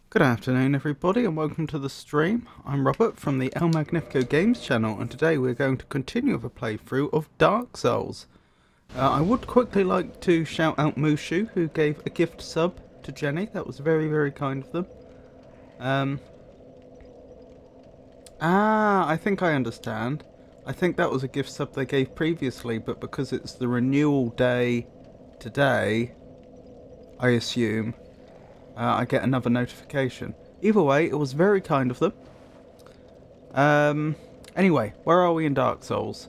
Good afternoon everybody and welcome to the stream. I'm Robert from the El Magnifico Games channel and today we're going to continue with a playthrough of Dark Souls. I would quickly like to shout out Mushu who gave a gift sub to Jenny. That was very, very kind of them. I think I understand. I think that was a gift sub they gave previously, but because it's the renewal day today, I assume, I get another notification. Either way, it was very kind of them. Anyway, where are we in Dark Souls?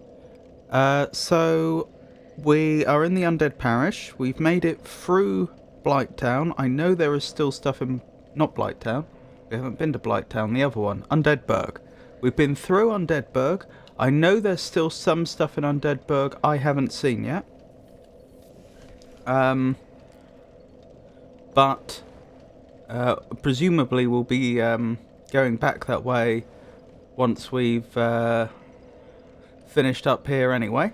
So, we are in the Undead Parish. We've made it through Blighttown. I know there is still stuff in... not Blighttown. We haven't been to Blighttown, the other one. Undeadburg. We've been through Undeadburg. I know there's still some stuff in Undeadburg I haven't seen yet. But... presumably we'll be going back that way once we've finished up here anyway.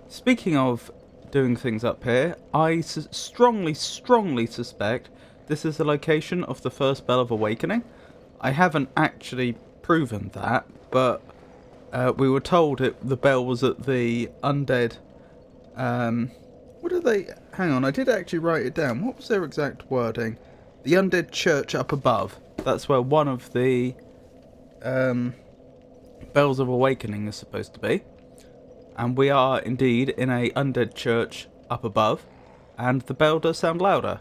Speaking of doing things up here, I strongly suspect this is the location of the first Bell of Awakening. I haven't actually proven that, but we were told the bell was at the undead... what are they... hang on, I did actually write it down. What was their exact wording? The undead church up above. That's where one of the bells of awakening is supposed to be. And we are indeed in a undead church up above. And the bell does sound louder.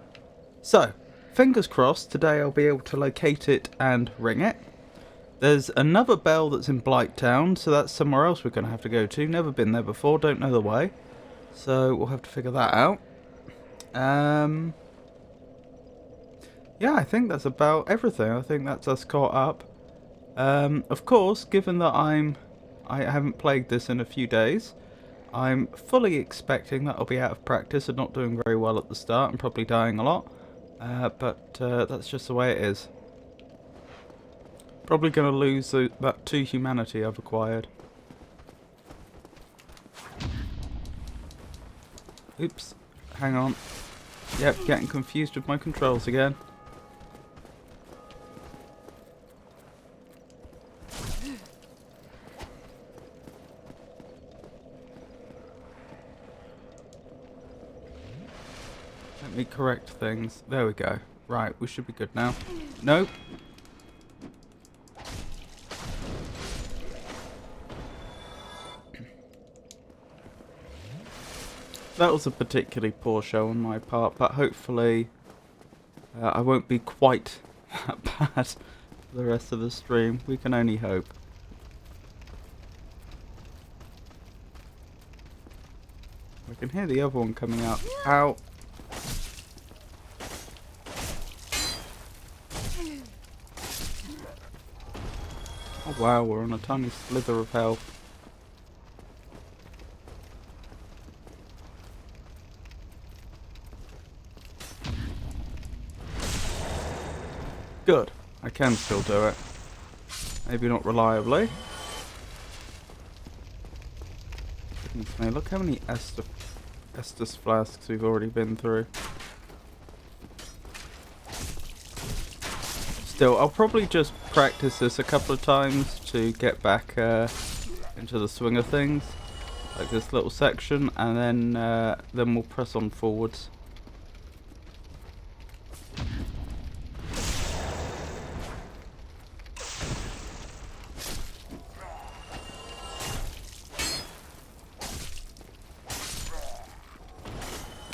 So, fingers crossed, today I'll be able to locate it and ring it. There's another bell that's in Blighttown, so that's somewhere else we're going to have to go to. Never been there before, don't know the way. So, we'll have to figure that out. Yeah, I think that's about everything. I think that's us caught up. Of course, given that I haven't played this in a few days, I'm fully expecting that I'll be out of practice and not doing very well at the start and probably dying a lot. But that's just the way it is. Probably going to lose that 2 humanity I've acquired. Oops, hang on. Yep, getting confused with my controls again. Let me correct things. There we go. Right, we should be good now. Nope. That was a particularly poor show on my part, but hopefully I won't be quite that bad for the rest of the stream. We can only hope. I can hear the other one coming up. Ow! Oh wow, we're on a tiny slither of health. Good. I can still do it. Maybe not reliably. Goodness me, look how many Estus flasks we've already been through. still, I'll probably just practice this a couple of times to get back into the swing of things, like this little section, and then we'll press on forwards.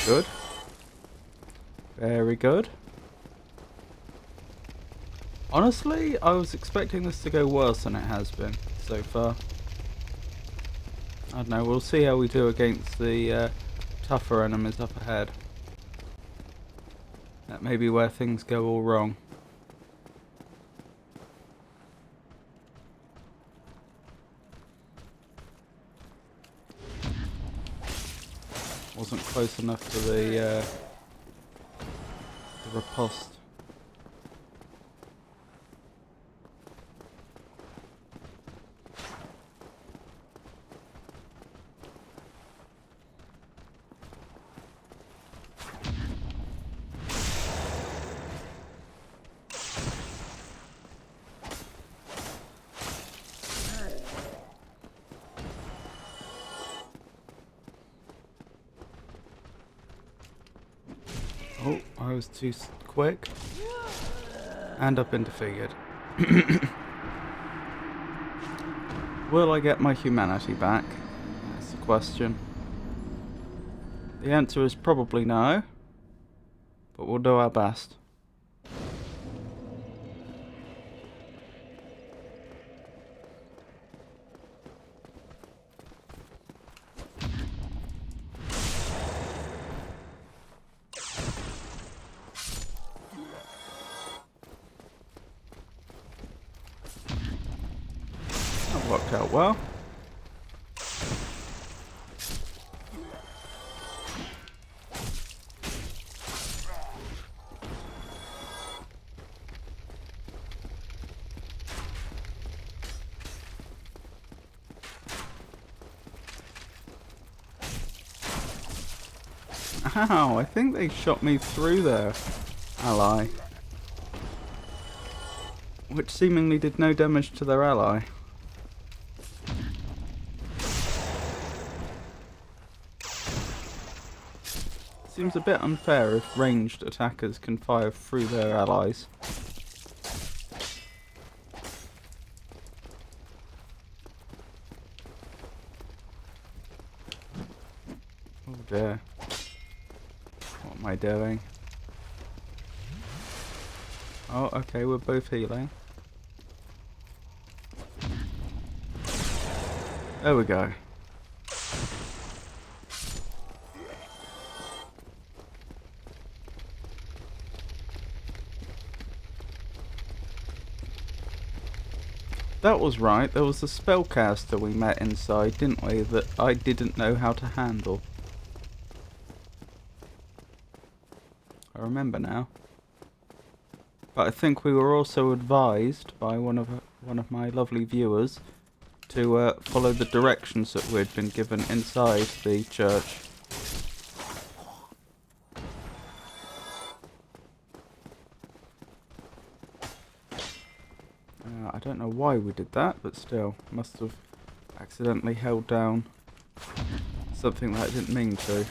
Good. Very good. Honestly, I was expecting this to go worse than it has been so far. I don't know, we'll see how we do against the tougher enemies up ahead. That may be where things go all wrong. Wasn't close enough to the riposte. Oh, I was too quick. And I've been defeated. Will I get my humanity back? That's the question. The answer is probably no. But we'll do our best. Worked out well. Ow, I think they shot me through their ally. Which seemingly did no damage to their ally. Seems a bit unfair if ranged attackers can fire through their allies. Oh dear. What am I doing? Oh, okay, we're both healing. There we go. That was right, there was a spellcaster we met inside, didn't we, that I didn't know how to handle. I remember now. But I think we were also advised by one of my lovely viewers to follow the directions that we'd been given inside the church. I don't know why we did that, but still, must have accidentally held down something that I didn't mean to.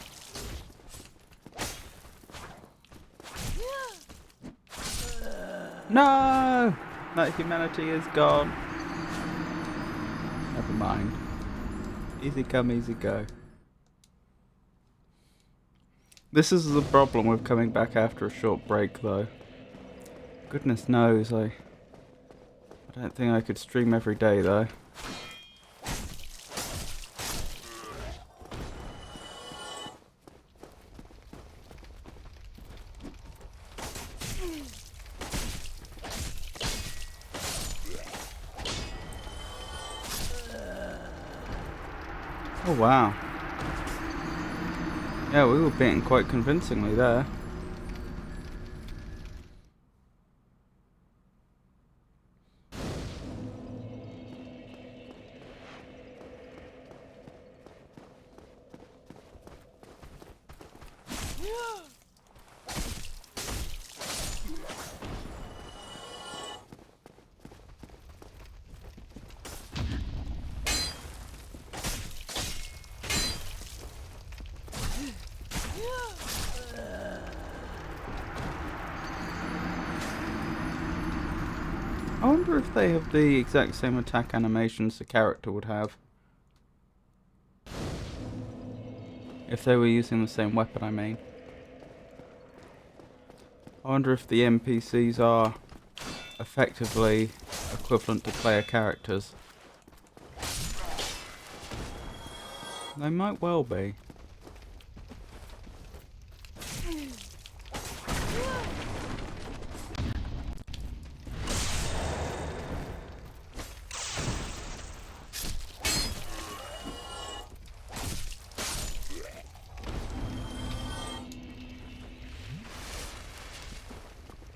No! That humanity is gone. Never mind. Easy come, easy go. This is the problem with coming back after a short break, though. Goodness knows, I don't think I could stream every day, though. Oh wow. Yeah, we were beaten quite convincingly there. wonder if they have the exact same attack animations the character would have. If they were using the same weapon, I mean. I wonder if the NPCs are effectively equivalent to player characters. They might well be.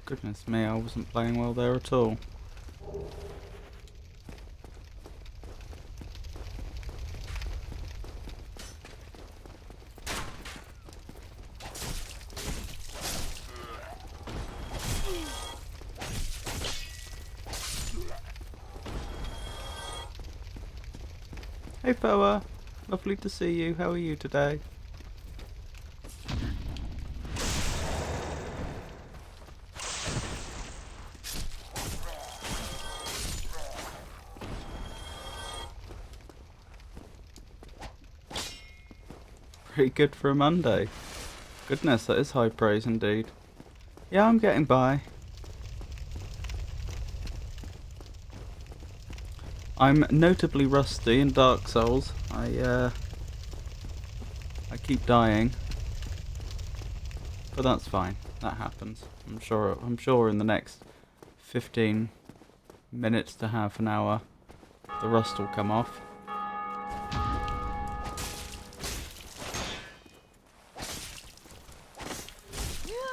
Goodness me, I wasn't playing well there at all. Hey Foa, lovely to see you. How are you today? Pretty good for a Monday. Goodness, that is high praise indeed. Yeah, I'm getting by. I'm notably rusty in Dark Souls. I keep dying. But that's fine. That happens. I'm sure in the next 15 minutes to half an hour the rust will come off.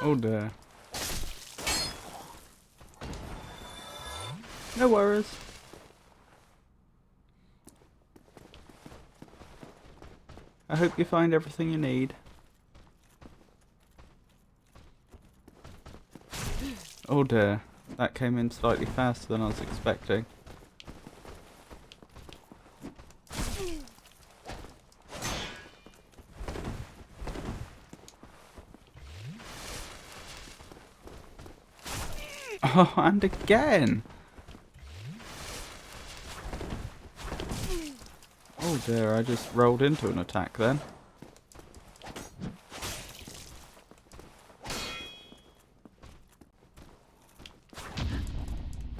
Oh dear. No worries. I hope you find everything you need. Oh dear. That came in slightly faster than I was expecting. Oh, and again! Oh dear, I just rolled into an attack then.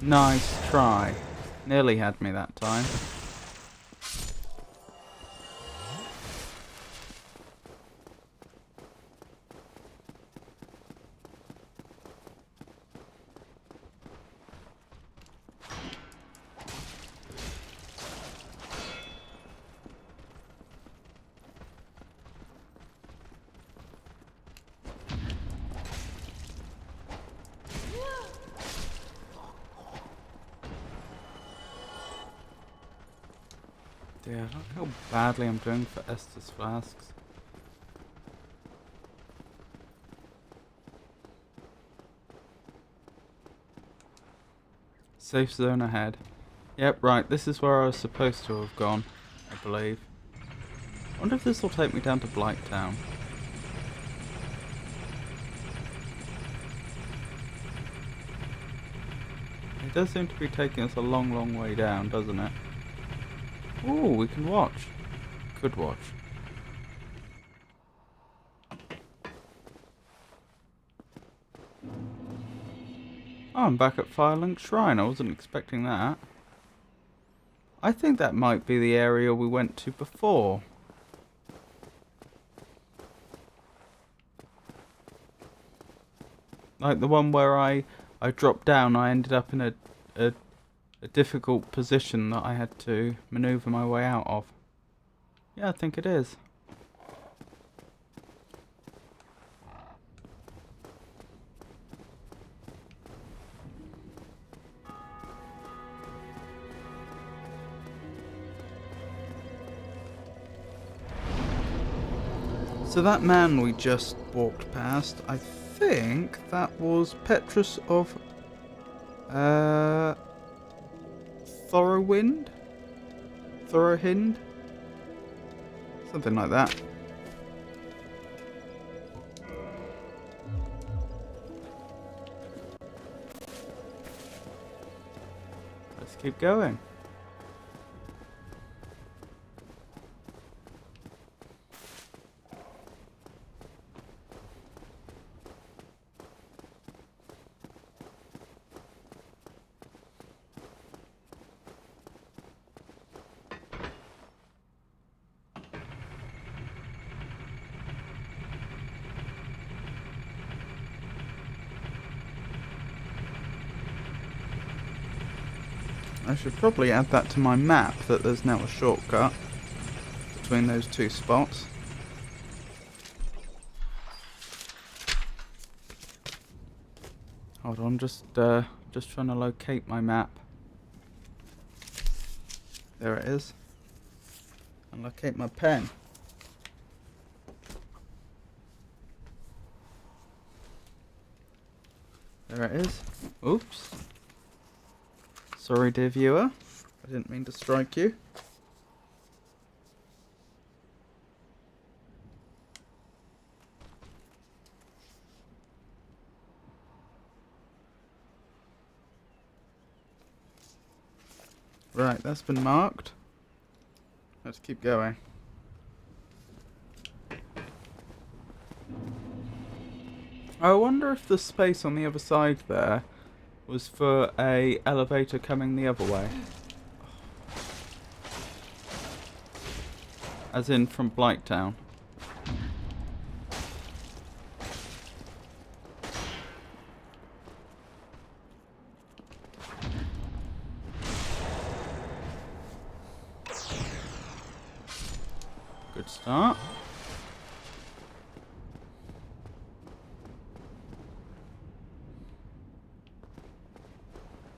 Nice try. Nearly had me that time. Dear, look how badly I'm doing for Estus flasks. Safe zone ahead. Yep, right, this is where I was supposed to have gone, I believe. I wonder if this will take me down to Blighttown. It does seem to be taking us a long, long way down, doesn't it? Ooh, we can watch. Could watch. Oh, I'm back at Firelink Shrine. I wasn't expecting that. I think that might be the area we went to before. Like the one where I dropped down, I ended up in a difficult position that I had to maneuver my way out of. Yeah, I think it is. So that man we just walked past, I think that was Petrus of Thorowhind? Thorowhind? Something like that. keep going. I should probably add that to my map, that there's now a shortcut between those two spots. Hold on, just trying to locate my map. There it is. And locate my pen. There it is. Oops. Sorry, dear viewer. I didn't mean to strike you. Right, that's been marked. Let's keep going. I wonder if the space on the other side there was for a elevator coming the other way. As in from Blighttown. Good start.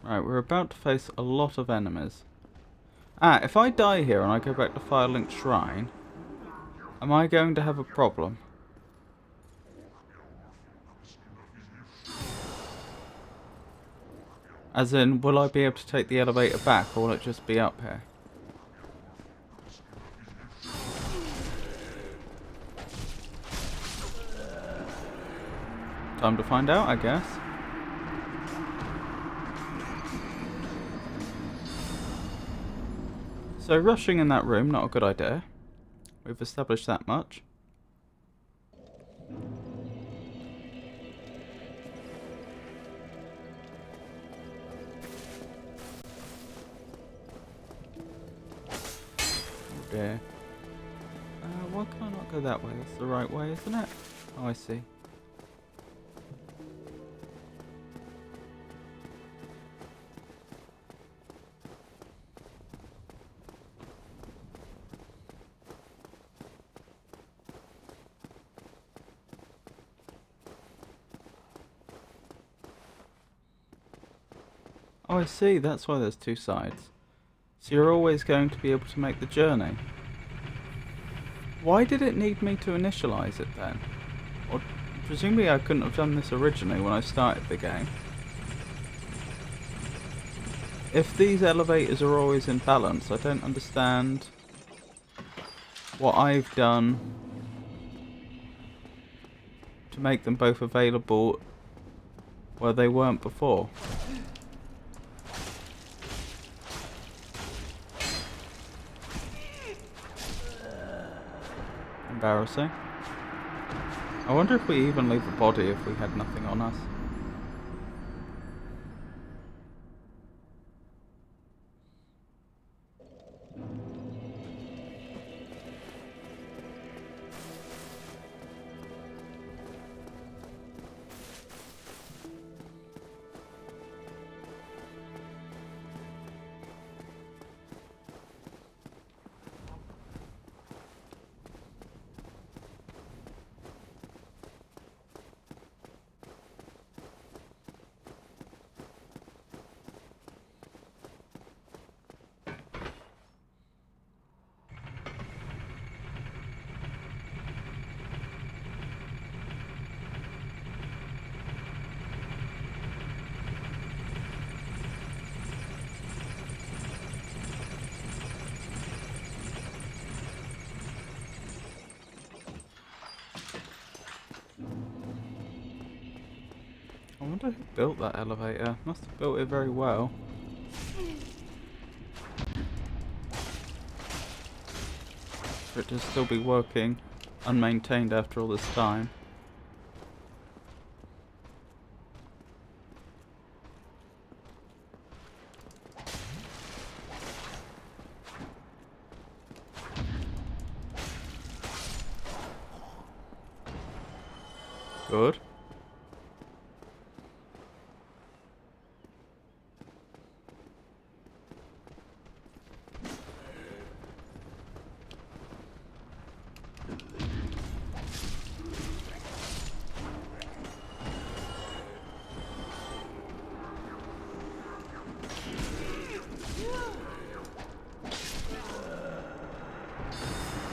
Right, we're about to face a lot of enemies. Ah, if I die here and I go back to Firelink Shrine, am I going to have a problem? As in, will I be able to take the elevator back, or will it just be up here? Time to find out, I guess. So rushing in that room, not a good idea. We've established that much. Oh dear. Why can I not go that way? That's the right way, isn't it? Oh, I see. Oh, I see. That's why there's two sides. So you're always going to be able to make the journey. Why did it need me to initialize it then? Or presumably I couldn't have done this originally when I started the game. If these elevators are always in balance, I don't understand what I've done to make them both available where they weren't before. Embarrassing. I wonder if we even leave a body if we had nothing on us. I wonder who built that elevator. Must have built it very well. for it to still be working unmaintained after all this time. Good.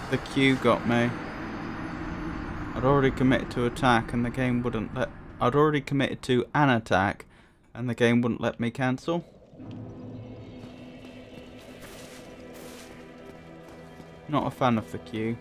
The Q got me. I'd already committed to attack and the game wouldn't let... I'd already committed to an attack and the game wouldn't let me cancel. Not a fan of the Q.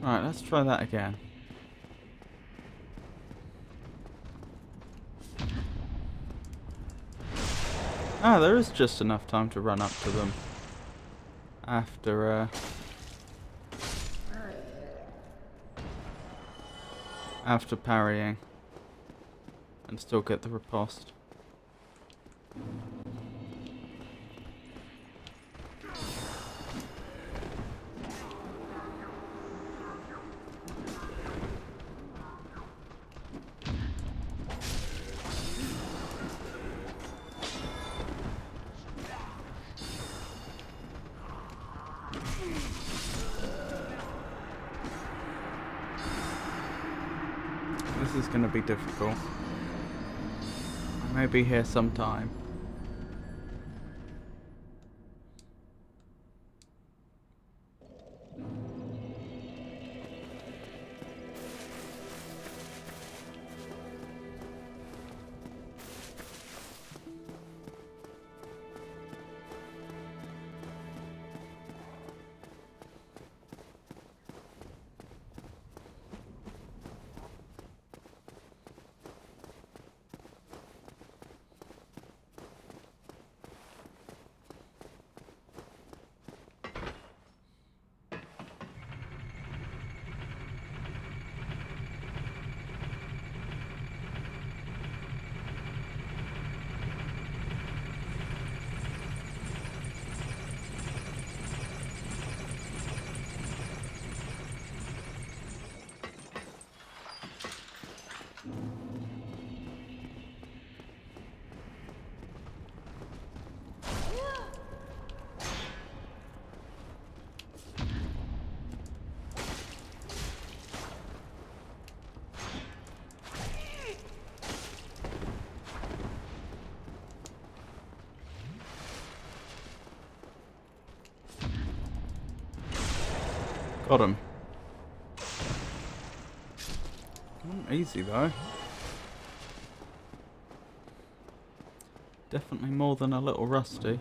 Right, let's try that again. Ah, there is just enough time to run up to them after parrying and still get the riposte. This is going to be difficult. I may be here sometime. Got him. Easy though. Definitely more than a little rusty.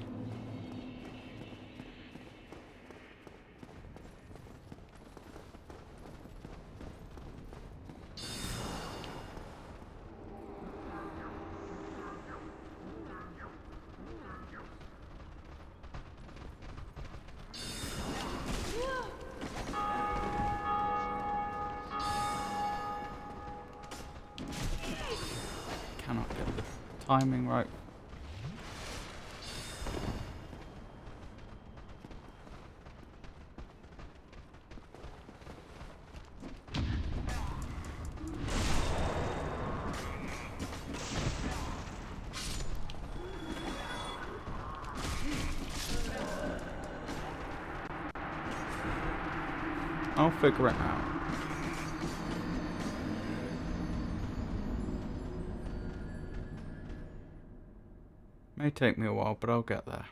Cannot get the timing right. I'll figure it out. May take me a while, but I'll get there.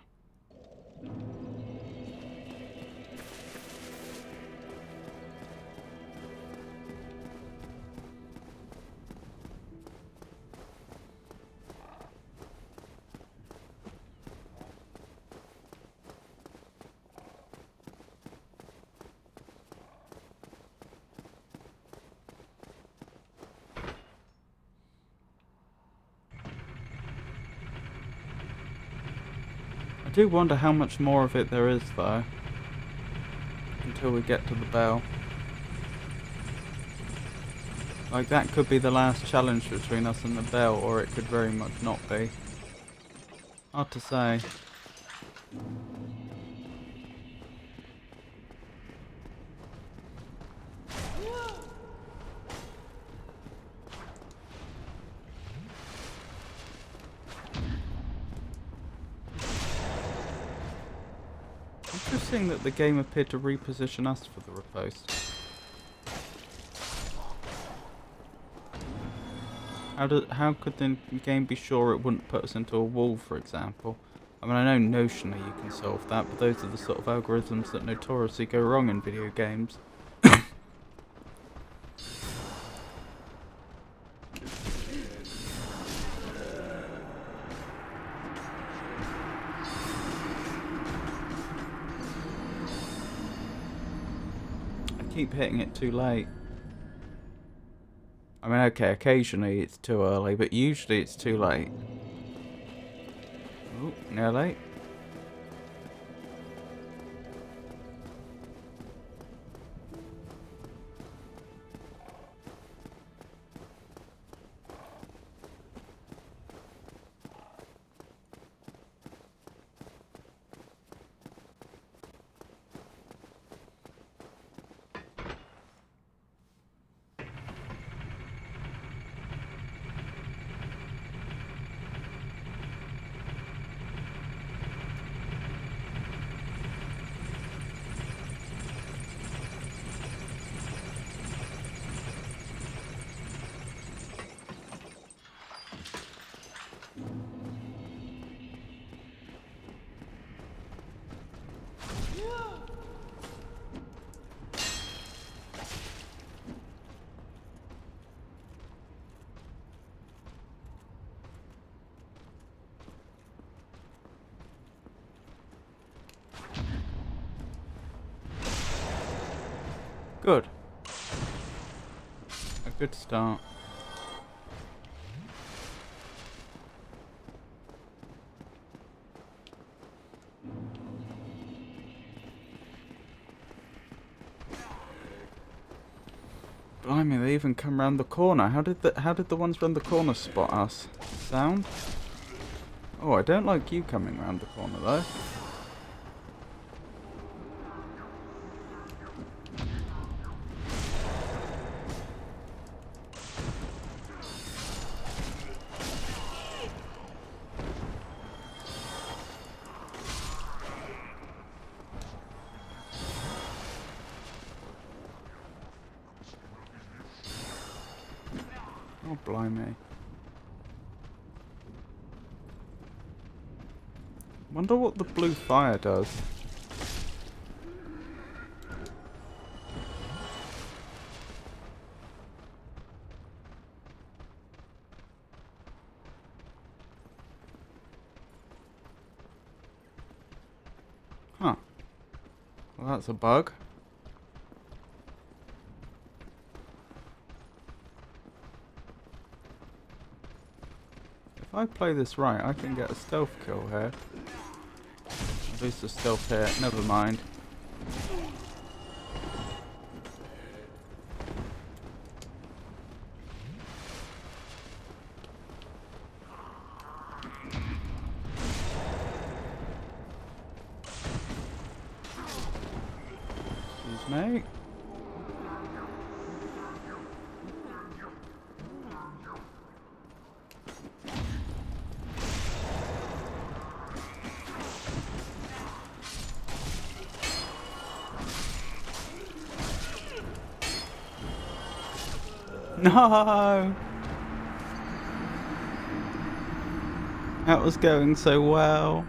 I do wonder how much more of it there is, though, until we get to the bell. Like, that could be the last challenge between us and the bell, or it could very much not be. Hard to say. Interesting that the game appeared to reposition us for the riposte. How could the game be sure it wouldn't put us into a wall, for example? I mean, I know notionally you can solve that, but those are the sort of algorithms that notoriously go wrong in video games. Keep hitting it too late. I mean, okay, occasionally it's too early, but usually it's too late. Oh, nearly. Good. A good start. Blimey, they even come round the corner. How did the ones round the corner spot us? Sound? Oh, I don't like you coming round the corner though. Oh, blimey. Wonder what the blue fire does. Huh. Well, that's a bug. If I play this right, I can get a stealth kill here. At least a stealth hit, never mind. Excuse me. No! That was going so well.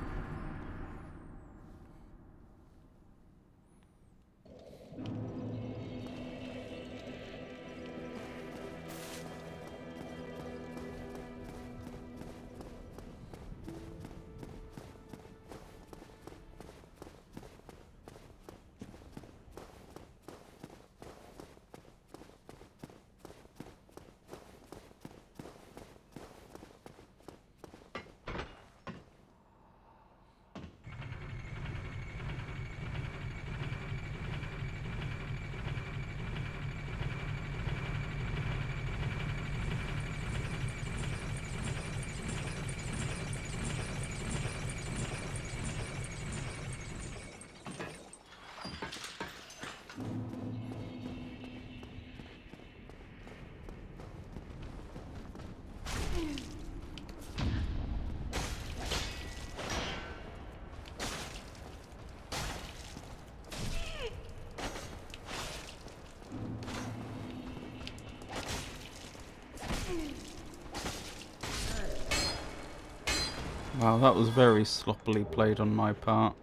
Wow, that was very sloppily played on my part.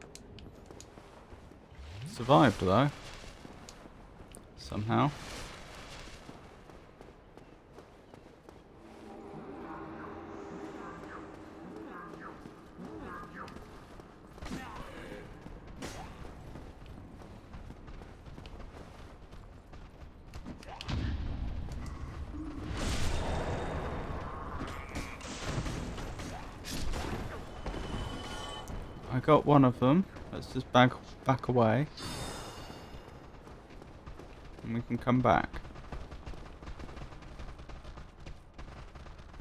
Survived though. Somehow. I got one of them. Let's just back away. And we can come back.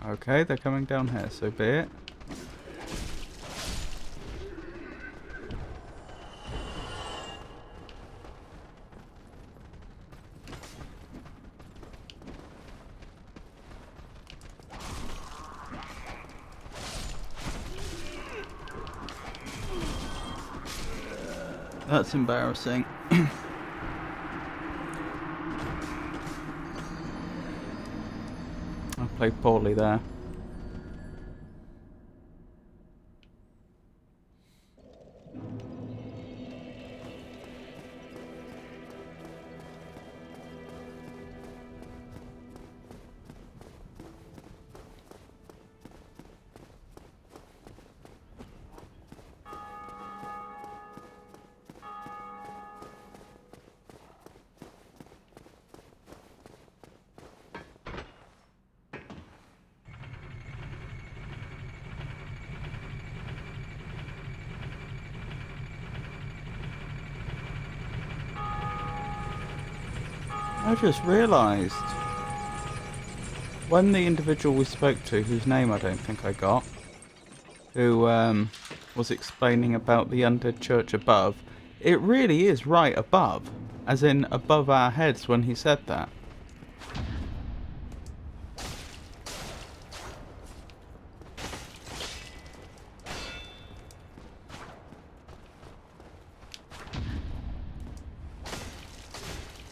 Okay, they're coming down here, so be it. That's embarrassing. I played poorly there. I just realised when the individual we spoke to, whose name I don't think I got, who was explaining about the undead church above, it really is right above, as in above our heads when he said that.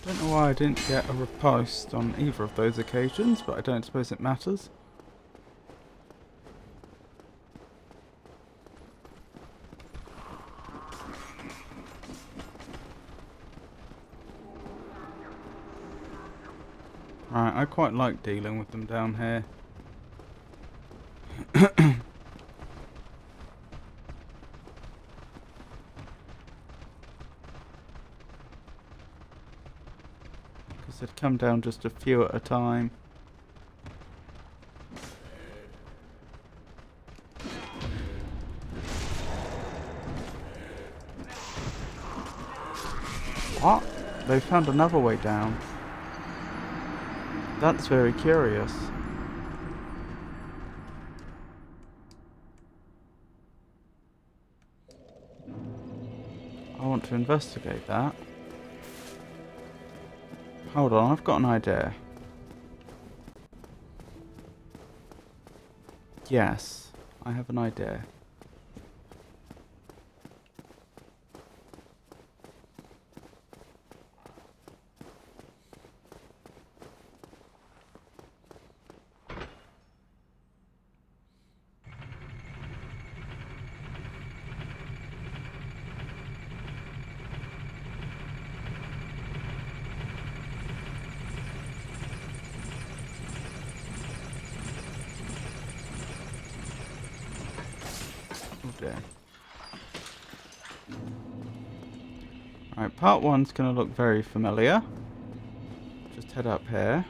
Don't know why I didn't get a riposte on either of those occasions, but I don't suppose it matters. Right, I quite like dealing with them down here. Because they'd come down just a few at a time. What? They found another way down. That's very curious. I want to investigate that. Hold on, I've got an idea. Yes, I have an idea. Right, part one's going to look very familiar. Just head up here.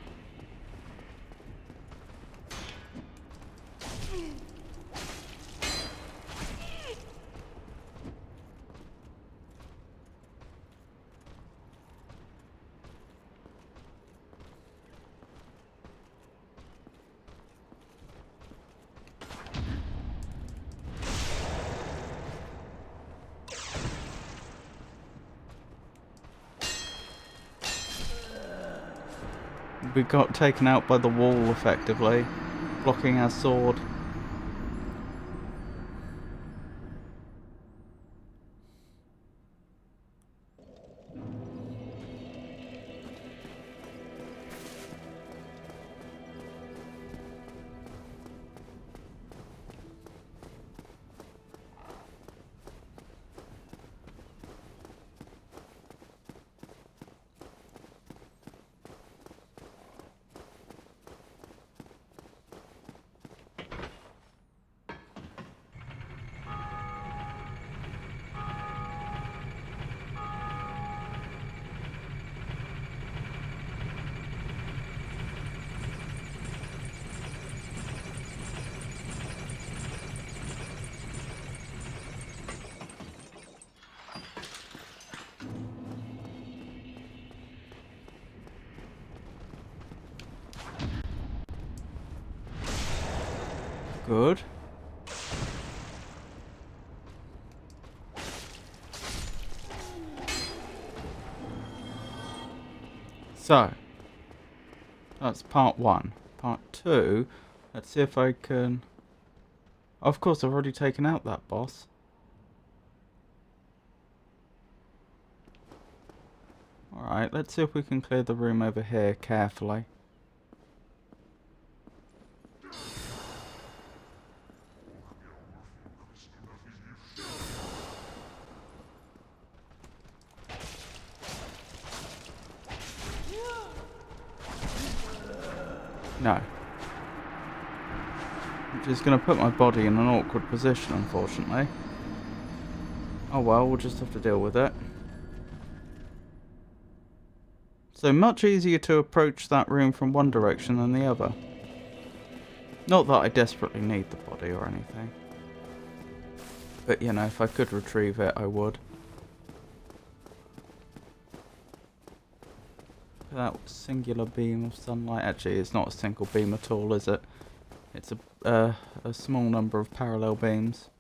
We got taken out by the wall, effectively, blocking our sword. Good. So, that's part one. Part two, let's see if I can... Of course, I've already taken out that boss. Alright, let's see if we can clear the room over here carefully. No. I'm just going to put my body in an awkward position, unfortunately. Oh well, we'll just have to deal with it. So much easier to approach that room from one direction than the other. Not that I desperately need the body or anything. But, you know, if I could retrieve it, I would. That singular beam of sunlight. Actually, it's not a single beam at all, is it? It's a small number of parallel beams.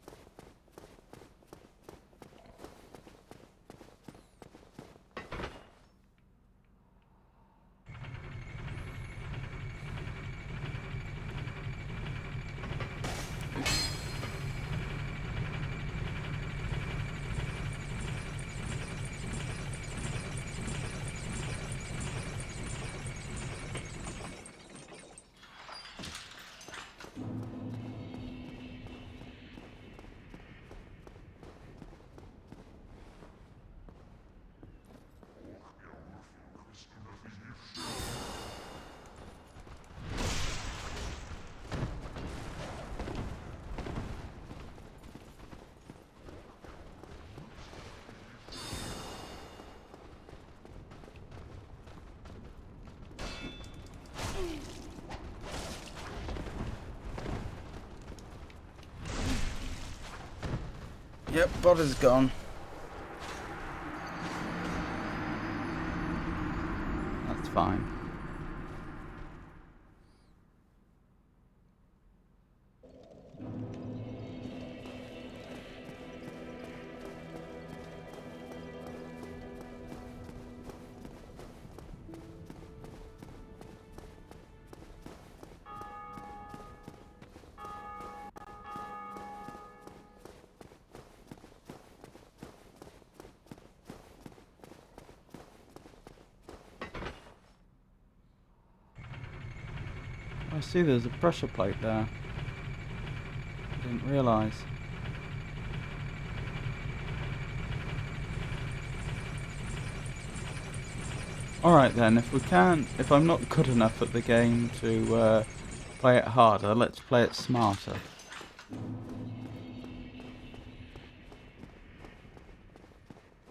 Yep, body's gone. That's fine. I see there's a pressure plate there. I didn't realise. Alright then, if I'm not good enough at the game to play it harder, let's play it smarter.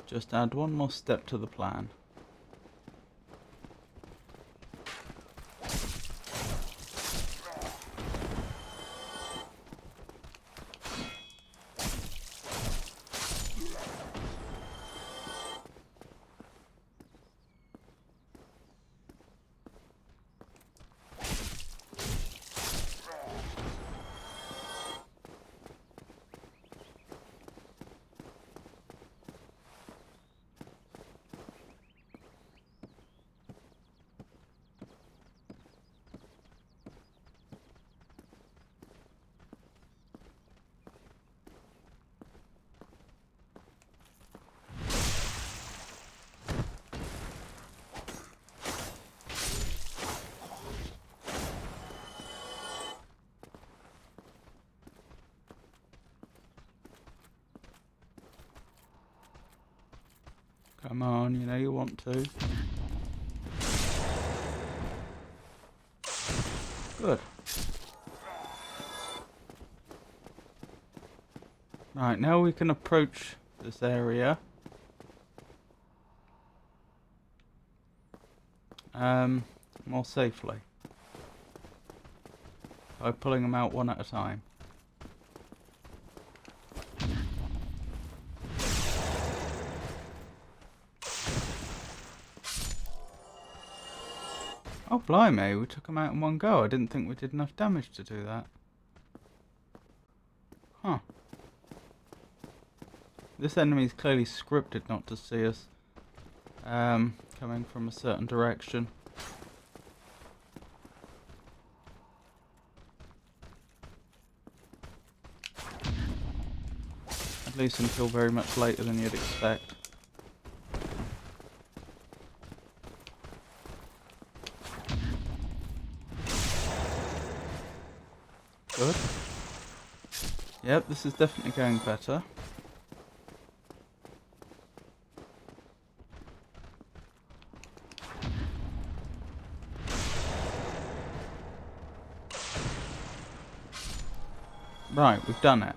Just add one more step to the plan. Come on, you know you want to. Good. Right, now we can approach this area. More safely. By pulling them out one at a time. Oh, blimey, we took them out in one go. I didn't think we did enough damage to do that. Huh. This enemy is clearly scripted not to see us coming from a certain direction. At least until very much later than you'd expect. Good. Yep, this is definitely going better. Right, we've done it.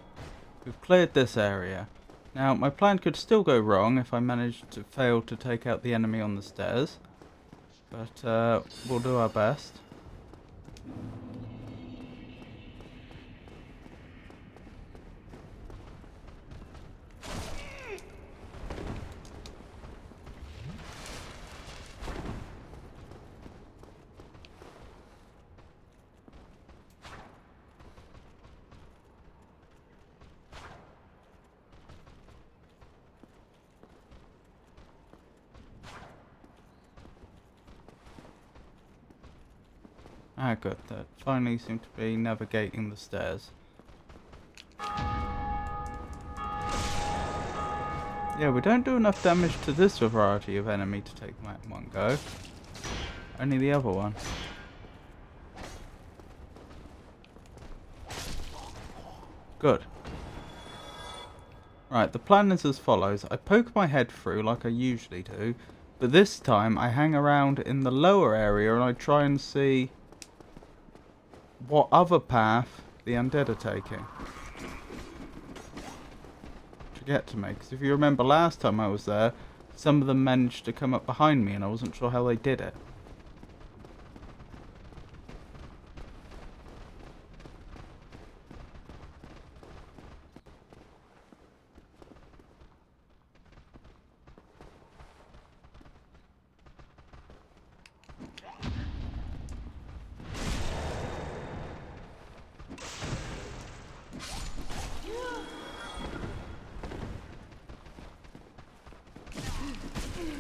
We've cleared this area. Now, my plan could still go wrong if I managed to fail to take out the enemy on the stairs. But we'll do our best. Ah, good. That finally seem to be navigating the stairs. Yeah, we don't do enough damage to this variety of enemy to take them out in one go. Only the other one. Good. Right, the plan is as follows. I poke my head through like I usually do, but this time I hang around in the lower area and I try and see what other path the undead are taking to get to me. Because if you remember last time I was there, some of them managed to come up behind me and I wasn't sure how they did it.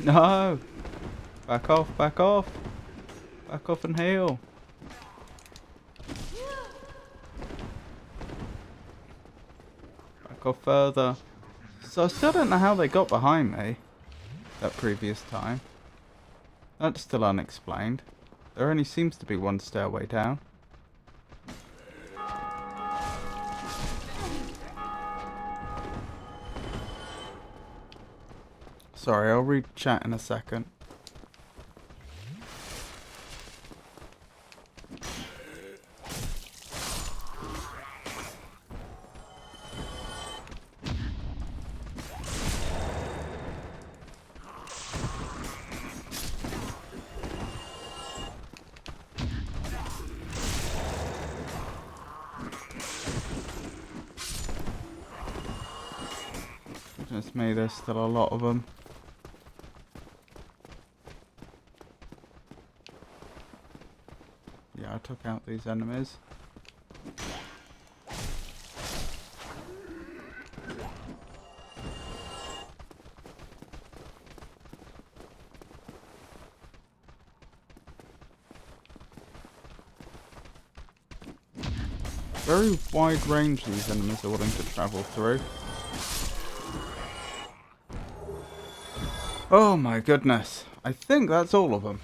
No! Back off, back off! Back off and heal! Back off further. So I still don't know how they got behind me that previous time. That's still unexplained. There only seems to be one stairway down. Sorry, I'll read chat in a second. Goodness me, there's still a lot of them. Yeah, I took out these enemies. Very wide range these enemies are willing to travel through. Oh my goodness. I think that's all of them.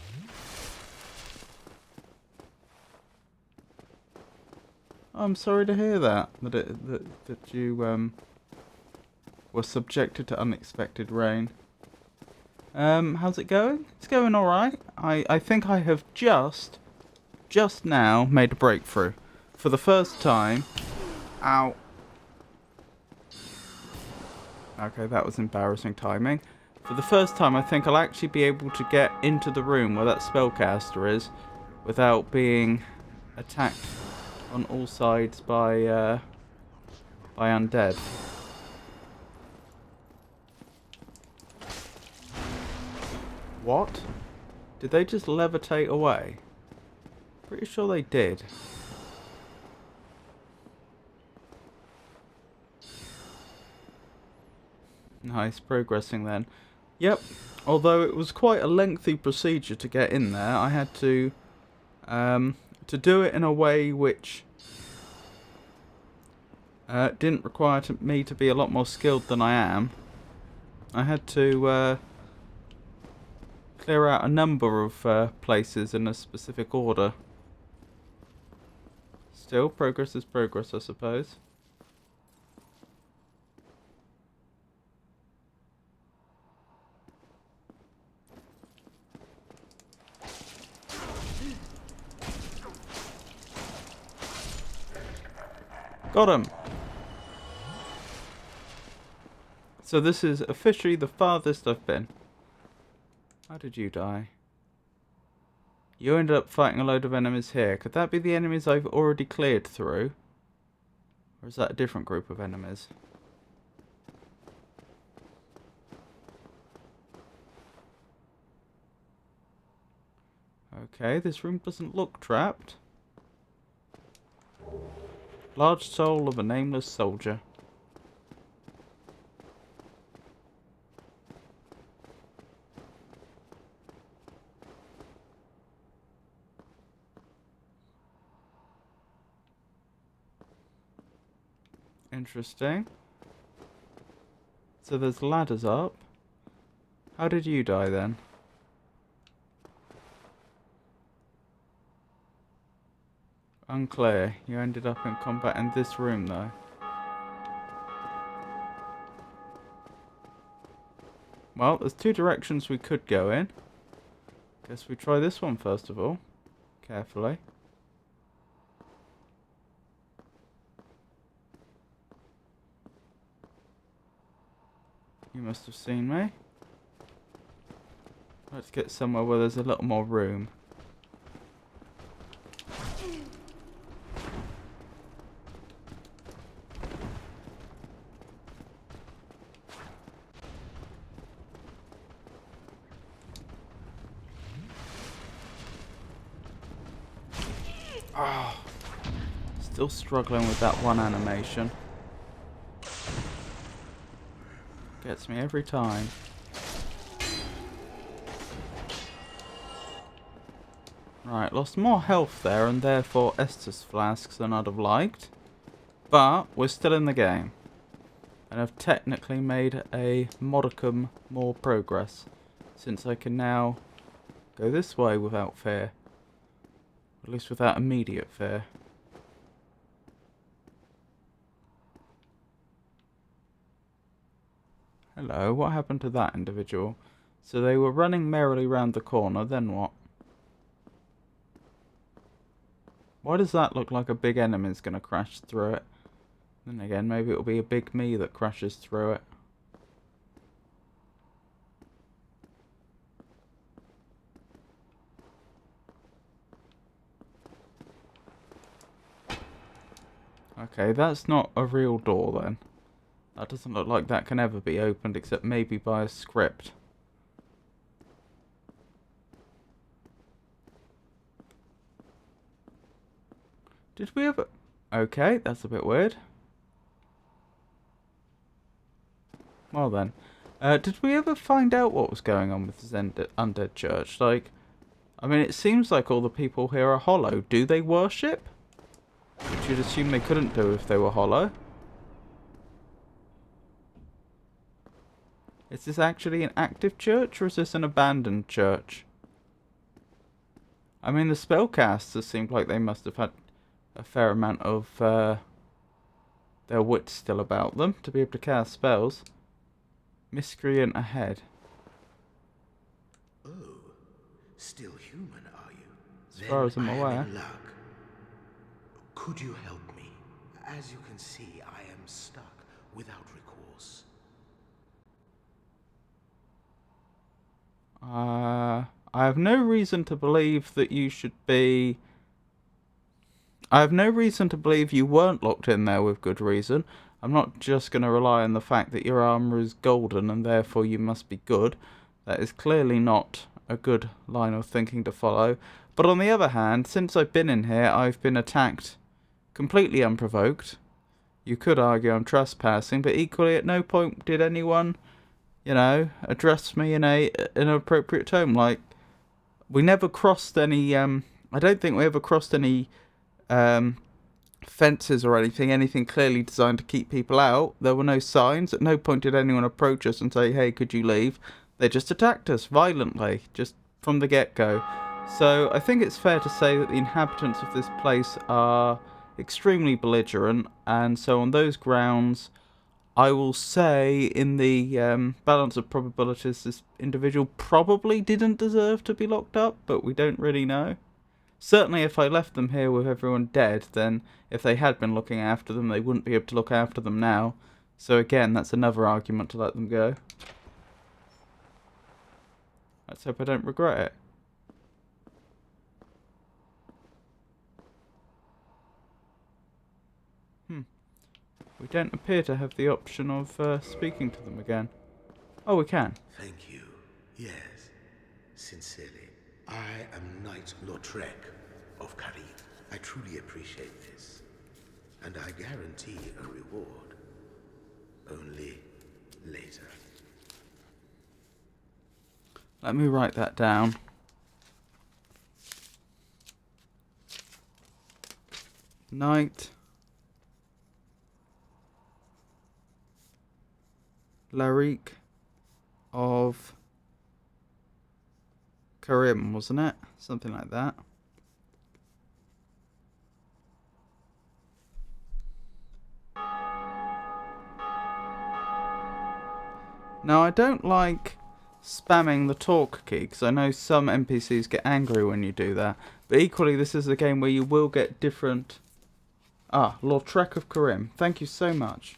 I'm sorry to hear that. That you were subjected to unexpected rain. How's it going? It's going alright. I think I have just now made a breakthrough. For the first time. Ow. Okay, that was embarrassing timing. For the first time, I think I'll actually be able to get into the room where that spellcaster is without being attacked on all sides by undead. What? Did they just levitate away? Pretty sure they did. Nice, progressing then. Yep, although it was quite a lengthy procedure to get in there, I had to do it in a way which didn't require me to be a lot more skilled than I am. I had to clear out a number of places in a specific order. Still, progress is progress, I suppose. Got him! So this is officially the farthest I've been. How did you die? You ended up fighting a load of enemies here. Could that be the enemies I've already cleared through? Or is that a different group of enemies? Okay, this room doesn't look trapped. Large soul of a nameless soldier. Interesting. So there's ladders up. How did you die then? Unclear. You ended up in combat in this room though. Well, there's two directions we could go in. Guess we try this one first of all. Carefully. You must have seen me. Let's get somewhere where there's a little more room. Oh, still struggling with that one animation. Gets me every time. Right, lost more health there and therefore Estus flasks than I'd have liked. But we're still in the game. And I've technically made a modicum more progress. Since I can now go this way without fear. At least without immediate fear. Hello, what happened to that individual? So they were running merrily round the corner, then what? Why does that look like a big enemy's gonna crash through it? Then again, maybe it'll be a big me that crashes through it. Okay, that's not a real door then. That doesn't look like that can ever be opened except maybe by a script. Did we ever... Okay, that's a bit weird. Well then. Did we ever find out what was going on with this undead church? Like, I mean, it seems like all the people here are hollow. Do they worship? Which you'd assume they couldn't do if they were hollow. Is this actually an active church, or is this an abandoned church? I mean, the spellcasters seemed like they must have had a fair amount of their wits still about them to be able to cast spells. Miscreant ahead. Oh, still human, are you? As far as I'm aware. In luck. Could you help me? As you can see, I am stuck without recourse. I have no reason to believe that you should be... I have no reason to believe you weren't locked in there with good reason. I'm not just going to rely on the fact that your armor is golden and therefore you must be good. That is clearly not a good line of thinking to follow. But on the other hand, since I've been in here, I've been attacked completely unprovoked. You could argue I'm trespassing, but equally at no point did anyone, you know, address me in an appropriate tone. Like, we never crossed any, I don't think we ever crossed any fences or anything clearly designed to keep people out. There were no signs. At no point did anyone approach us and say, hey, could you leave? They just attacked us violently, just from the get-go. So I think it's fair to say that the inhabitants of this place are extremely belligerent, and so on those grounds, I will say in the balance of probabilities, this individual probably didn't deserve to be locked up, but we don't really know. Certainly if I left them here with everyone dead, then if they had been looking after them, they wouldn't be able to look after them now. So again, that's another argument to let them go. Let's hope I don't regret it. We don't appear to have the option of speaking to them again. Oh, we can. Thank you. Yes, sincerely. I am Knight Lautrec of Karim. I truly appreciate this. And I guarantee a reward. Only later. Let me write that down. Knight Lautrec of Karim, wasn't it? Something like that. Now, I don't like spamming the talk key, because I know some NPCs get angry when you do that. But equally, this is a game where you will get different... Ah, Lautrec of Karim. Thank you so much.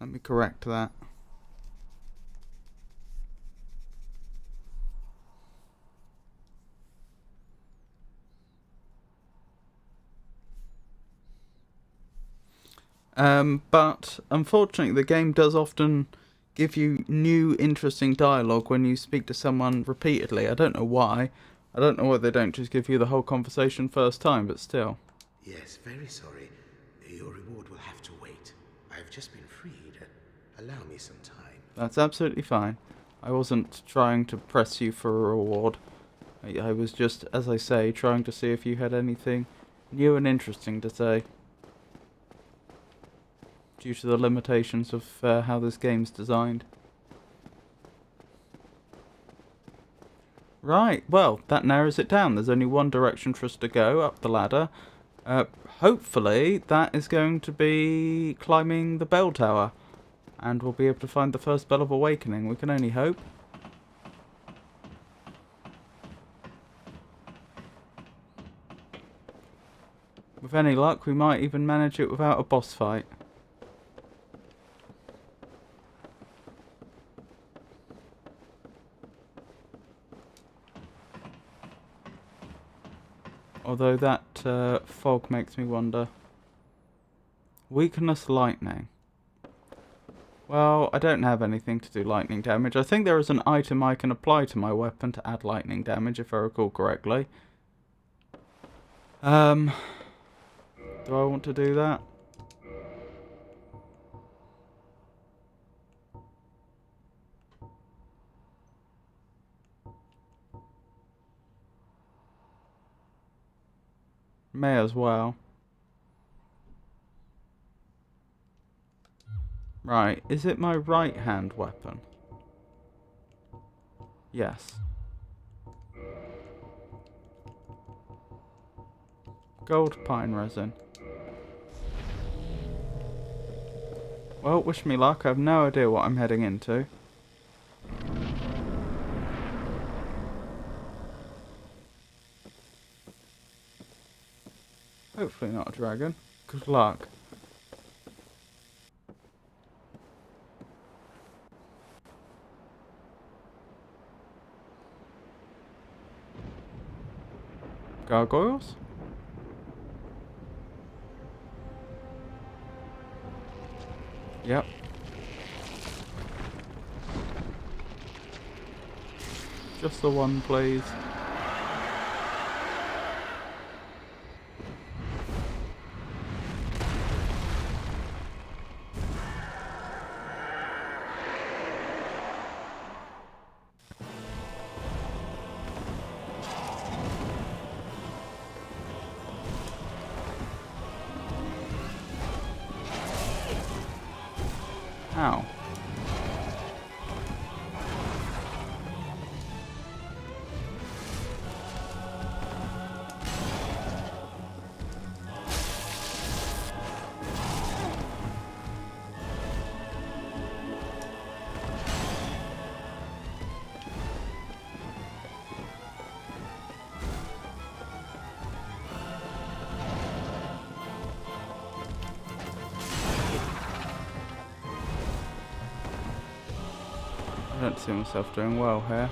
Let me correct that. But unfortunately the game does often give you new interesting dialogue when you speak to someone repeatedly. I don't know why. I don't know why they don't just give you the whole conversation first time, but still. Yes, very sorry. Your reward will have to wait. I've just been freed. Allow me some time. That's absolutely fine. I wasn't trying to press you for a reward. I was just, as I say, trying to see if you had anything new and interesting to say. Due to the limitations of how this game's designed. Right, well, that narrows it down. There's only one direction for us to go, up the ladder. Hopefully, that is going to be climbing the bell tower. And we'll be able to find the first Bell of Awakening. We can only hope. With any luck, we might even manage it without a boss fight. Although that fog makes me wonder. Weakness lightning. Well, I don't have anything to do lightning damage. I think there is an item I can apply to my weapon to add lightning damage, if I recall correctly. Do I want to do that? May as well. Right, is it my right hand weapon? Yes. Gold pine resin. Well, wish me luck. I have no idea what I'm heading into. Hopefully not a dragon. Good luck. Gargoyles? Yep. Just the one, please. Ow. I don't see myself doing well here.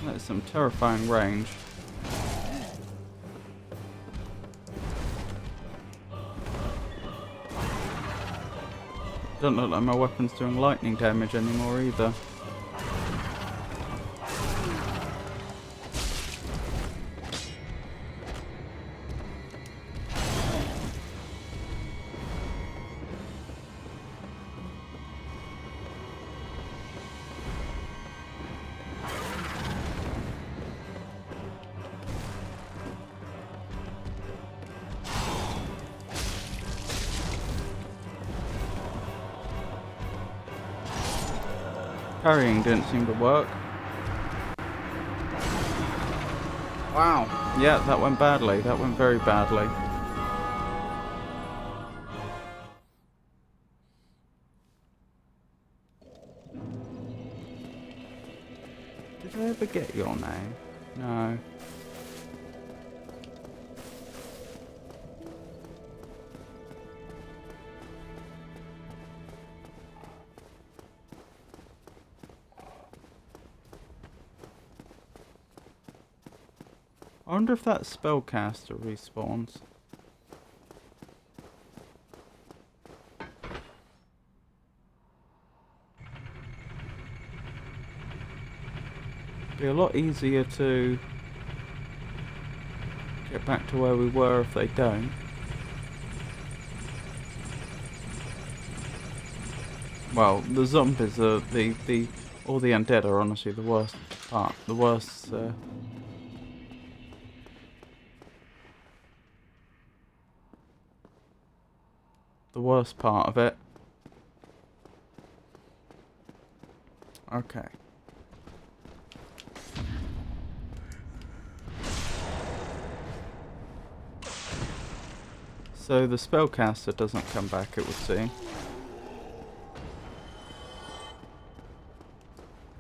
That's some terrifying range. Doesn't look like my weapon's doing lightning damage anymore either. Parrying didn't seem to work. Wow. Yeah, that went badly. That went very badly. Did I ever get your name? No. I wonder if that spellcaster respawns. Be a lot easier to get back to where we were if they don't. Well, the zombies are all the undead are honestly the worst part. The worst. The worst part of it. Okay. So the spellcaster doesn't come back, it would seem.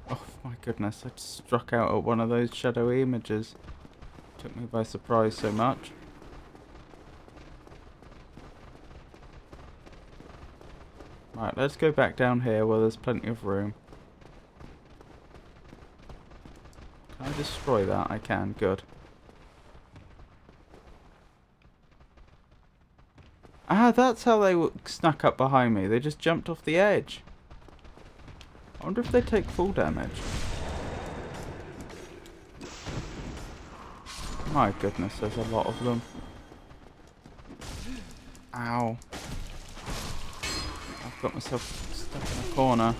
Oh my goodness, I just struck out at one of those shadowy images. Took me by surprise so much. Right, let's go back down here where there's plenty of room. Can I destroy that? I can. Good. Ah, that's how they snuck up behind me. They just jumped off the edge. I wonder if they take full damage. My goodness, there's a lot of them. Ow. I've got myself stuck in a corner.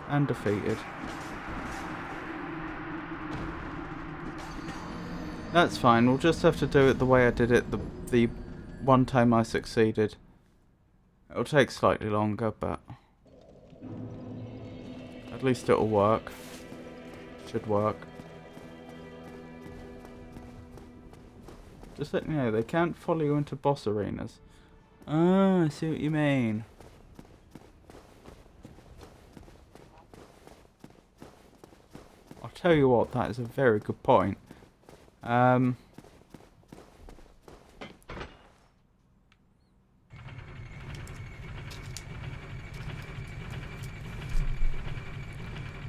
And defeated. That's fine, we'll just have to do it the way I did it the one time I succeeded. It'll take slightly longer, but at least it'll work. Should work. Just let me know, they can't follow you into boss arenas. Ah, I see what you mean. I'll tell you what, that is a very good point.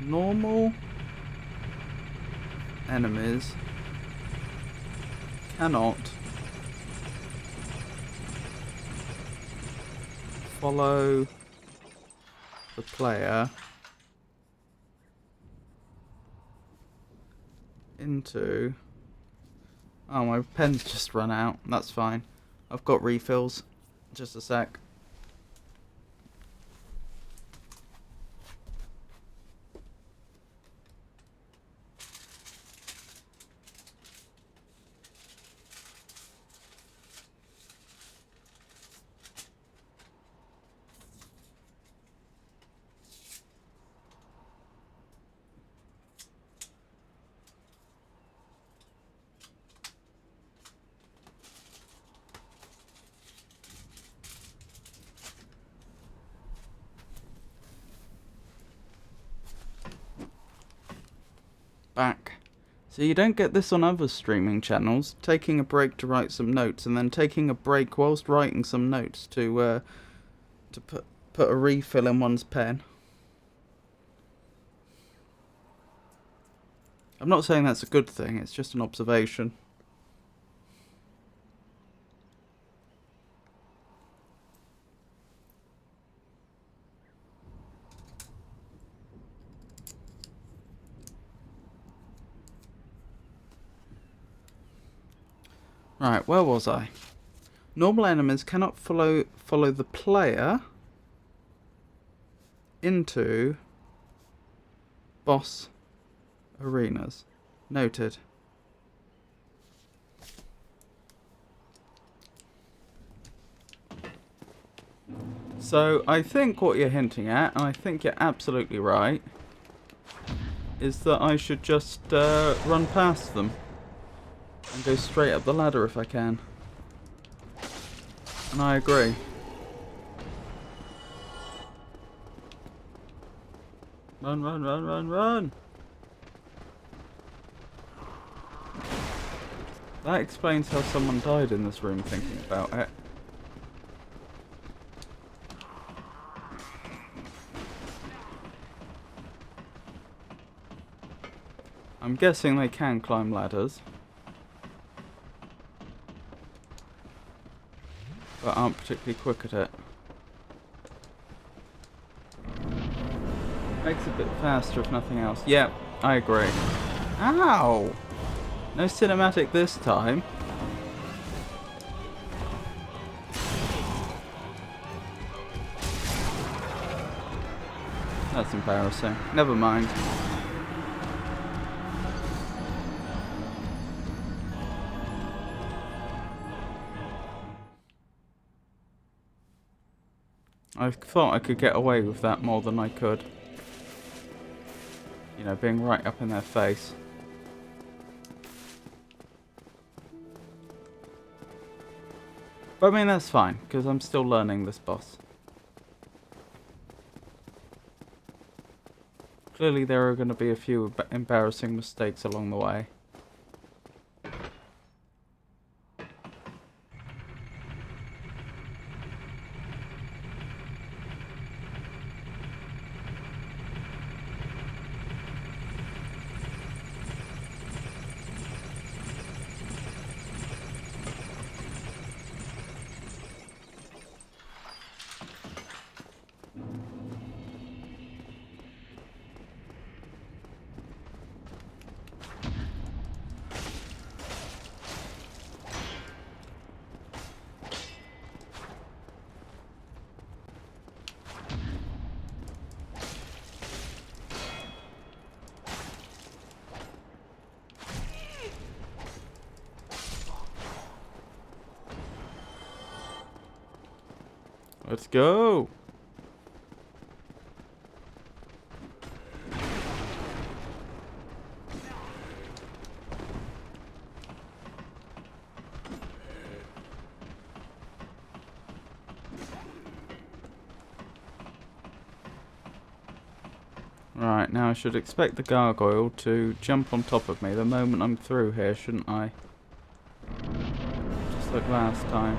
Normal enemies cannot follow the player into... Oh, my pen's just run out. That's fine. I've got refills. Just a sec. Back. So you don't get this on other streaming channels, taking a break to write some notes and then taking a break whilst writing some notes to put a refill in one's pen. I'm not saying that's a good thing, it's just an observation. Right, where was I? Normal enemies cannot follow the player into boss arenas. Noted. So I think what you're hinting at, and I think you're absolutely right, is that I should just run past them. And go straight up the ladder if I can. And I agree. Run, run, run, run, run! That explains how someone died in this room thinking about it. I'm guessing they can climb ladders. But aren't particularly quick at it. Makes it a bit faster if nothing else. Yeah, I agree. Ow! No cinematic this time. That's embarrassing. Never mind. I thought I could get away with that more than I could. You know, being right up in their face. But I mean, that's fine, because I'm still learning this boss. Clearly there are going to be a few embarrassing mistakes along the way. Let's go! Right, now I should expect the gargoyle to jump on top of me the moment I'm through here, shouldn't I? Just like last time.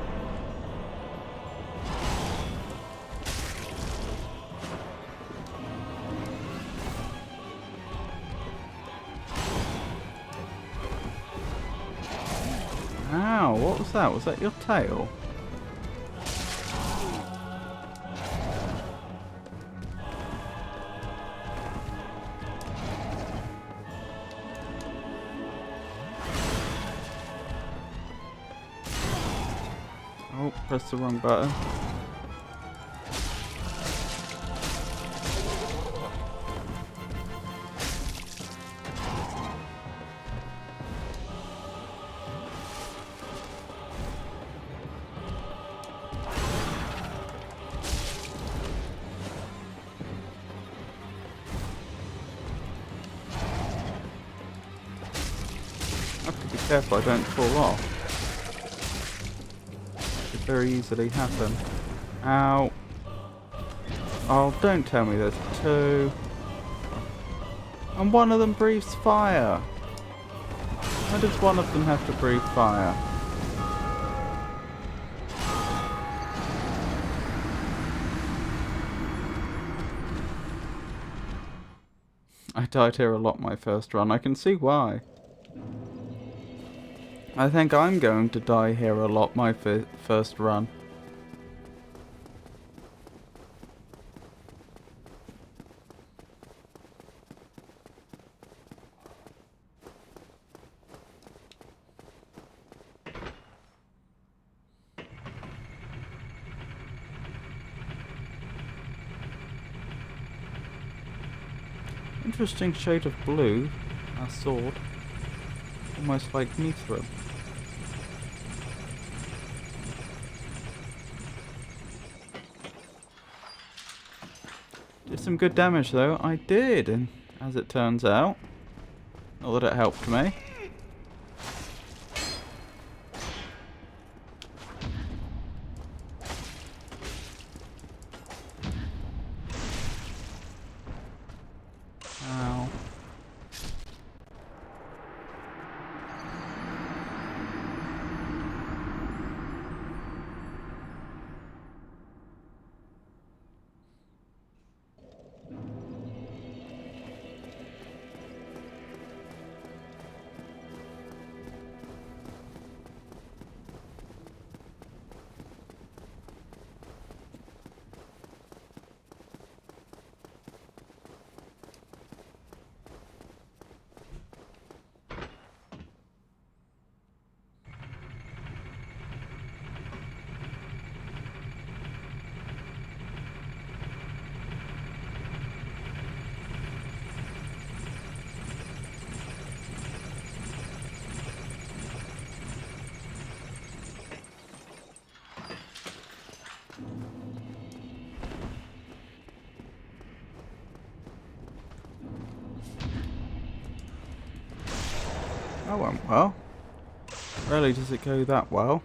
Ow, what was that? Was that your tail? Oh, pressed the wrong button. I have to be careful I don't fall off. Could very easily happen. Ow. Oh, don't tell me there's two. And one of them breathes fire. Why does one of them have to breathe fire? I died here a lot my first run. I can see why. I think I'm going to die here a lot my first run. Interesting shade of blue, our sword. Almost like mithril. Did some good damage though, I did, and as it turns out. Not that it helped me. Ow. That went well. Rarely does it go that well.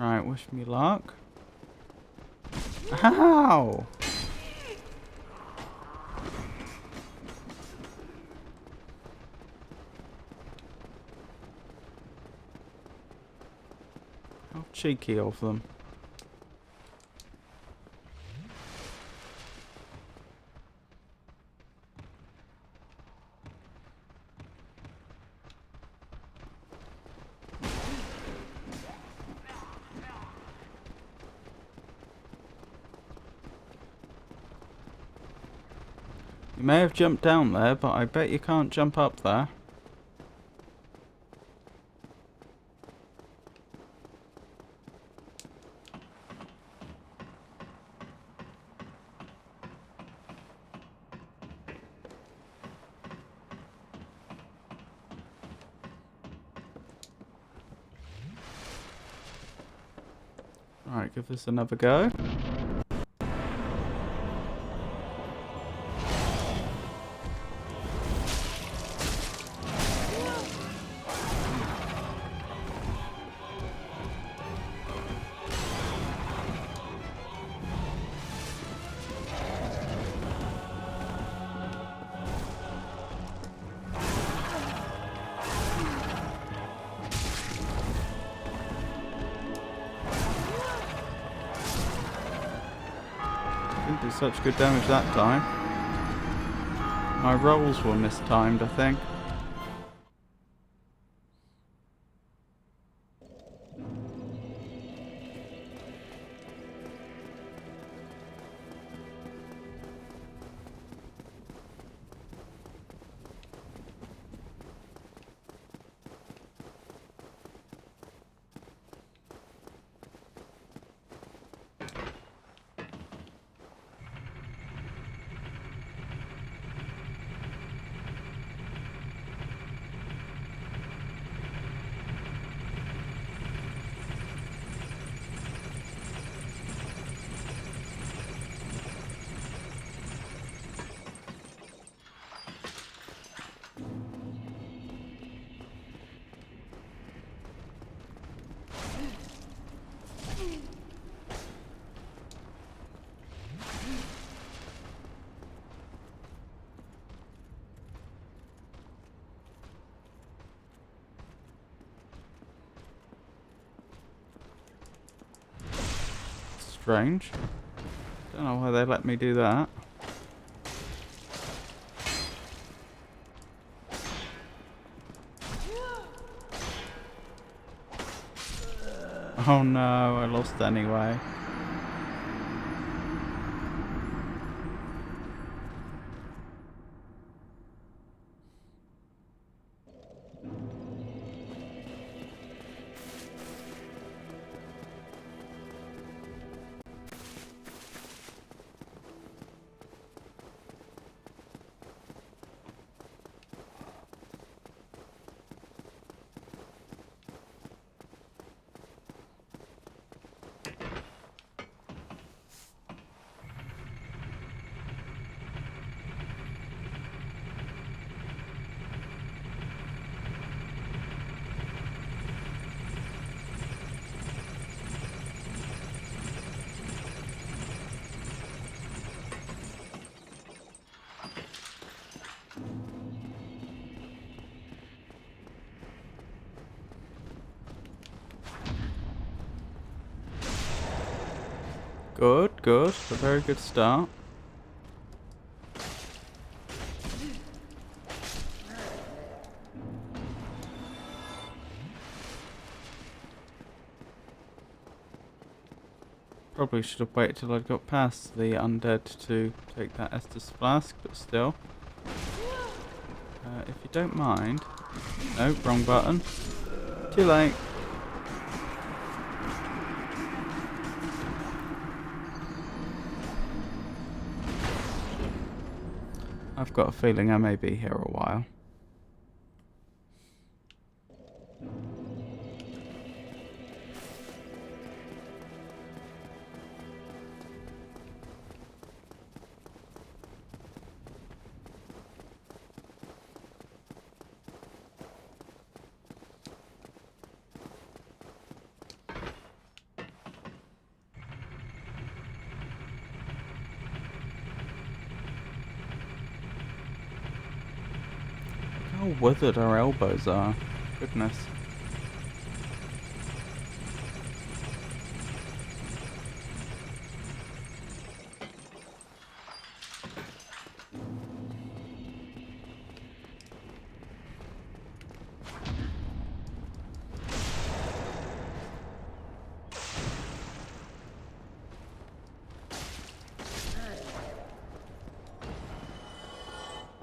Right, wish me luck. Ow! How cheeky of them. You may have jumped down there, but I bet you can't jump up there. Right, give this another go. Didn't do such good damage that time. My rolls were mistimed, I think. Strange. Don't know why they let me do that. Oh no, I lost anyway. Good, good. A very good start. Probably should have waited till I'd got past the undead to take that Estus flask, but still. If you don't mind... No, wrong button. Too late. I've got a feeling I may be here a while. How withered our elbows are. Goodness.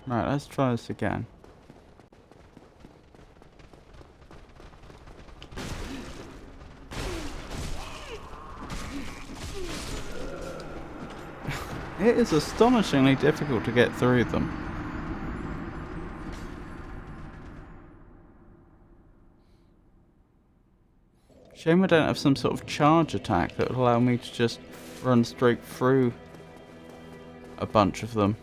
Right, let's try this again. It is astonishingly difficult to get through them. Shame I don't have some sort of charge attack that would allow me to just run straight through a bunch of them.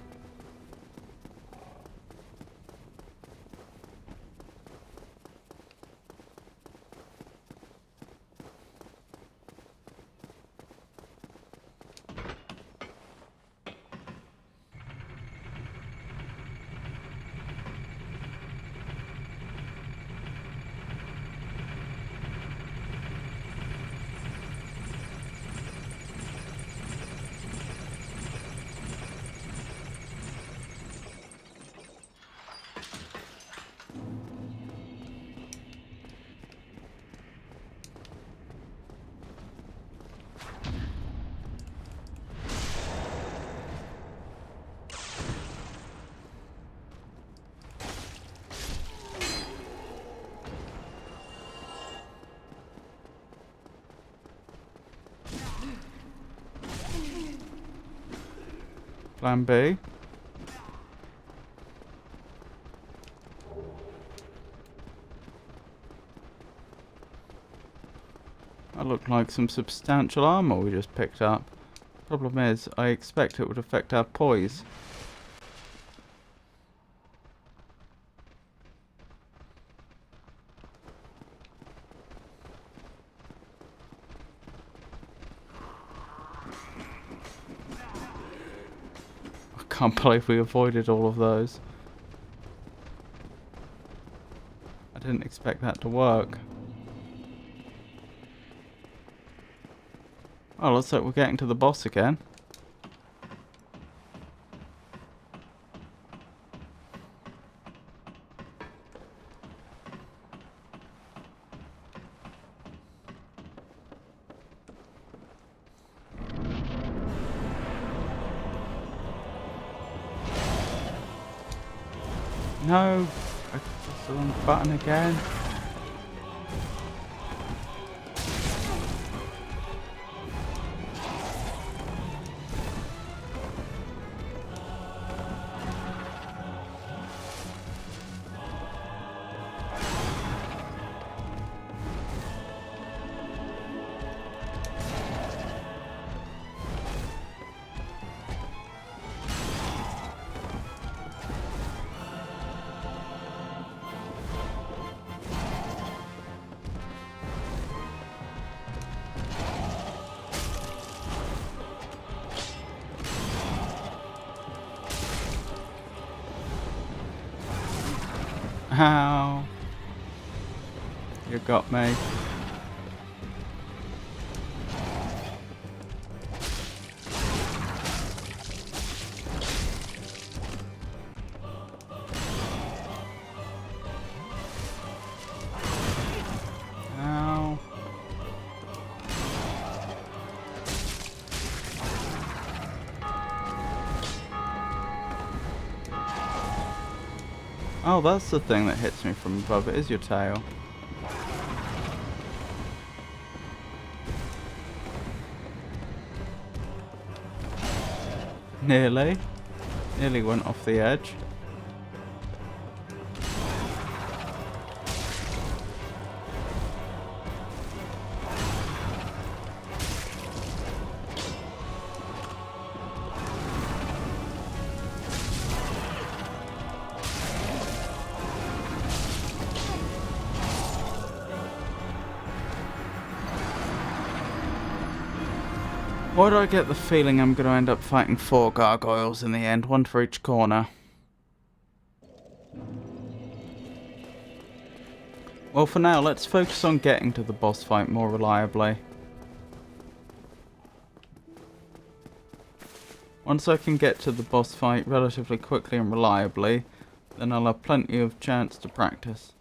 Plan B. That looked like some substantial armor we just picked up. Problem is, I expect it would affect our poise. I can't believe we avoided all of those. I didn't expect that to work. Oh, looks like we're getting to the boss again. No! I pressed the wrong button again. Ow. You got me. Ow. Oh, that's the thing that hits me from above. It is your tail. Nearly. Nearly went off the edge. Why do I get the feeling I'm going to end up fighting 4 gargoyles in the end, one for each corner? Well, for now, let's focus on getting to the boss fight more reliably. Once I can get to the boss fight relatively quickly and reliably, then I'll have plenty of chance to practice.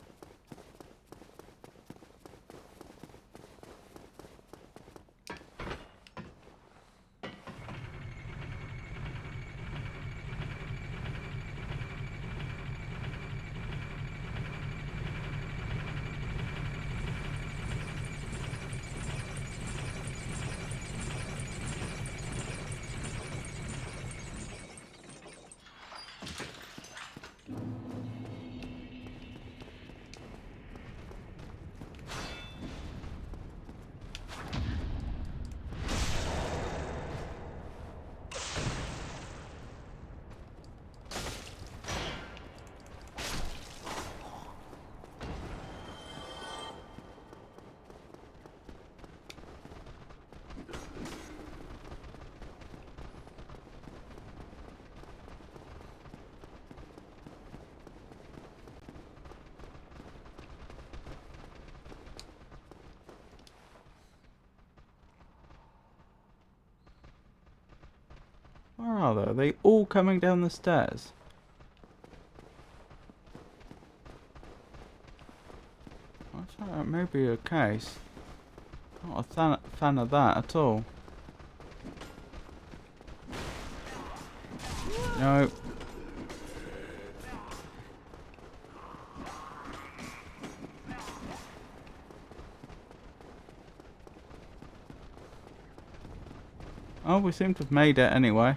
Where are they? Are they all coming down the stairs? That may be a case. Not a fan of that at all. No. Oh, we seem to have made it anyway.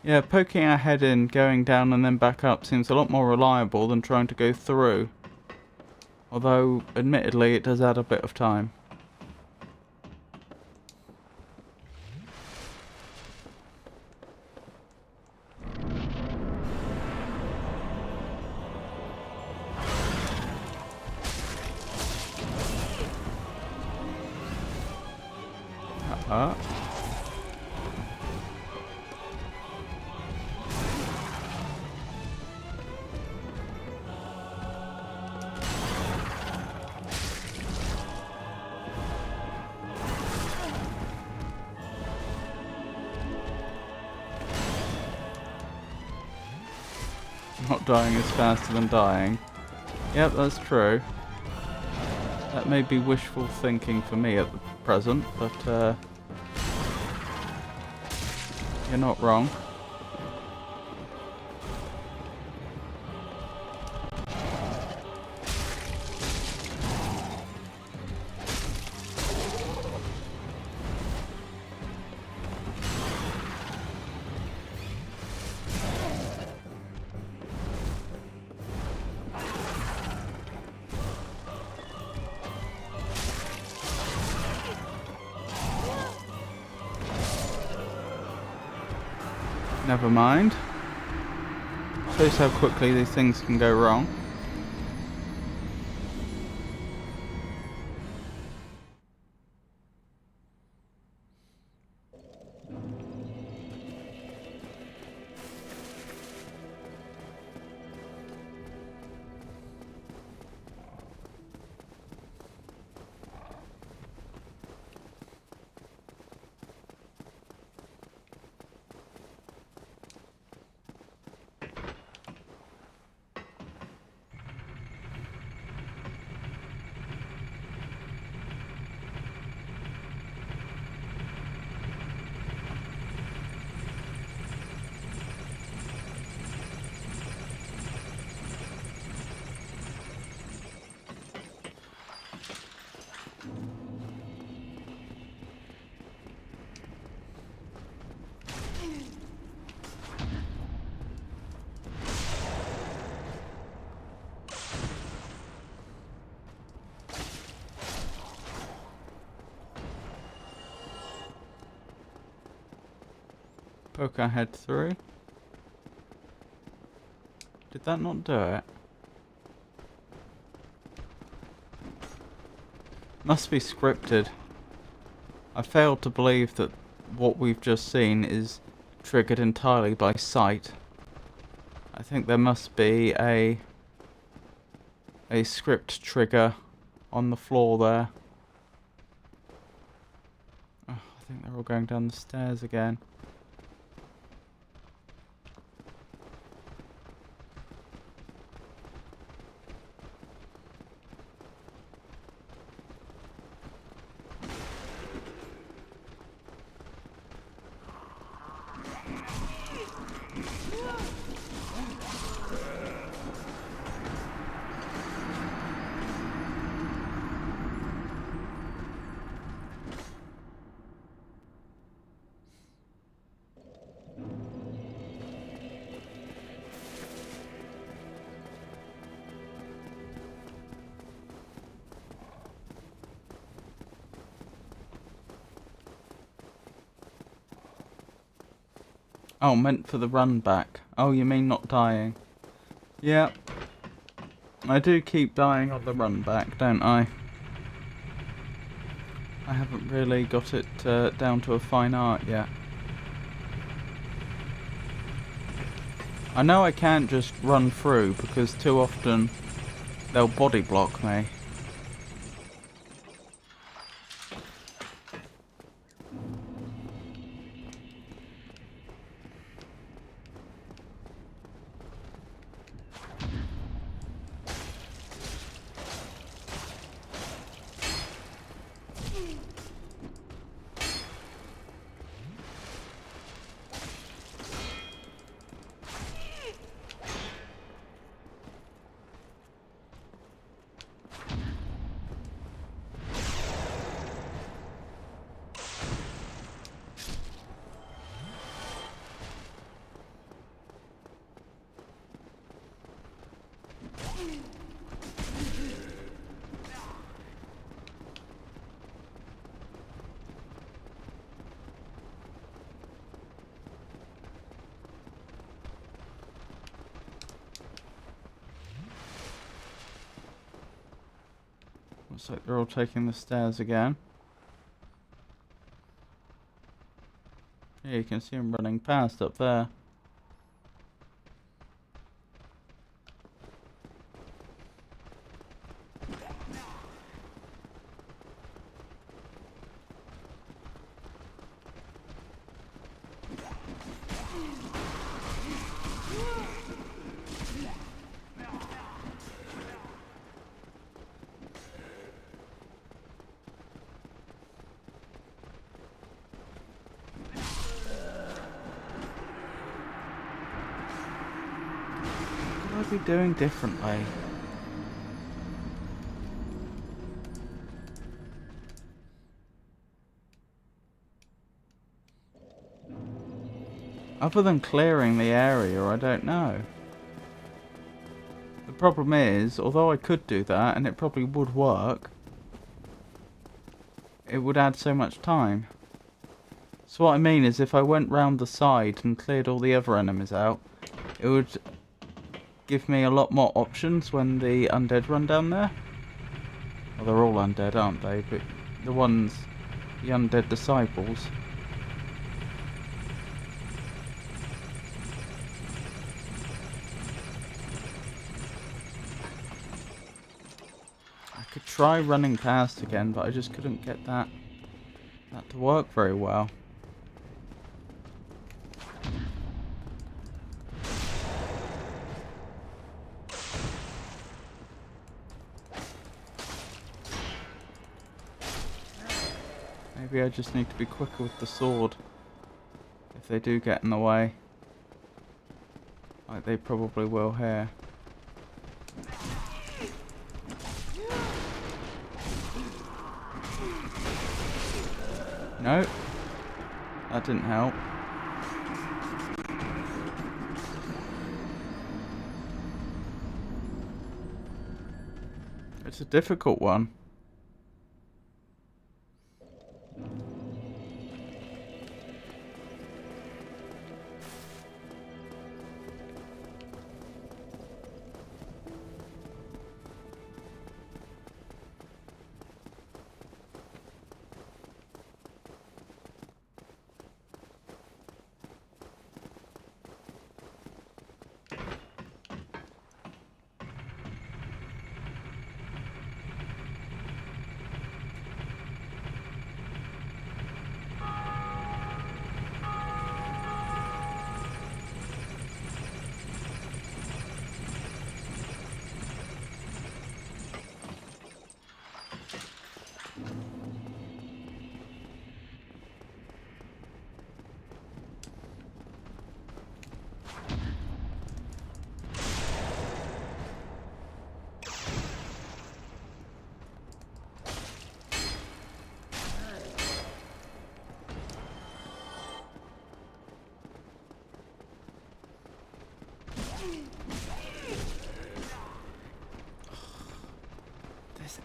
Yeah, poking our head in, going down and then back up seems a lot more reliable than trying to go through. Although, admittedly, it does add a bit of time. Uh-huh. Not dying is faster than dying. Yep, that's true. That may be wishful thinking for me at the present, but you're not wrong. Never mind. Shows how quickly these things can go wrong. Poke our head through. Did that not do it? Must be scripted. I failed to believe that what we've just seen is triggered entirely by sight. I think there must be a script trigger on the floor there. Oh, I think they're all going down the stairs again. Oh, meant for the run back. Oh, you mean not dying? Yeah. I do keep dying on the run back, don't I? I haven't really got it down to a fine art yet. I know I can't just run through because too often they'll body block me. Looks like they're all taking the stairs again. Yeah, you can see them running past up there. What could I be doing differently? Other than clearing the area, I don't know. The problem is, although I could do that, and it probably would work, it would add so much time. So what I mean is, if I went round the side and cleared all the other enemies out, it would give me a lot more options when the undead run down there. Well, they're all undead, aren't they? But the ones, the undead disciples. I could try running past again, but I just couldn't get that to work very well. Maybe I just need to be quicker with the sword if they do get in the way. Like they probably will here. No, that didn't help. It's a difficult one.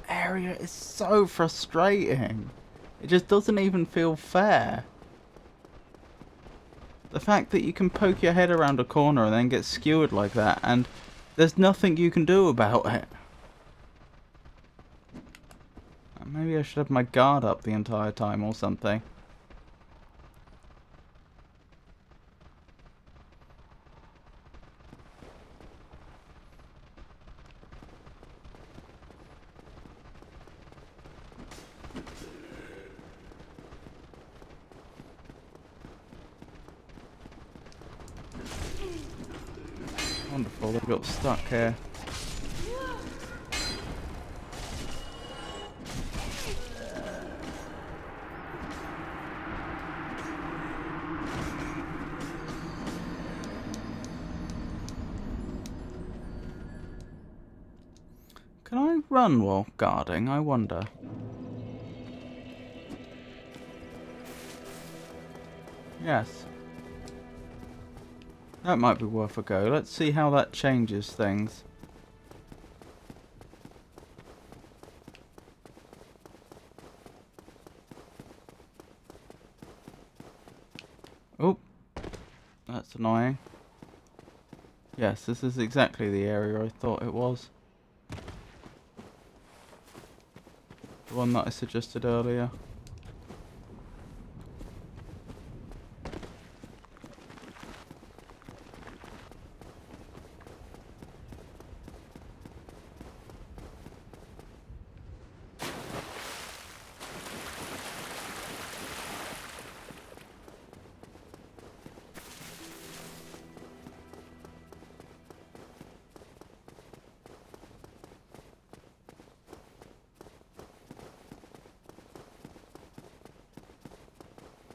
area is so frustrating. It just doesn't even feel fair. The fact that you can poke your head around a corner and then get skewered like that, and there's nothing you can do about it. Maybe I should have my guard up the entire time or something. Wonderful, they got stuck here. Can I run while guarding? I wonder. Yes. That might be worth a go. Let's see how that changes things. Oh, that's annoying. Yes, this is exactly the area I thought it was. The one that I suggested earlier.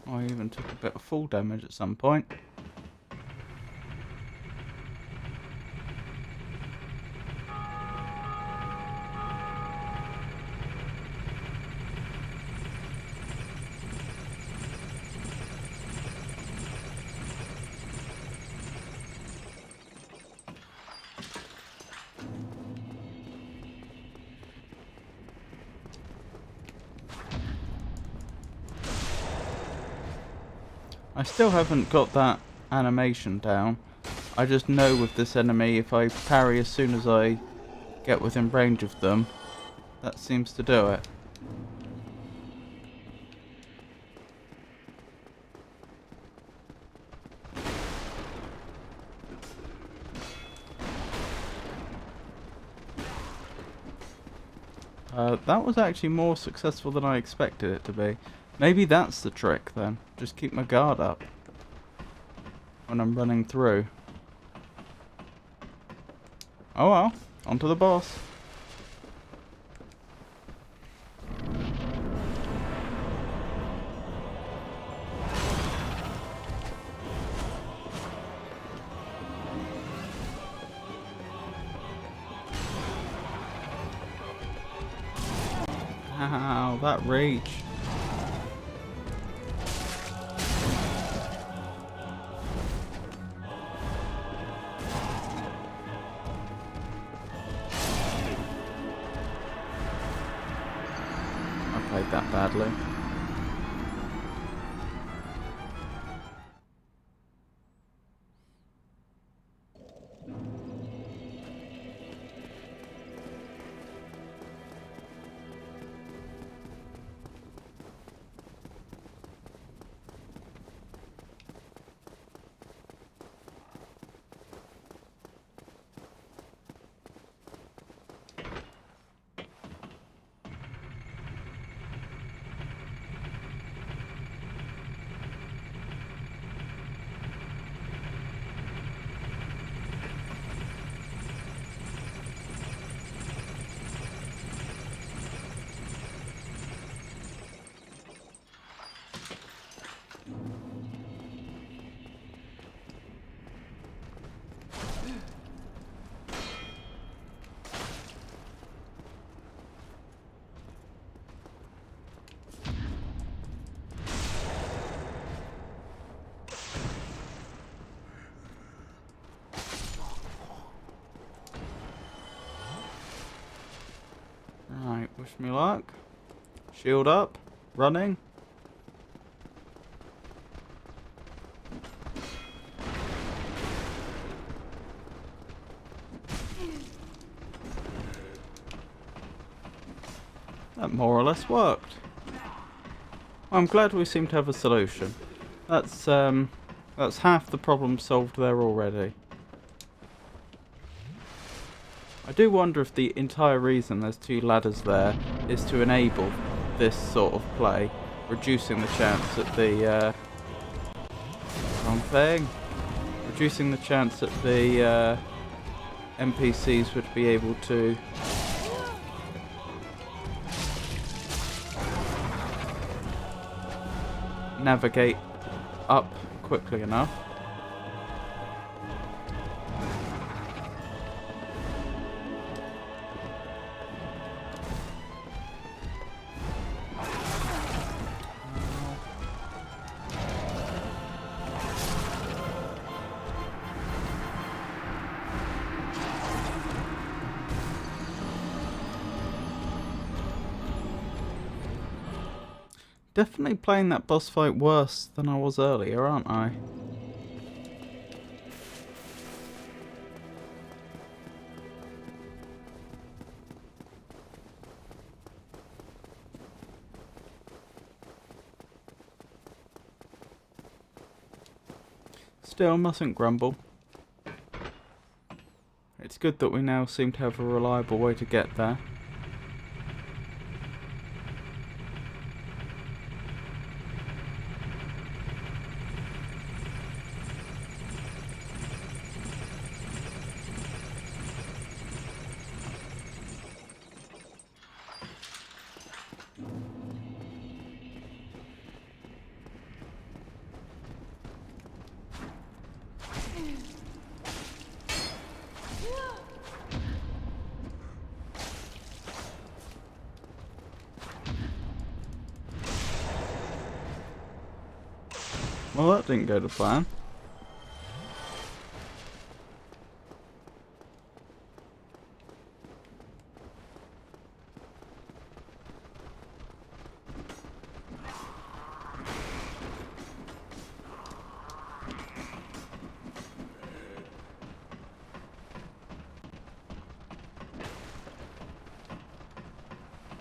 I even took a bit of fall damage at some point. I still haven't got that animation down. I just know with this enemy, if I parry as soon as I get within range of them, that seems to do it. That was actually more successful than I expected it to be. Maybe that's the trick then. Just keep my guard up when I'm running through. Oh well, on to the boss. Ow, that reach. I played that badly. Wish me luck. Shield up. Running. That more or less worked. I'm glad we seem to have a solution. That's half the problem solved there already. I do wonder if the entire reason there's two ladders there is to enable this sort of play, reducing the chance that the wrong thing, reducing the chance that the NPCs would be able to navigate up quickly enough. Definitely playing that boss fight worse than I was earlier, aren't I? Still, mustn't grumble. It's good that we now seem to have a reliable way to get there. Well, that didn't go to plan.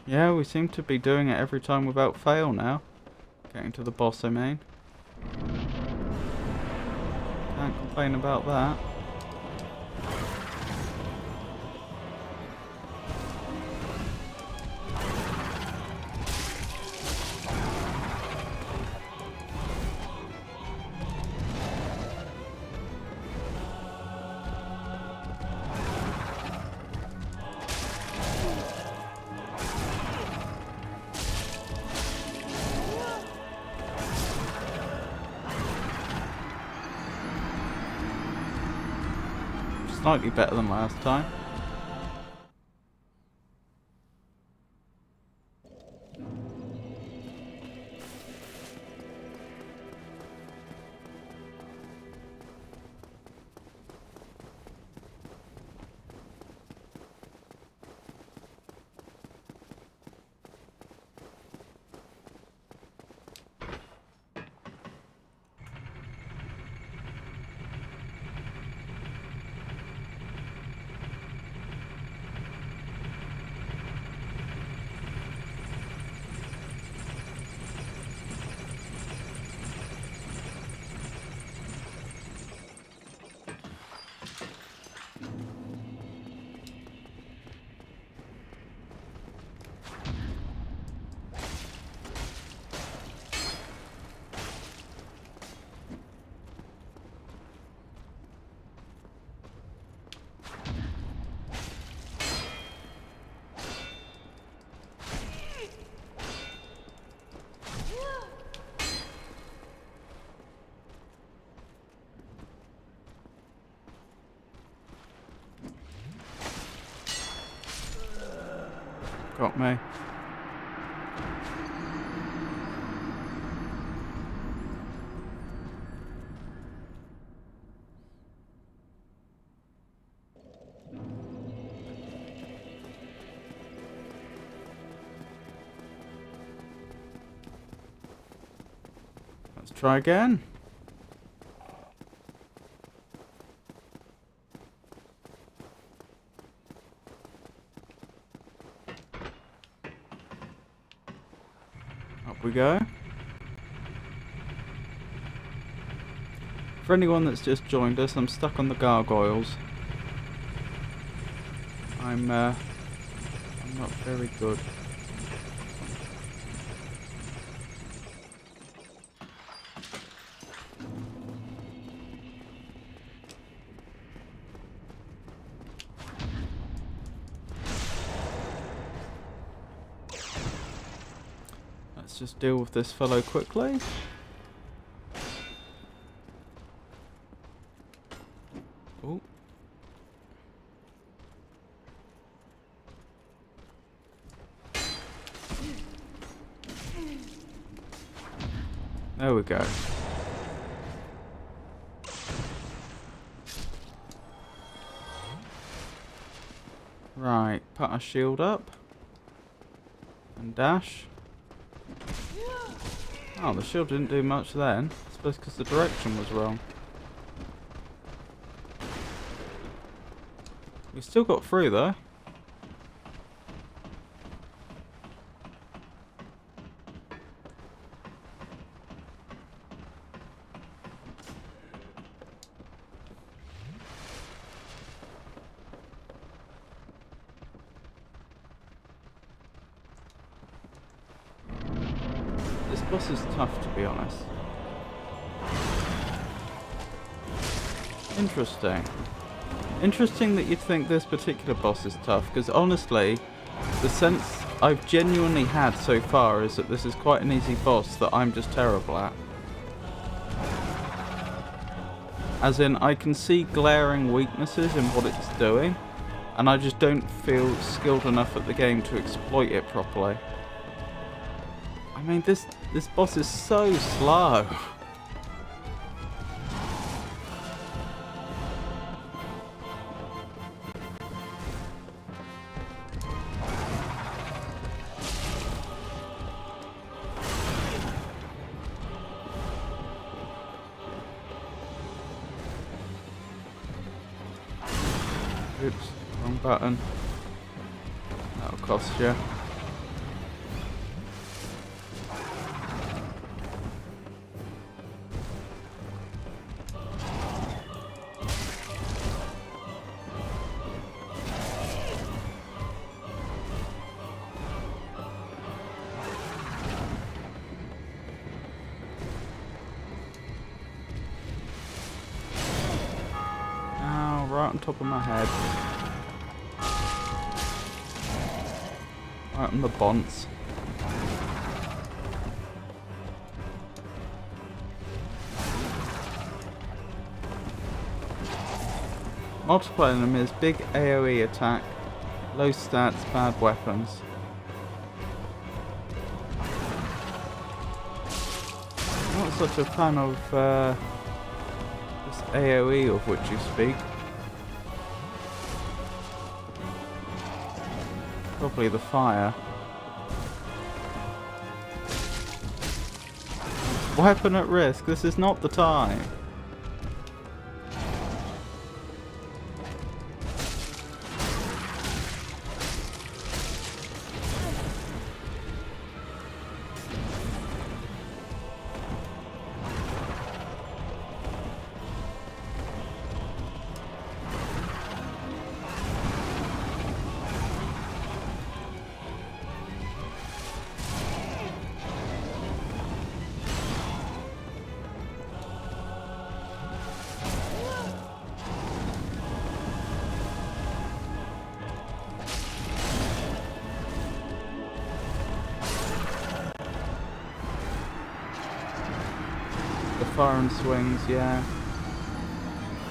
Yeah, we seem to be doing it every time without fail now. Getting to the boss, I mean. Can't complain about that. Slightly better than last time. Got me. try again. Up we go. For anyone that's just joined us, I'm stuck on the gargoyles. I'm not very good. Let's just deal with this fellow quickly. Oh. There we go. Right, put our shield up. And dash. Oh, the shield didn't do much then. I suppose because the direction was wrong. We still got through though. This boss is tough, to be honest. Interesting. Interesting that you'd think this particular boss is tough, because honestly, the sense I've genuinely had so far is that this is quite an easy boss that I'm just terrible at. As in, I can see glaring weaknesses in what it's doing, and I just don't feel skilled enough at the game to exploit it properly. I mean, this boss is so slow. Oops, wrong button. That'll cost you. Right on top of my head. Right on the bonce. Multiple enemies, big AoE attack, low stats, bad weapons. I'm not such a fan of this AoE of which you speak. Probably the fire. Weapon at risk. This is not the time. Fire and swings, yeah.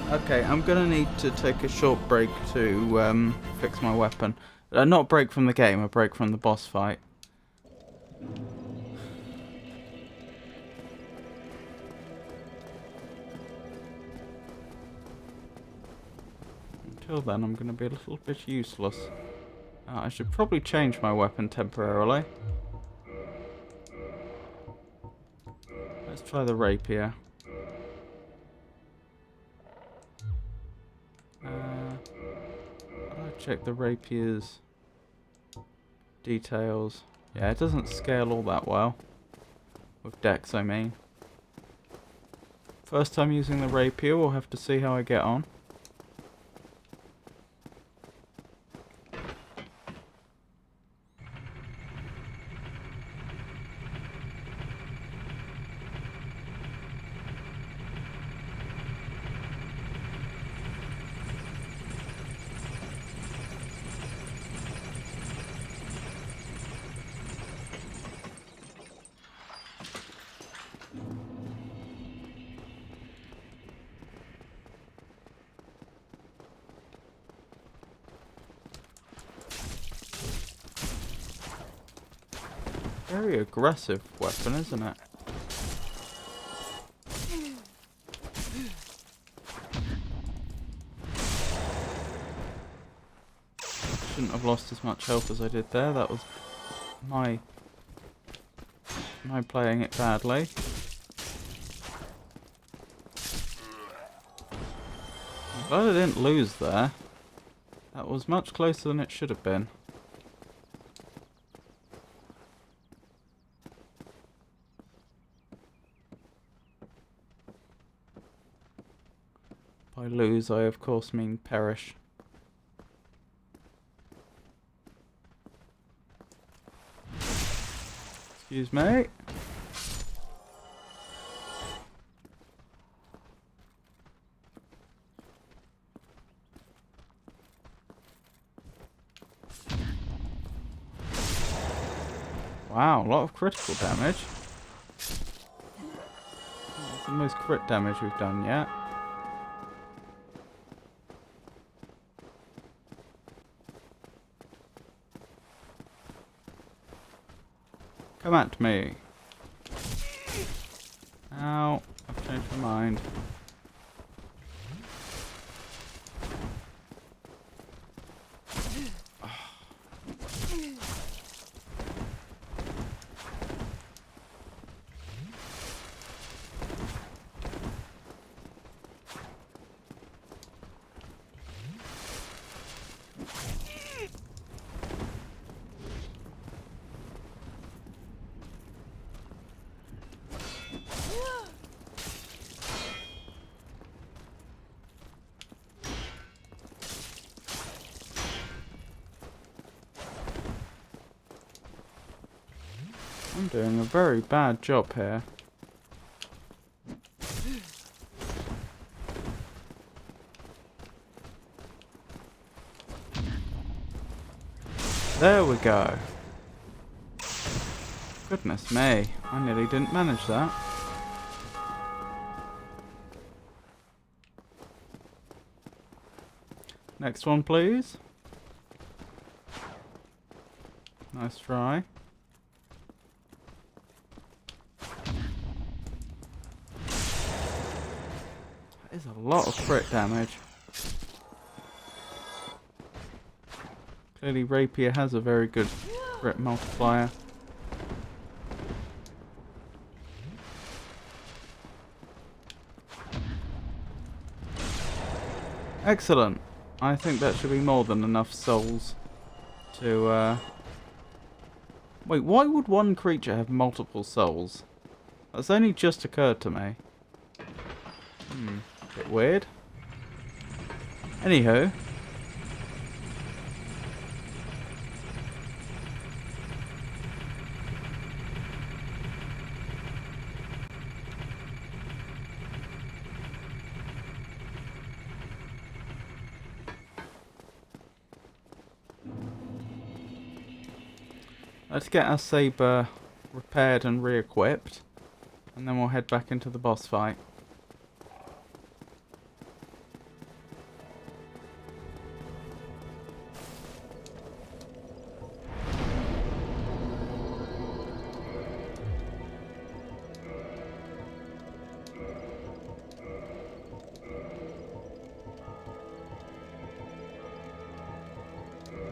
Okay, I'm gonna need to take a short break to fix my weapon. Not a break from the game, a break from the boss fight. Until then, I'm gonna be a little bit useless. I should probably change my weapon temporarily. Let's try the rapier. How do I check the rapier's details? Yeah, it doesn't scale all that well. With dex, I mean. First time using the rapier, we'll have to see how I get on. Very aggressive weapon, isn't it? Shouldn't have lost as much health as I did there. That was my playing it badly. I'm glad I didn't lose there. That was much closer than it should have been. By lose, I of course mean perish. Excuse me. Wow, a lot of critical damage. That's the most crit damage we've done yet. Come at me. Ow, I've changed my mind. I'm doing a very bad job here. There we go. Goodness me, I nearly didn't manage that. Next one, please. Nice try. That is a lot of crit damage. Clearly Rapier has a very good crit multiplier. Excellent. I think that should be more than enough souls to Wait, why would one creature have multiple souls? That's only just occurred to me. Bit weird. Anywho. Let's get our saber repaired and re-equipped, and then we'll head back into the boss fight.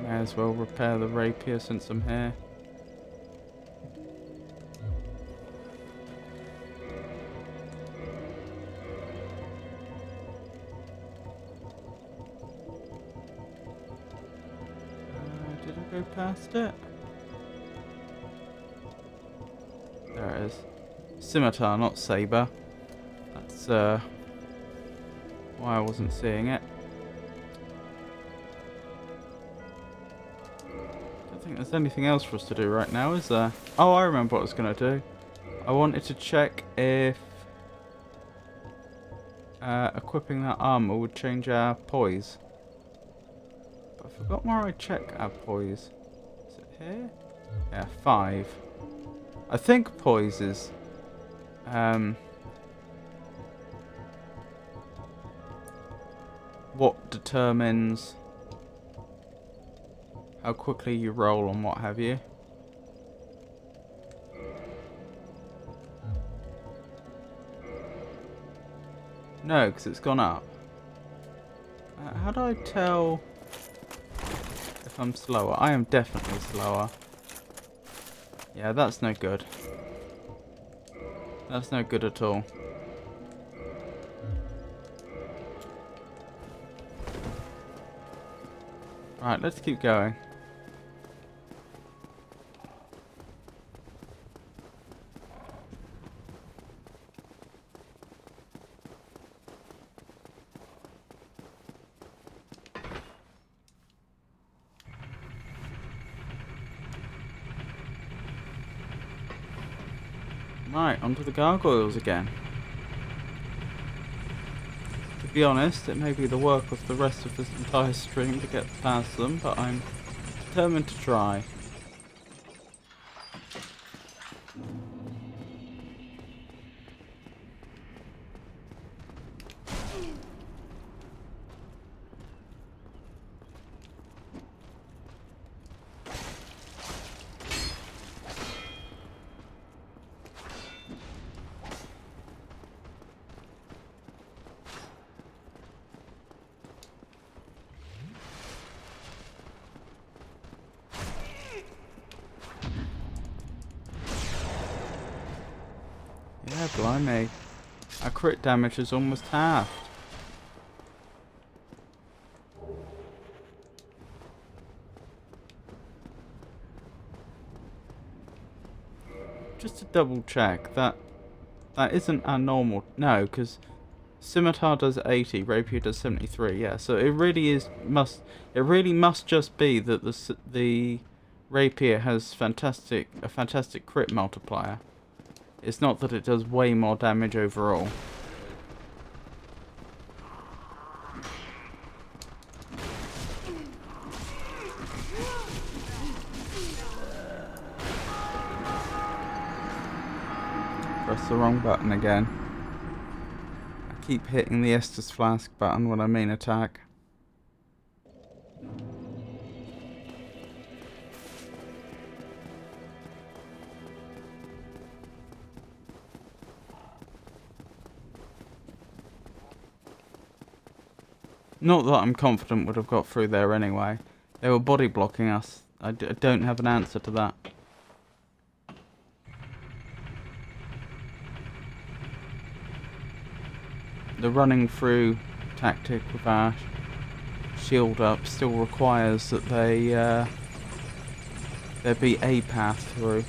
May as well repair the rapier since I'm here. go past it? There it is. Scimitar, not saber. That's why I wasn't seeing it. I don't think there's anything else for us to do right now, is there? Oh, I remember what I was going to do. I wanted to check if equipping that armor would change our poise. But I forgot where I check our poise. Is it here? Yeah, 5. I think poise is what determines how quickly you roll and what have you. No, because it's gone up. How do I tell if I'm slower? I am definitely slower. Yeah, that's no good. That's no good at all. Right, let's keep going. Right, onto the gargoyles again. To be honest, it may be the work of the rest of this entire stream to get past them, but I'm determined to try. Yeah, blimey. Our crit damage is almost halved. Just to double check, that isn't our normal... No, because Scimitar does 80, Rapier does 73, yeah. So it really must just be that the Rapier has a fantastic crit multiplier. It's not that it does way more damage overall. Press the wrong button again. I keep hitting the Estus Flask button when I mean attack. Not that I'm confident would have got through there anyway. They were body blocking us. I don't have an answer to that. The running through tactic with our shield up still requires that there be a path through.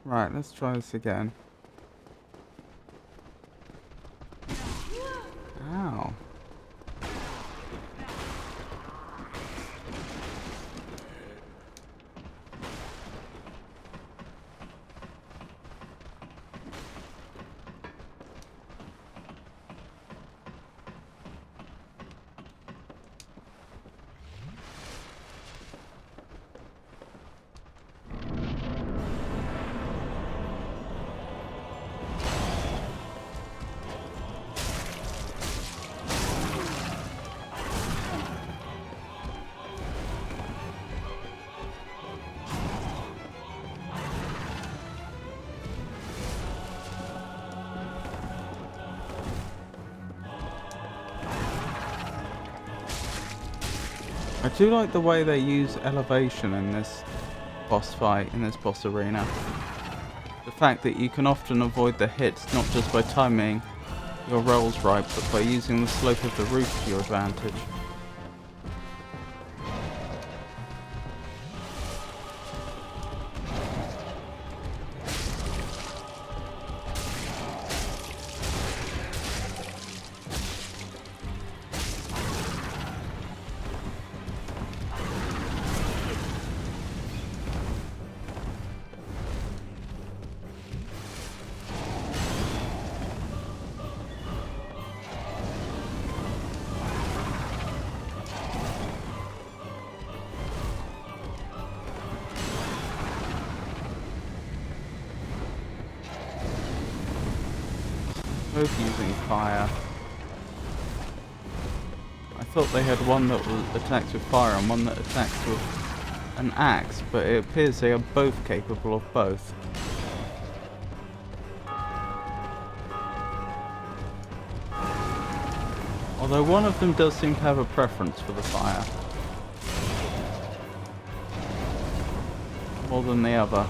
Right, let's try this again. Ow. I do like the way they use elevation in this boss fight, in this boss arena. The fact that you can often avoid the hits not just by timing your rolls right, but by using the slope of the roof to your advantage. Both using fire. I thought they had one that was attacked with fire and one that attacked with an axe, but it appears they are both capable of both. Although one of them does seem to have a preference for the fire. More than the other.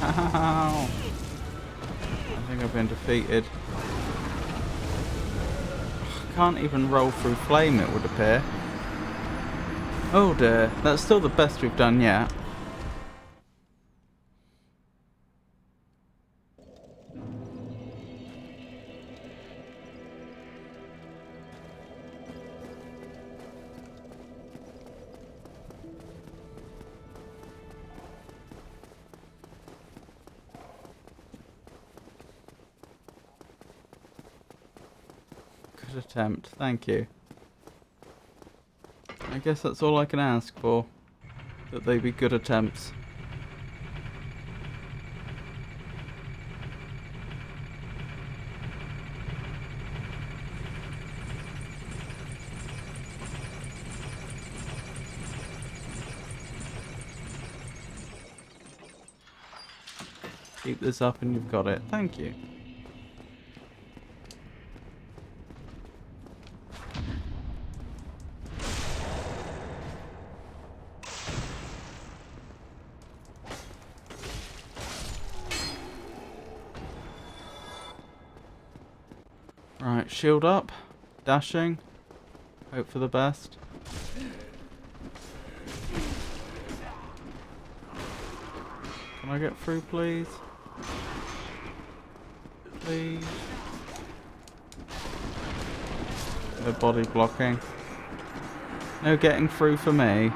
Ow! I think I've been defeated. Can't even roll through flame, it would appear. Oh dear, that's still the best we've done yet. Good attempt, thank you. I guess that's all I can ask for. That they be good attempts. Keep this up and you've got it. Thank you. Right, shield up, dashing, hope for the best. Can I get through, please? Please. No body blocking. No getting through for me.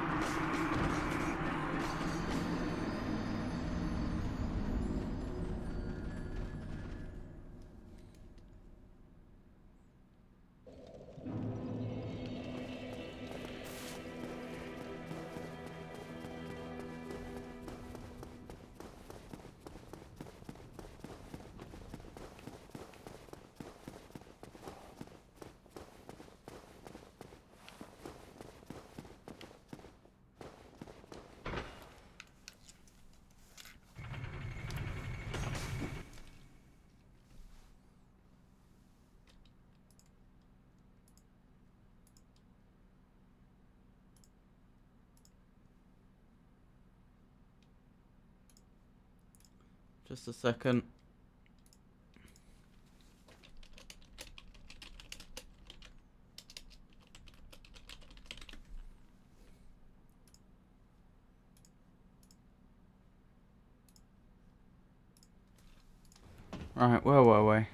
Just a second. Right, where were we?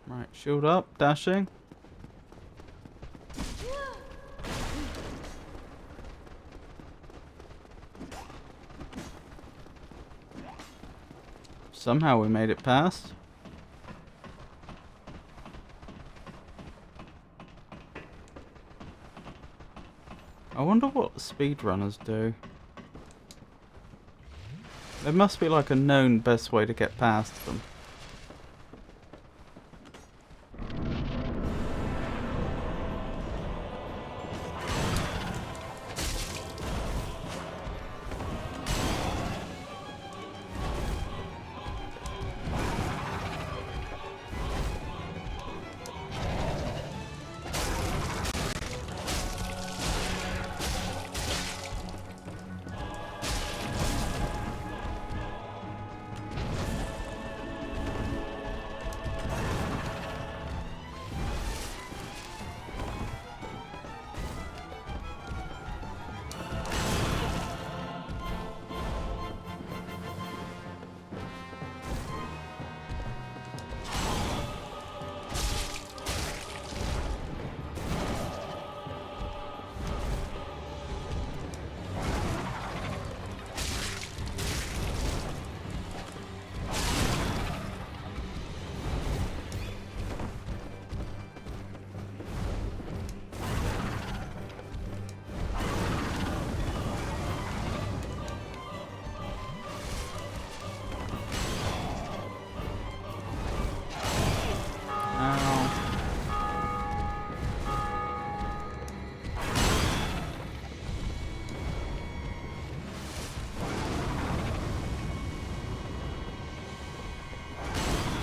Right, shield up, dashing. Somehow we made it past. I wonder what speedrunners do. There must be like a known best way to get past them.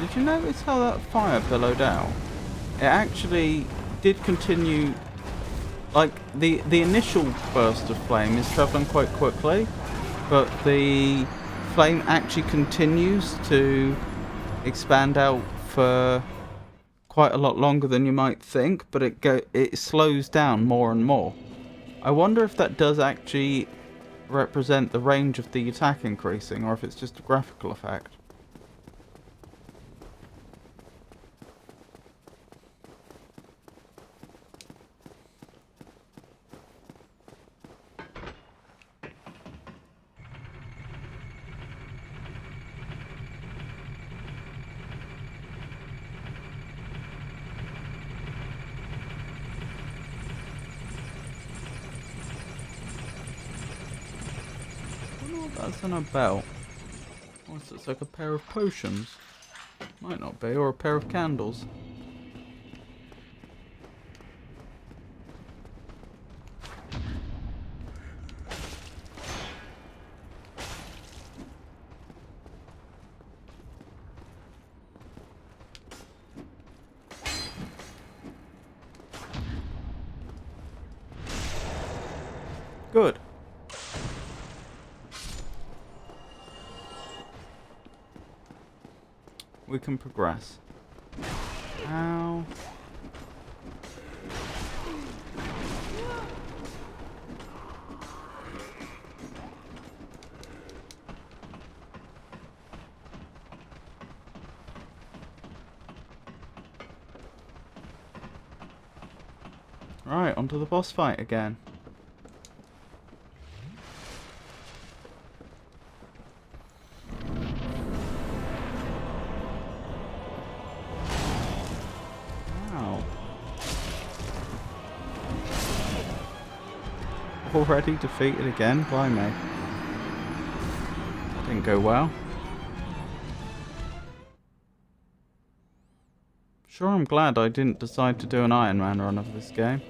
Did you notice how that fire billowed out? It actually did continue, like the initial burst of flame is travelling quite quickly, but the flame actually continues to expand out for quite a lot longer than you might think, but it slows down more and more. I wonder if that does actually represent the range of the attack increasing, or if it's just a graphical effect. That's on a belt. What's it? Like a pair of potions? Might not be, or a pair of candles. Good. We can progress. Ow. Right, onto the boss fight again. Already defeated again? Blimey. That didn't go well. Sure, I'm glad I didn't decide to do an Iron Man run of this game.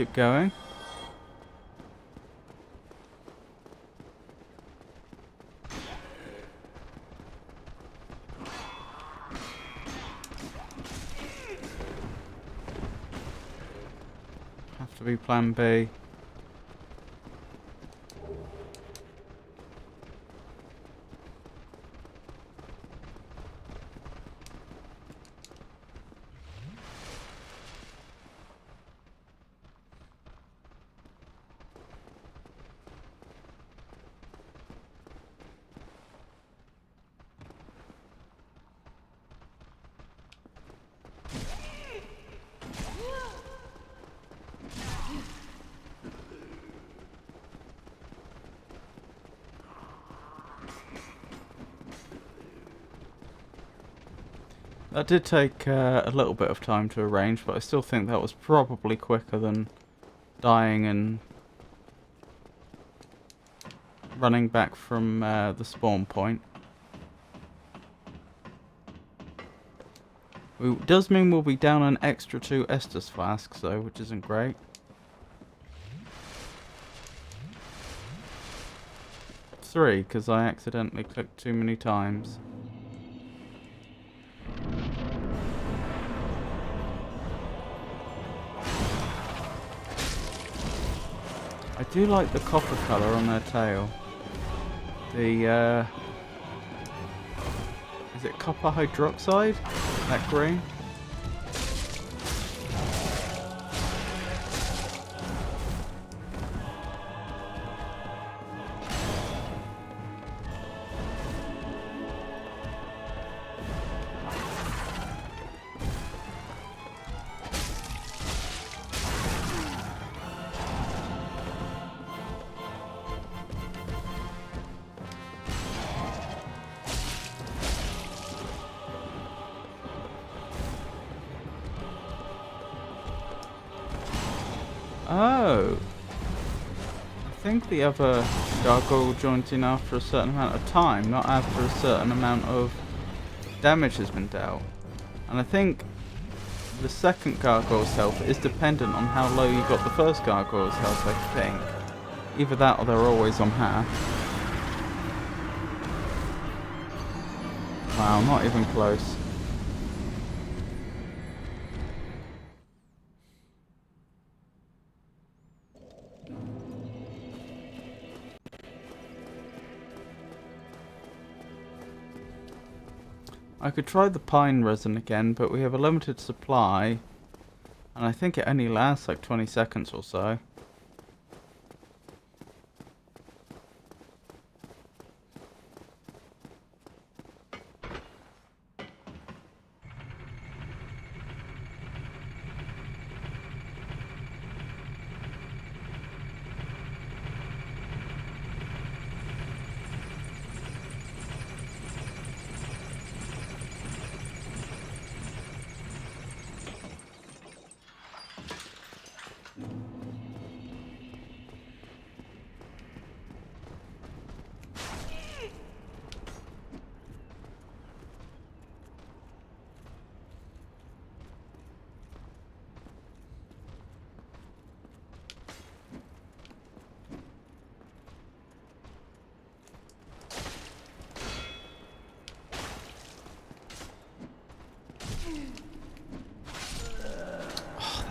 keep going. Have to be plan B. That did take a little bit of time to arrange, but I still think that was probably quicker than dying and running back from the spawn point. It does mean we'll be down an extra 2 Estus flasks though, which isn't great. Three, because I accidentally clicked too many times. I do like the copper colour on their tail. The, is it copper hydroxide? That green? Oh, I think the other gargoyle joins in after a certain amount of time, not after a certain amount of damage has been dealt. And I think the second gargoyle's health is dependent on how low you got the first gargoyle's health, I think. Either that or they're always on half. Wow, not even close. I could try the pine resin again, but we have a limited supply, and I think it only lasts like 20 seconds or so.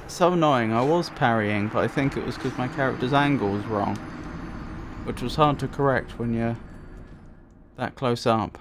So annoying. I was parrying, but I think it was because my character's angle was wrong, which was hard to correct when you're that close up.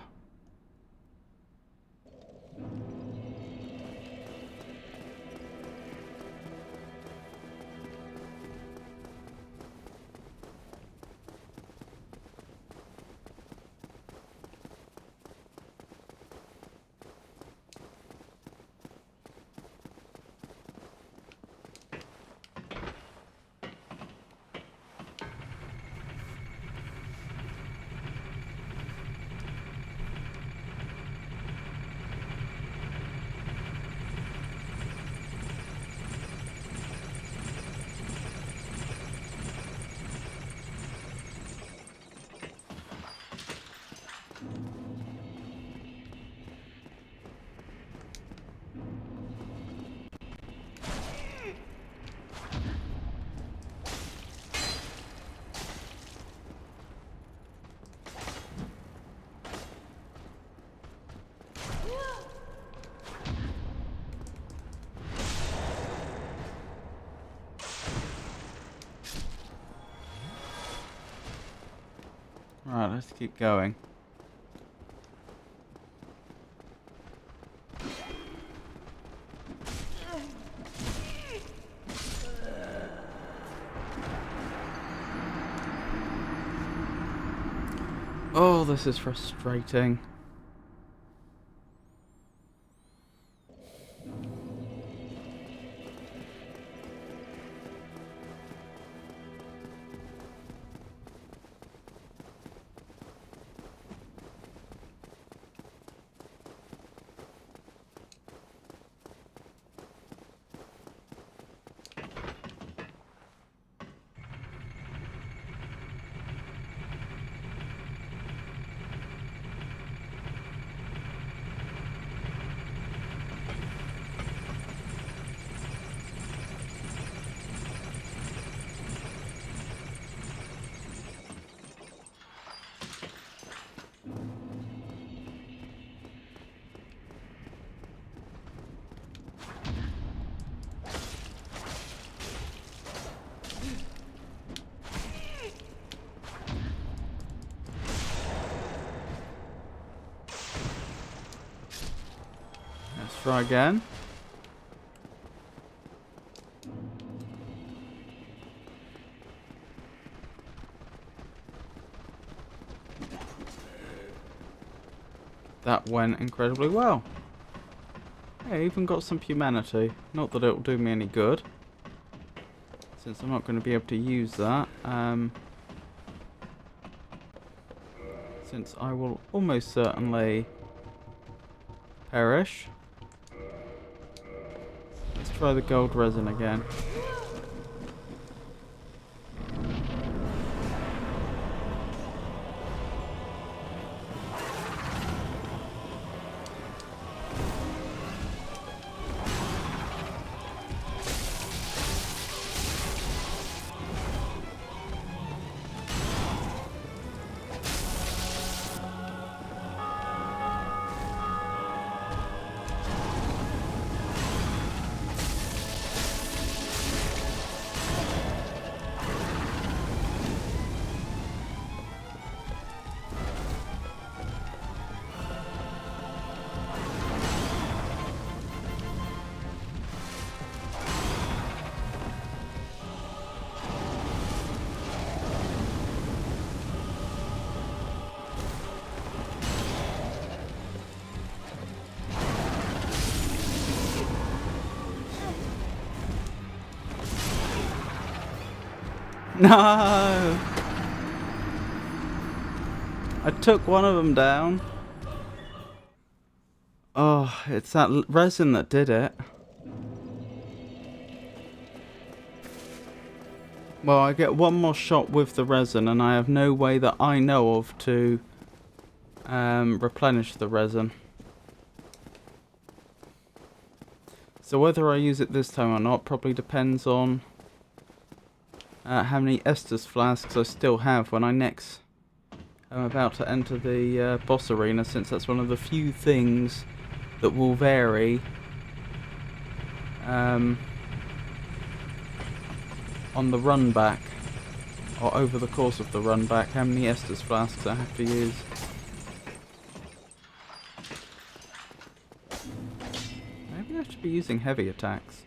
Right, let's keep going. Oh, this is frustrating. Let's try again. That went incredibly well. Hey, I even got some humanity. Not that it will do me any good, since I'm not going to be able to use that. Since I will almost certainly perish. Let's try the gold resin again. No! I took one of them down. Oh, it's that resin that did it. Well, I get one more shot with the resin, and I have no way that I know of to replenish the resin. So whether I use it this time or not probably depends on how many Estus flasks I still have when I next am about to enter the boss arena, since that's one of the few things that will vary on the run back, or over the course of the run back, how many Estus flasks I have to use. Maybe I should be using heavy attacks.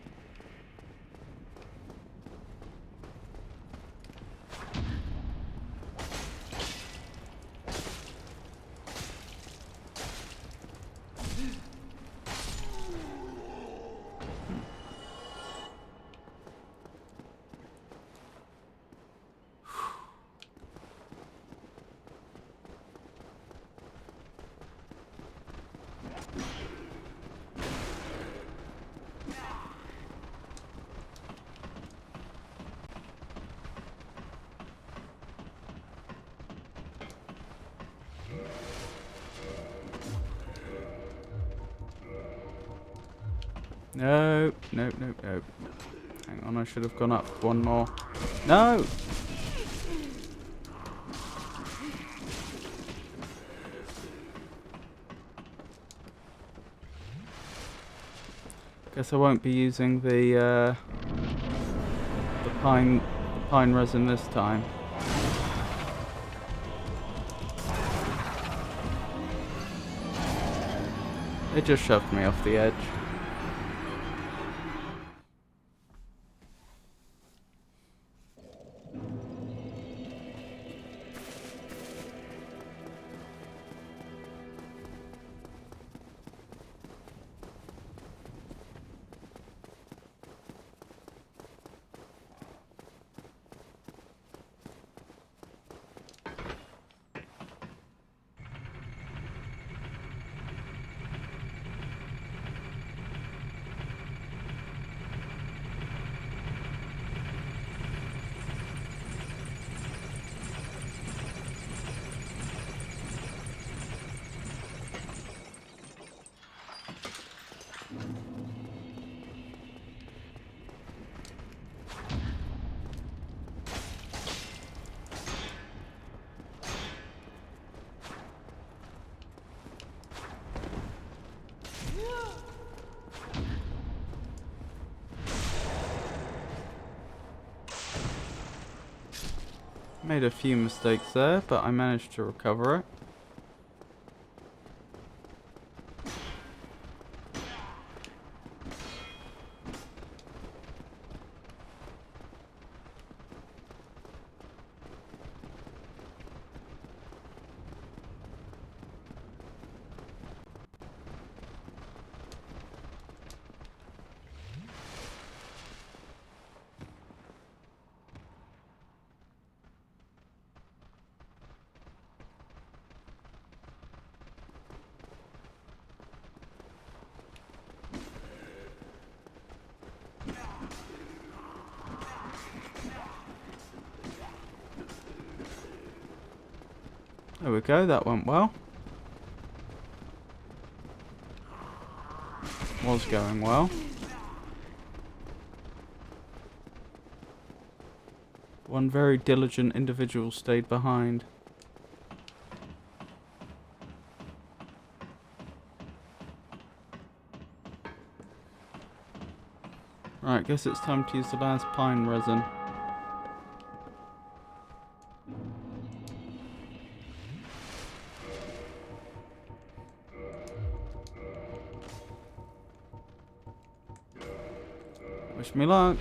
No, no, no, no. Hang on, I should have gone up one more. No! Guess I won't be using the pine resin this time. It just shoved me off the edge. Made a few mistakes there, but I managed to recover it. There we go, that went well. Was going well. One very diligent individual stayed behind. Right, guess it's time to use the last pine resin. Wish me luck.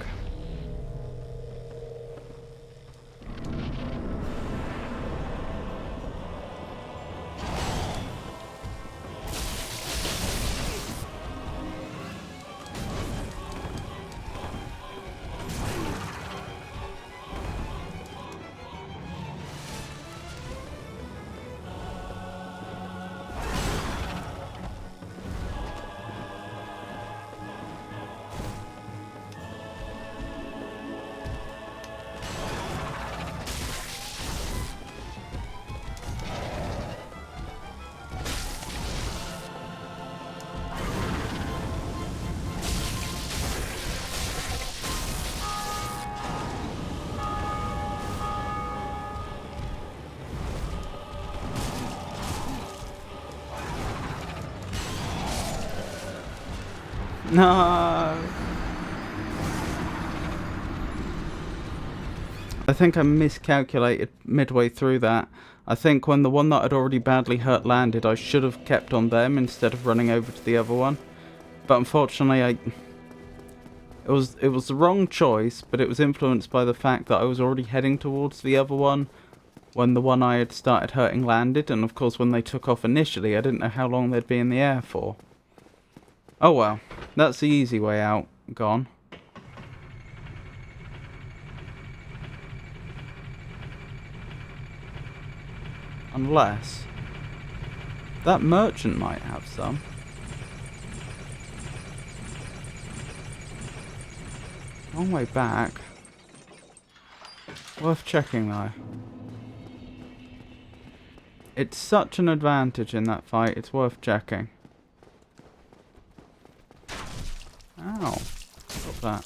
No. I think I miscalculated midway through that. I think when the one that had already badly hurt landed, I should have kept on them instead of running over to the other one. But unfortunately, it was the wrong choice, but it was influenced by the fact that I was already heading towards the other one when the one I had started hurting landed, and of course when they took off initially, I didn't know how long they'd be in the air for. Oh well, that's the easy way out. Gone. Unless that merchant might have some. Long way back. Worth checking though. It's such an advantage in that fight, it's worth checking. Ow. Stop that.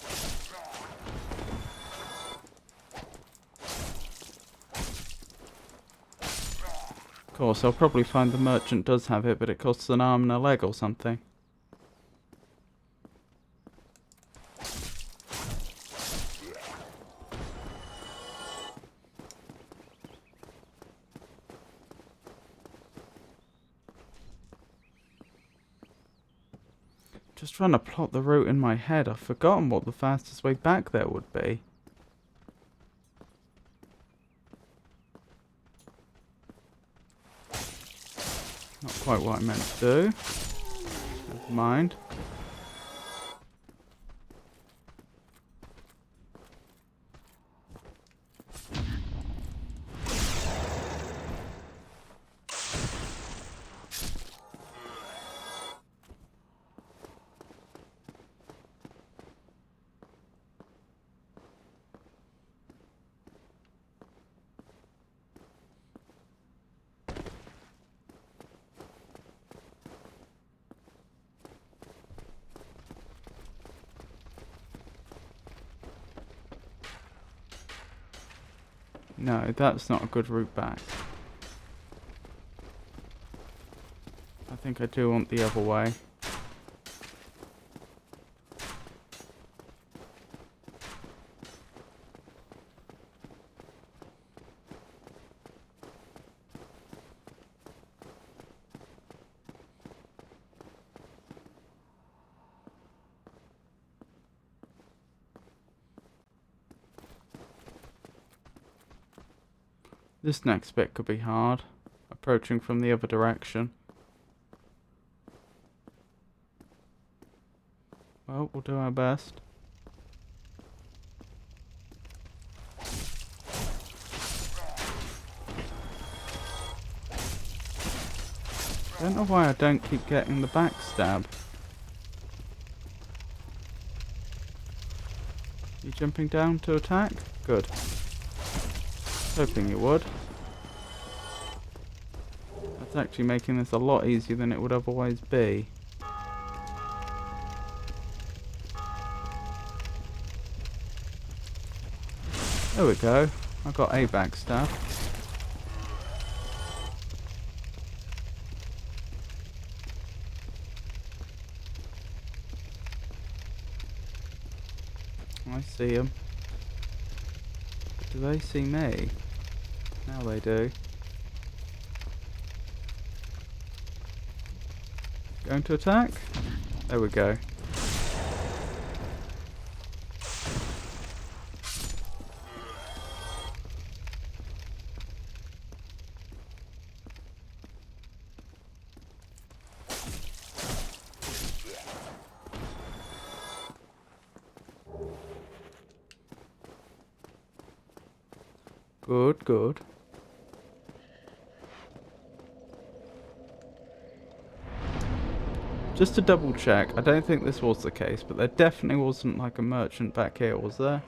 Of course, I'll probably find the merchant does have it, but it costs an arm and a leg or something. Just trying to plot the route in my head. I've forgotten what the fastest way back there would be. Not quite what I meant to do. Never mind. No, that's not a good route back. I think I do want the other way. This next bit could be hard, approaching from the other direction. Well, we'll do our best. I don't know why I don't keep getting the backstab. You jumping down to attack? Good. Hoping you would. That's actually making this a lot easier than it would otherwise be. There we go. I got a backstab. I see him. But do they see me? Now they do. Going to attack? There we go. Good, good. Just to double check, I don't think this was the case, but there definitely wasn't like a merchant back here, was there?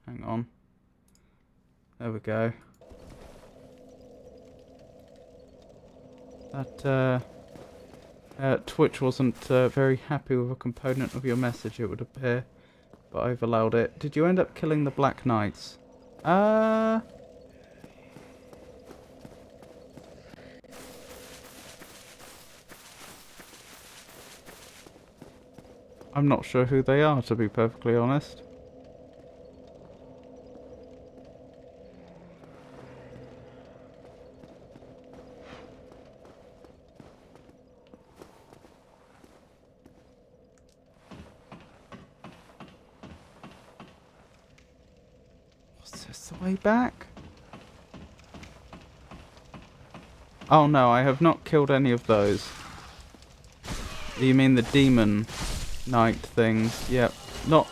Hang on. There we go. That, Twitch wasn't very happy with a component of your message, it would appear. But I've allowed it. Did you end up killing the Black Knights? I'm not sure who they are, to be perfectly honest. Was this the way back? Oh no, I have not killed any of those. You mean the demon knight things? Yep, not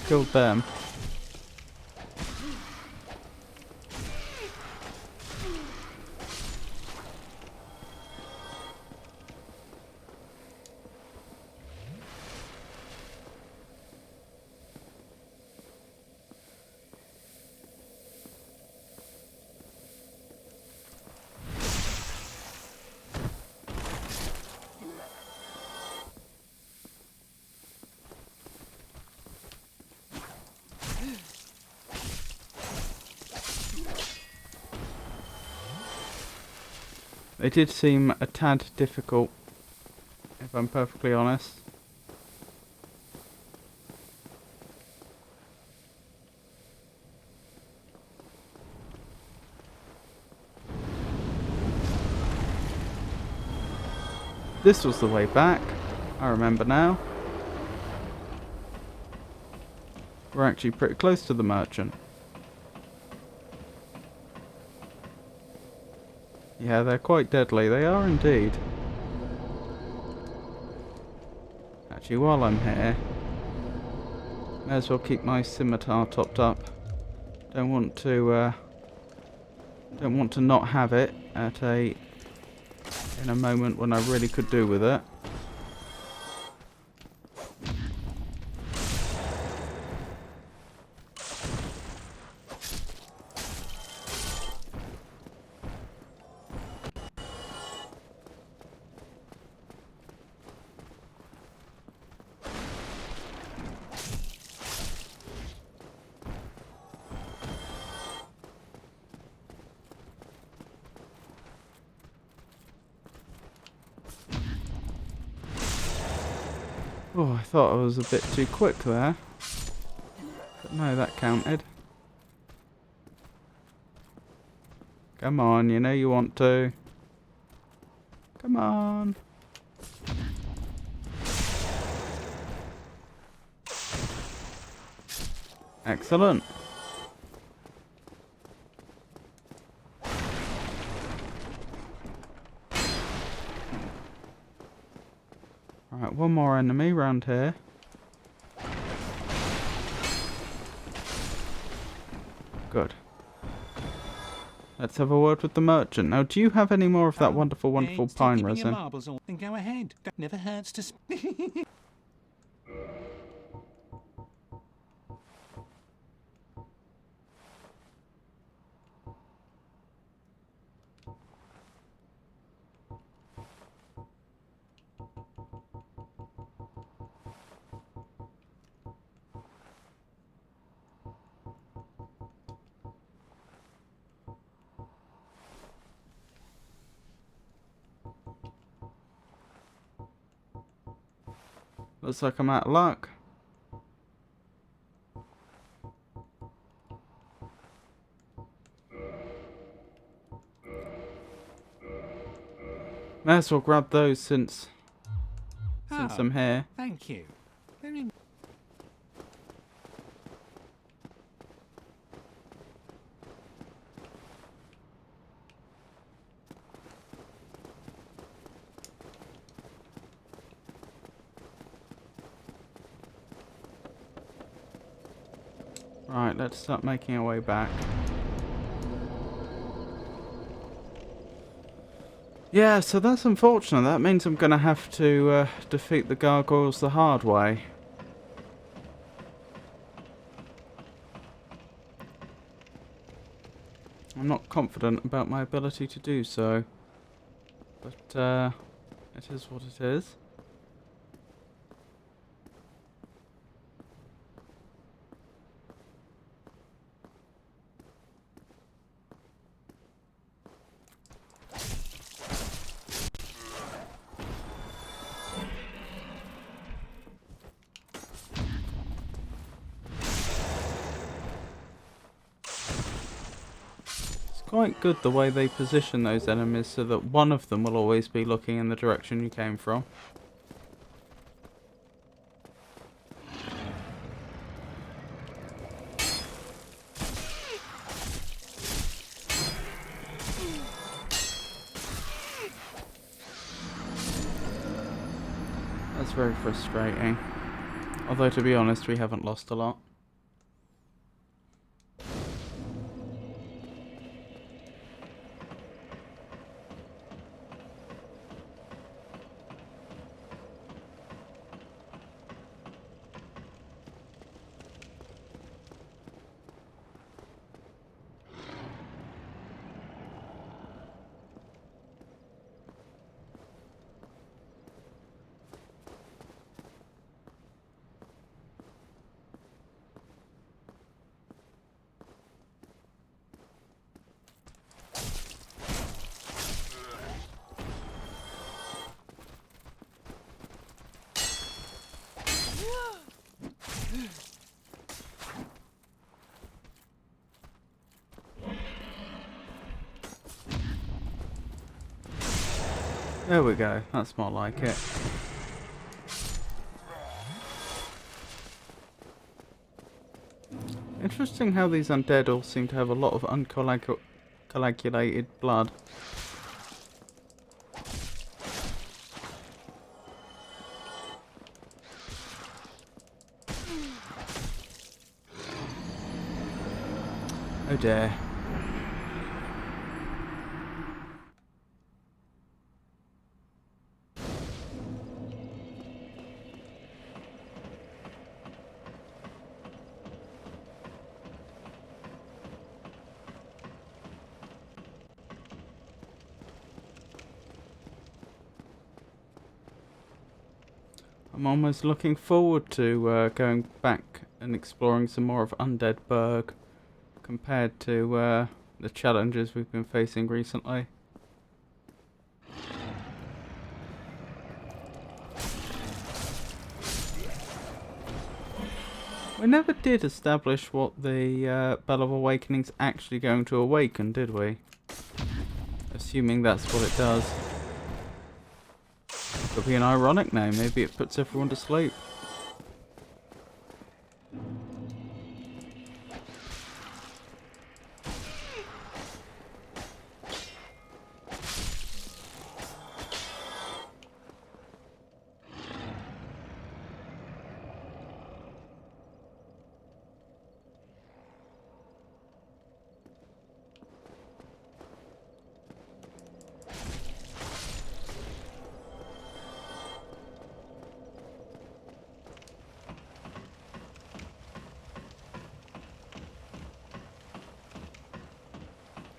killed them. They did seem a tad difficult, if I'm perfectly honest. This was the way back. I remember now. We're actually pretty close to the merchant. Yeah, they're quite deadly. They are indeed. Actually, while I'm here, may as well keep my scimitar topped up. Don't want to not have it in a moment when I really could do with it. Oh, I thought I was a bit too quick there. But no, that counted. Come on, you know you want to. Come on. Excellent. Alright, one more enemy round here. Good. Let's have a word with the merchant. Now, do you have any more of that wonderful, wonderful Still pine keeping your resin? marbles on. Then go ahead. Never hurts to. Looks like I'm out of luck. May as well grab those since I'm here. Thank you. Very. Right, let's start making our way back. Yeah, so that's unfortunate. That means I'm going to have to defeat the gargoyles the hard way. I'm not confident about my ability to do so. But it is what it is. Quite good the way they position those enemies so that one of them will always be looking in the direction you came from. That's very frustrating. Although to be honest, we haven't lost a lot. There we go. That's more like it. Interesting how these undead all seem to have a lot of uncoagulated blood. Oh dear. I'm almost looking forward to going back and exploring some more of Undead Burg compared to the challenges we've been facing recently. We never did establish what the Bell of Awakening's actually going to awaken, did we? Assuming that's what it does. Could be an ironic name, maybe it puts everyone to sleep.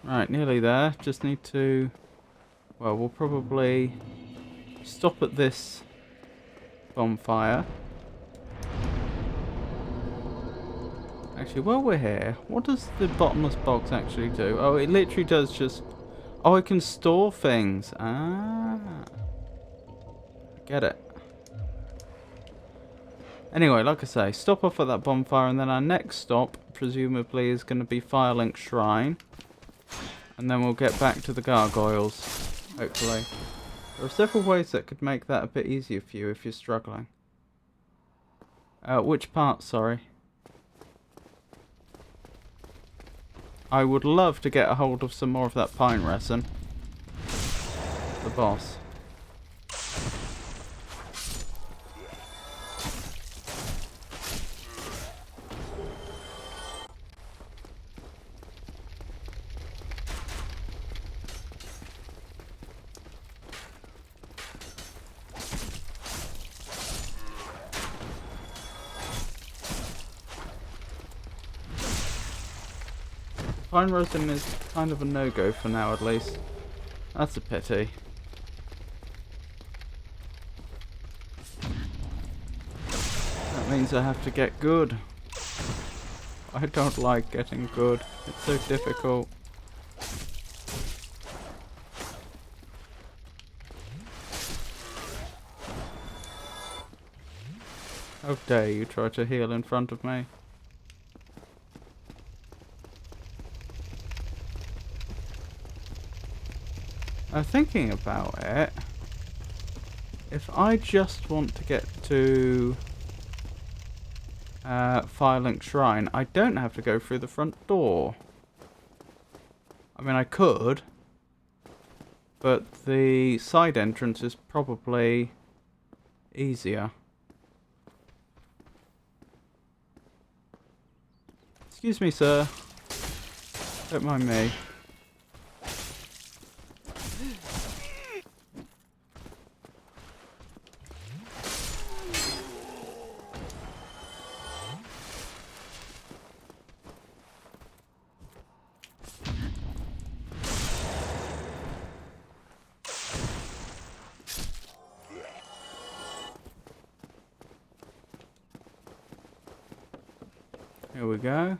Right, nearly there. Just need to... Well, we'll probably stop at this bonfire. Actually, while we're here, what does the bottomless box actually do? Oh, it literally does just... Oh, it can store things. Ah. Get it. Anyway, like I say, stop off at that bonfire, and then our next stop, presumably, is going to be Firelink Shrine. And then we'll get back to the gargoyles, hopefully. There are several ways that could make that a bit easier for you if you're struggling. Which part, sorry? I would love to get a hold of some more of that pine resin. The boss. Pine resin is kind of a no-go for now, at least. That's a pity. That means I have to get good. I don't like getting good. It's so difficult. How dare you try to heal in front of me? Thinking about it, if I just want to get to Firelink Shrine, I don't have to go through the front door. I mean, I could, but the side entrance is probably easier. Excuse me, sir. Don't mind me. Here we go.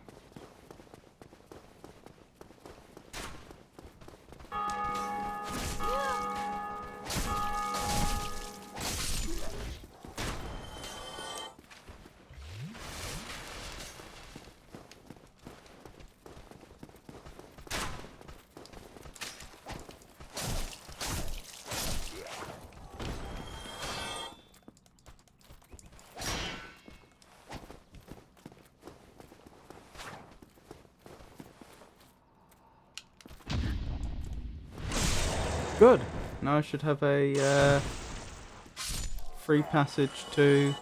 Good. Now I should have a free passage to...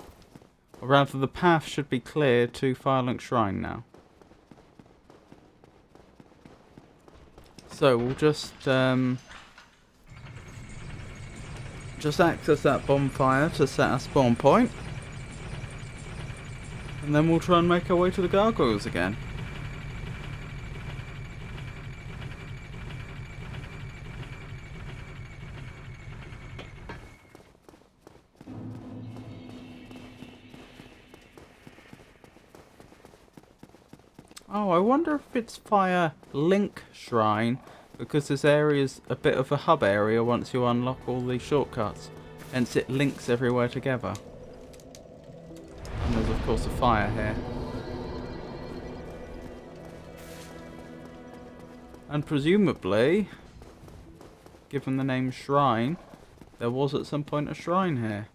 Or rather, the path should be clear to Firelink Shrine now. So we'll just access that bonfire to set our spawn point. And then we'll try and make our way to the gargoyles again. Oh, I wonder if it's Firelink Shrine, because this area is a bit of a hub area once you unlock all these shortcuts. Hence it links everywhere together. And there's of course a fire here. And presumably, given the name Shrine, there was at some point a shrine here.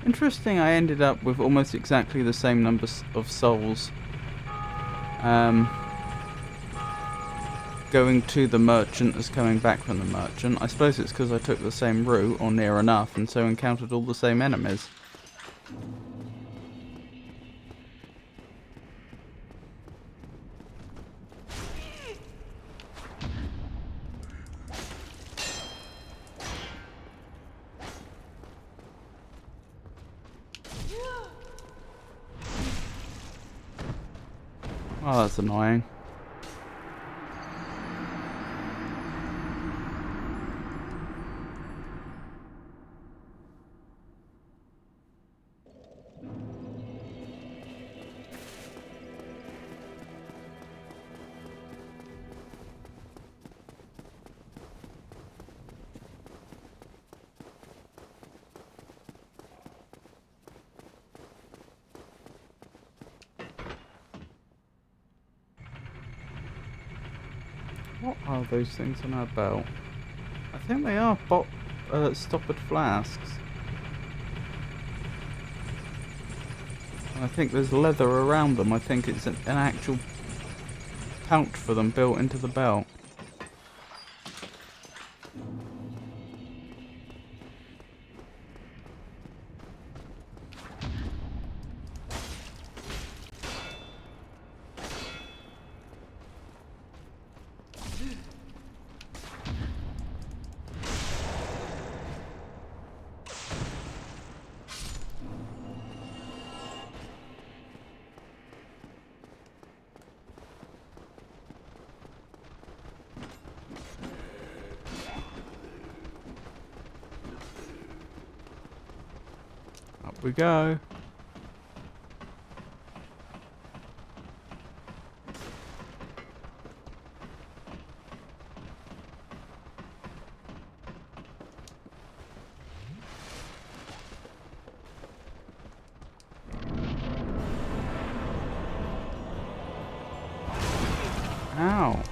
Interesting, I ended up with almost exactly the same number of souls going to the merchant as coming back from the merchant. I suppose it's because I took the same route, or near enough, and so encountered all the same enemies. Oh, that's annoying. What are those things on our belt? I think they are stoppered flasks. I think there's leather around them. I think it's an actual pouch for them built into the belt. Up we go. Ow.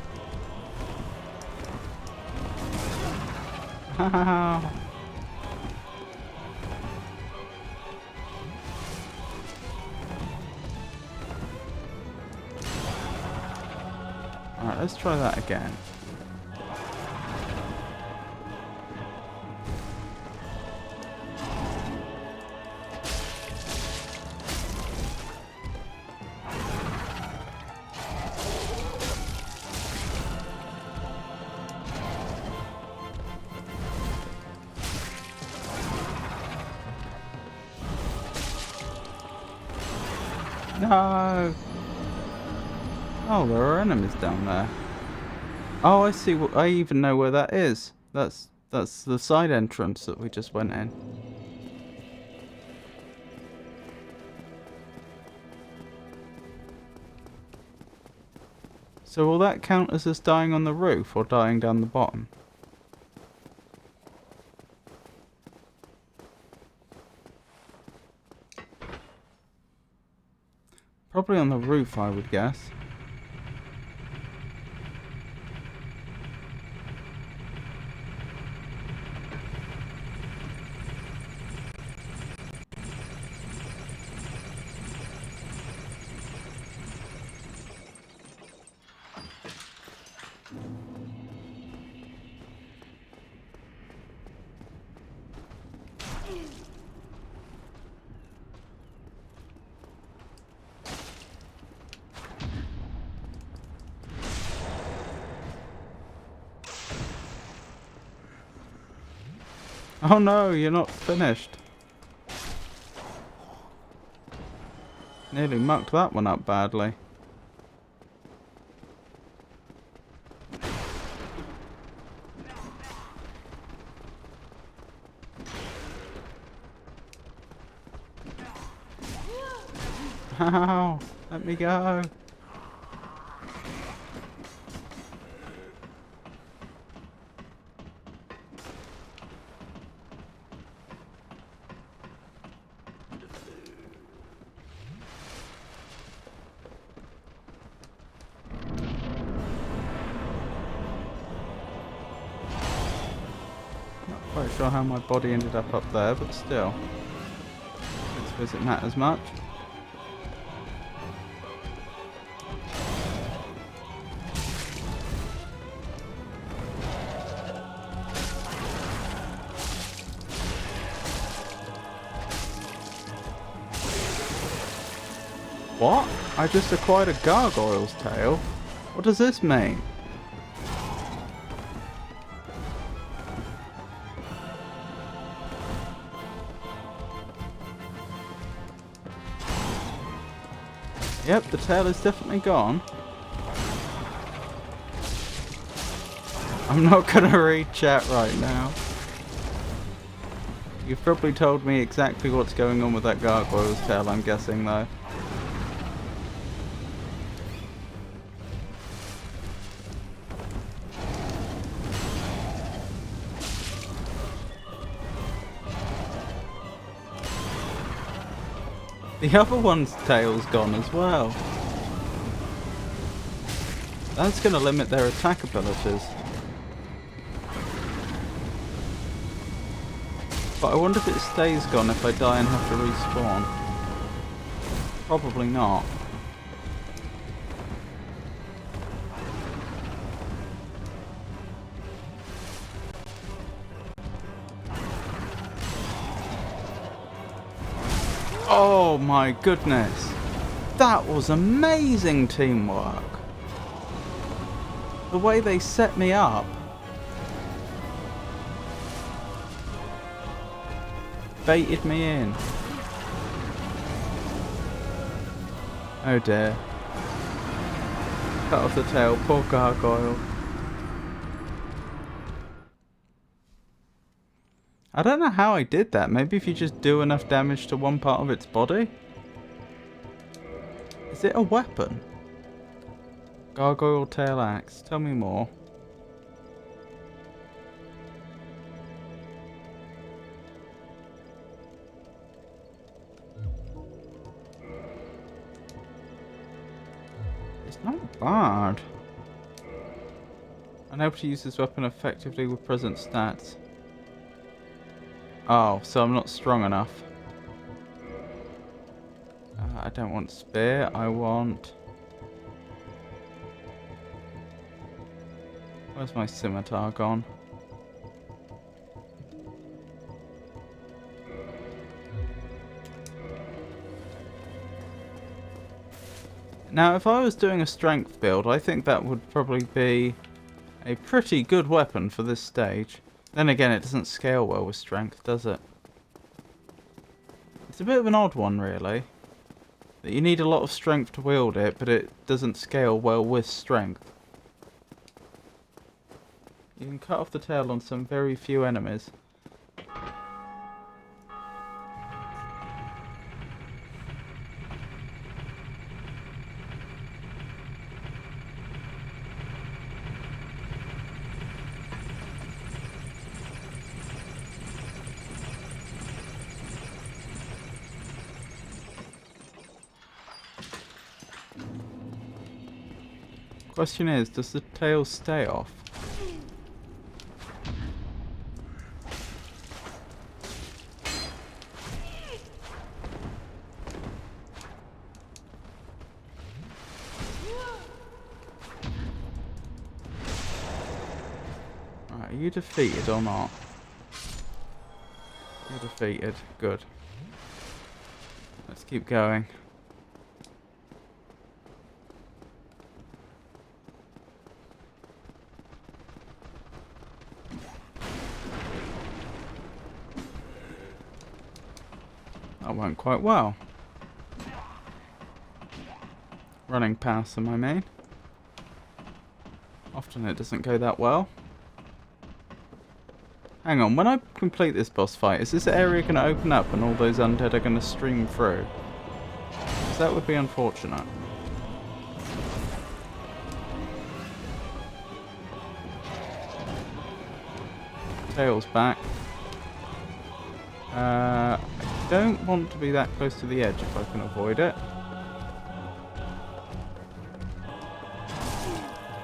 Ow. Alright, let's try that again. No! Oh, there are enemies down there. Oh, I see. I even know where that is. That's the side entrance that we just went in. So will that count as us dying on the roof or dying down the bottom? Probably on the roof, I would guess. Oh no, you're not finished. Nearly mucked that one up badly. Ow! Let me go! Not quite sure how my body ended up there, but still. I don't suppose it matters much. What? I just acquired a gargoyle's tail? What does this mean? Yep, the tail is definitely gone. I'm not gonna read chat right now. You've probably told me exactly what's going on with that gargoyle's tail, I'm guessing though. The other one's tail's gone as well. That's going to limit their attack abilities. But I wonder if it stays gone if I die and have to respawn. Probably not. Oh my goodness. That was amazing teamwork. The way they set me up. Baited me in. Oh dear. Cut off the tail, poor gargoyle. I don't know how I did that. Maybe if you just do enough damage to one part of its body? Is it a weapon? Gargoyle tail axe. Tell me more. It's not bad. Unable to use this weapon effectively with present stats. Oh, so I'm not strong enough. I don't want spear, I want... Where's my scimitar gone? Now, if I was doing a strength build, I think that would probably be a pretty good weapon for this stage. Then again, it doesn't scale well with strength, does it? It's a bit of an odd one, really. That you need a lot of strength to wield it, but it doesn't scale well with strength. You can cut off the tail on some very few enemies. Question is, does the tail stay off? Right, are you defeated or not? You're defeated. Good. Let's keep going. That went quite well. Running past them, I mean. Often it doesn't go that well. Hang on, when I complete this boss fight, is this area going to open up and all those undead are going to stream through? Because that would be unfortunate. Tail's back. I don't want to be that close to the edge if I can avoid it.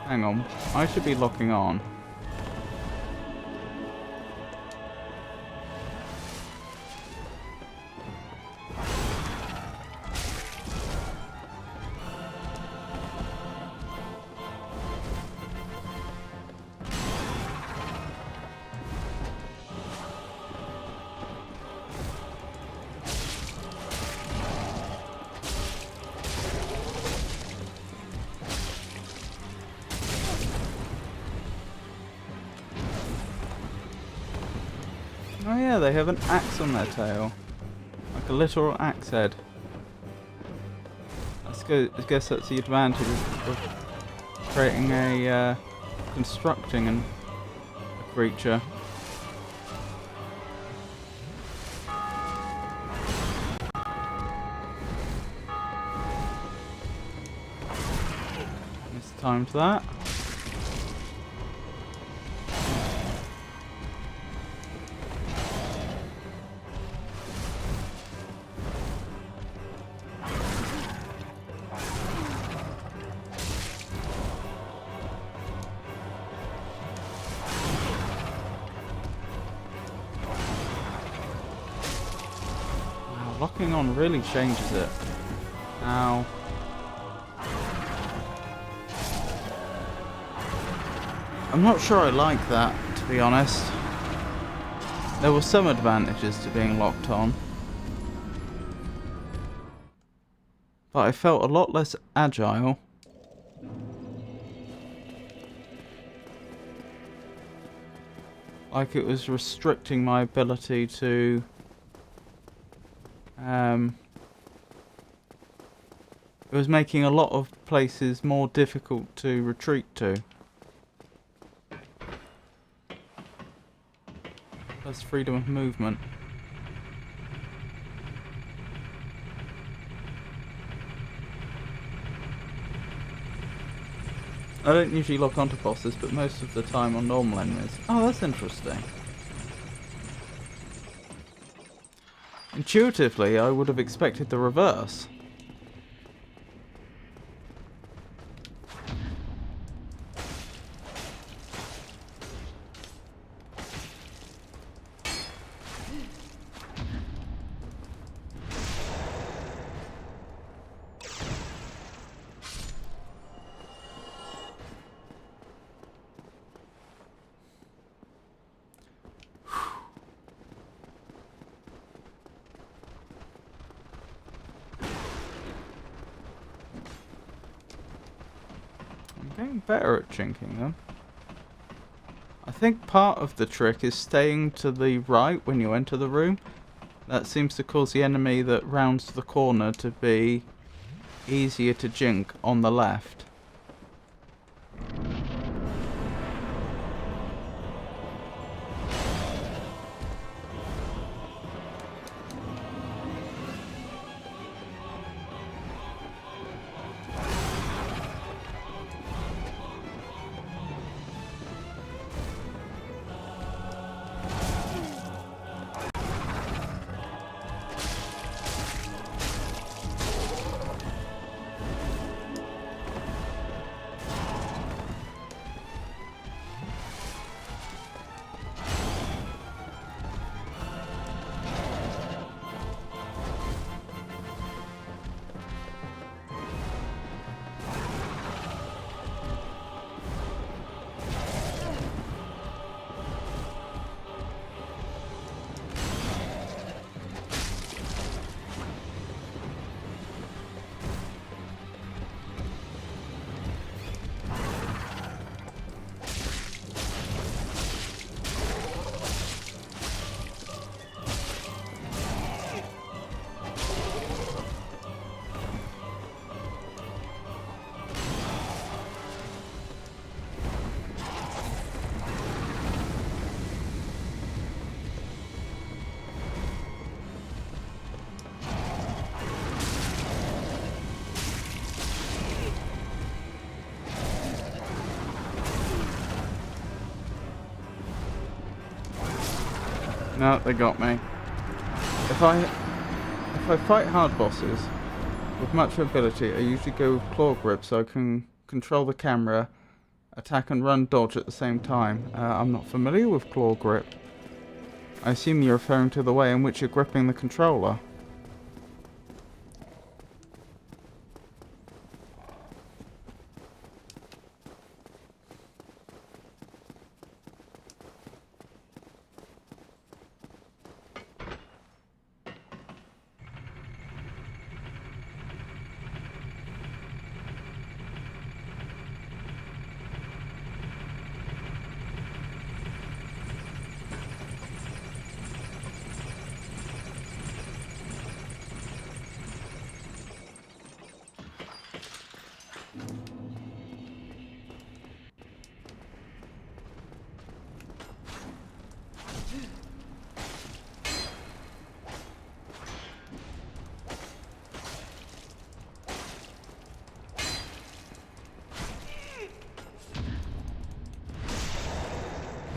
Hang on, I should be locking on. Oh yeah, they have an axe on their tail. Like a literal axe head. I guess that's the advantage of creating a, constructing a creature. It's time for that. Locking on really changes it. Ow. I'm not sure I like that, to be honest. There were some advantages to being locked on. But I felt a lot less agile. Like it was restricting my ability to... it was making a lot of places more difficult to retreat to. Plus freedom of movement. I don't usually lock onto bosses, but most of the time on normal enemies. Oh, that's interesting. Intuitively, I would have expected the reverse. Getting better at chinking them. I think part of the trick is staying to the right when you enter the room. That seems to cause the enemy that rounds the corner to be easier to jink on the left. No, they got me. If I fight hard bosses with much ability, I usually go with claw grip so I can control the camera, attack and run dodge at the same time. I'm not familiar with claw grip. I assume you're referring to the way in which you're gripping the controller.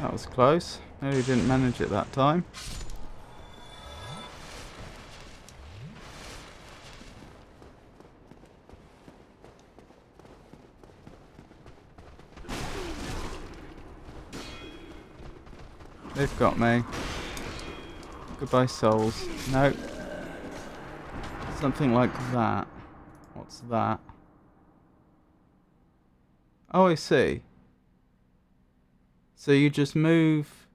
That was close. Nearly didn't manage it that time. They've got me. Goodbye, souls. No. Something like that. What's that? Oh, I see. So you just move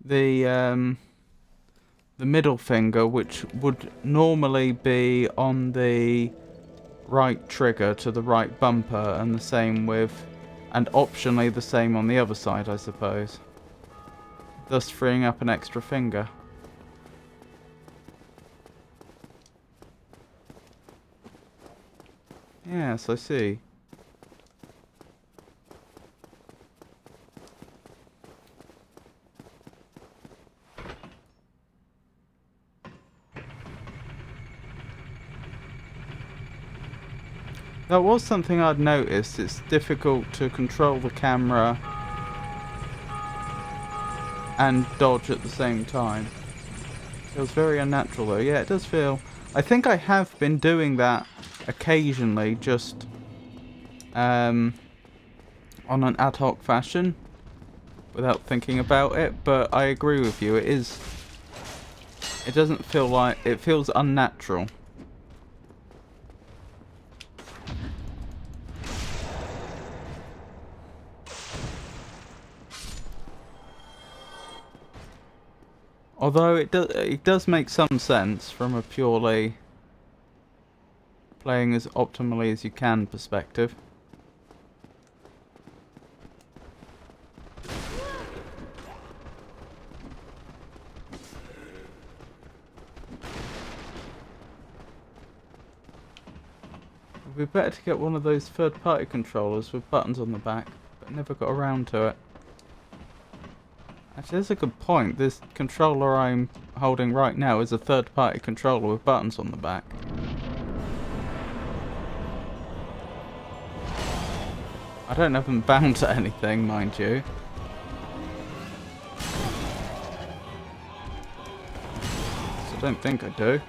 the middle finger, which would normally be on the right trigger to the right bumper, and the same with, and optionally the same on the other side, I suppose. Thus freeing up an extra finger. Yes, I see. That was something I'd noticed. It's difficult to control the camera and dodge at the same time. Feels very unnatural though. Yeah, it does feel... I think I have been doing that occasionally, just on an ad hoc fashion, without thinking about it, but I agree with you, it doesn't feel like... it feels unnatural. Although it does make some sense from a purely playing as optimally as you can perspective. It'd be better to get one of those third-party controllers with buttons on the back, but never got around to it. Actually, that's a good point. This controller I'm holding right now is a third-party controller with buttons on the back. I don't have them bound to anything, mind you. So I don't think I do.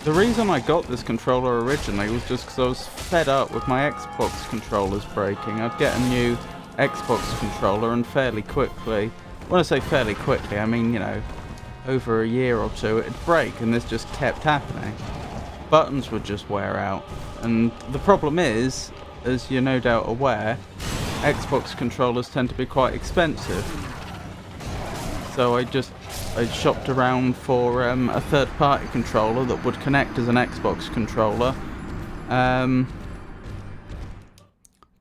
The reason I got this controller originally was just because I was fed up with my Xbox controllers breaking. I'd get a new Xbox controller and fairly quickly, when I say fairly quickly, I mean, you know, over a year or two, it'd break, and this just kept happening. Buttons would just wear out. And the problem is, as you're no doubt aware, Xbox controllers tend to be quite expensive. So I shopped around for a third-party controller that would connect as an Xbox controller,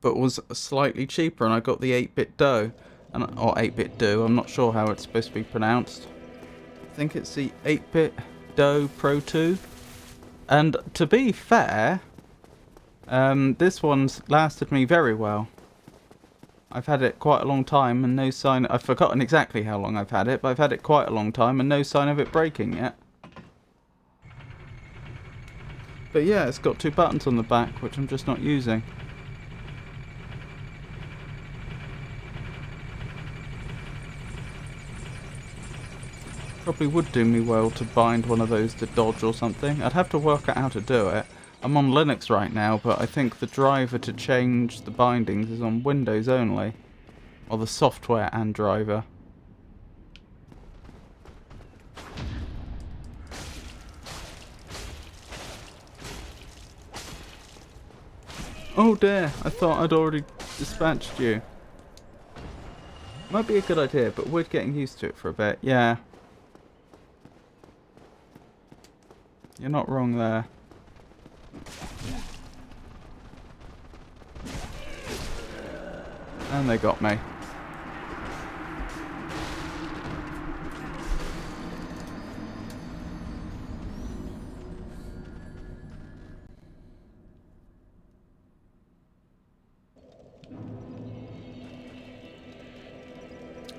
but was slightly cheaper, and I got the 8-bit Do, or 8-bit Do. I'm not sure how it's supposed to be pronounced. I think it's the 8-bit Do Pro 2. And to be fair, this one's lasted me very well. I've had it quite a long time and no sign... I've forgotten exactly how long I've had it, but I've had it quite a long time and no sign of it breaking yet. But yeah, it's got 2 buttons on the back, which I'm just not using. Probably would do me well to bind one of those to Dodge or something. I'd have to work out how to do it. I'm on Linux right now, but I think the driver to change the bindings is on Windows only. Or the software and driver. Oh dear, I thought I'd already dispatched you. Might be a good idea, but we're getting used to it for a bit. Yeah. You're not wrong there. And they got me.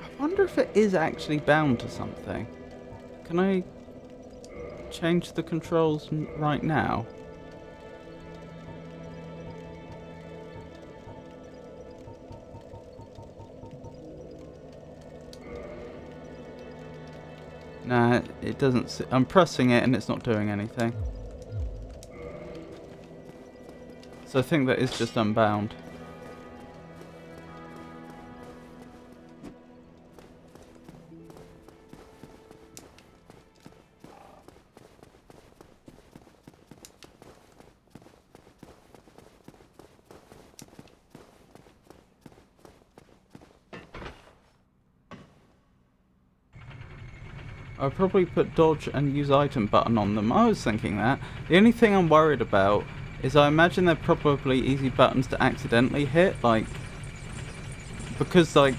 I wonder if it is actually bound to something. Can I change the controls right now? Nah, it doesn't. I'm pressing it and it's not doing anything. So I think that is just unbound. I'll probably put dodge and use item button on them. I was thinking that. The only thing I'm worried about is I imagine they're probably easy buttons to accidentally hit, like, because like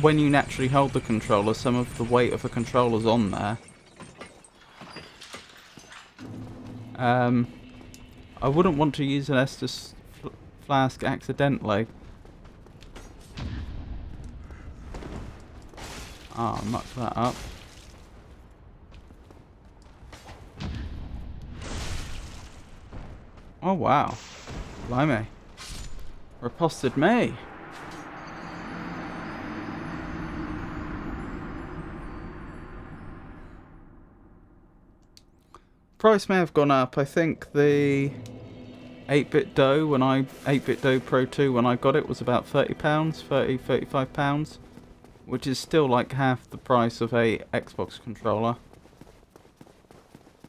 when you naturally hold the controller, some of the weight of the controller's on there. I wouldn't want to use an Estus flask accidentally. Ah, oh, muck that up. Oh wow, blimey, riposted me. Price may have gone up. I think the 8-bit dough when 8-bit dough Pro 2 when I got it was about £30, £35, which is still like half the price of a Xbox controller.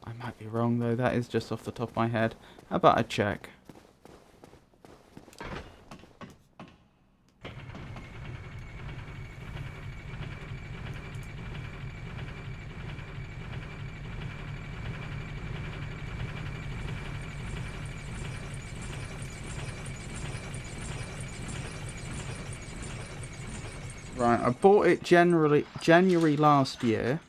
I might be wrong though, that is just off the top of my head. How about I check? Right, I bought it January last year.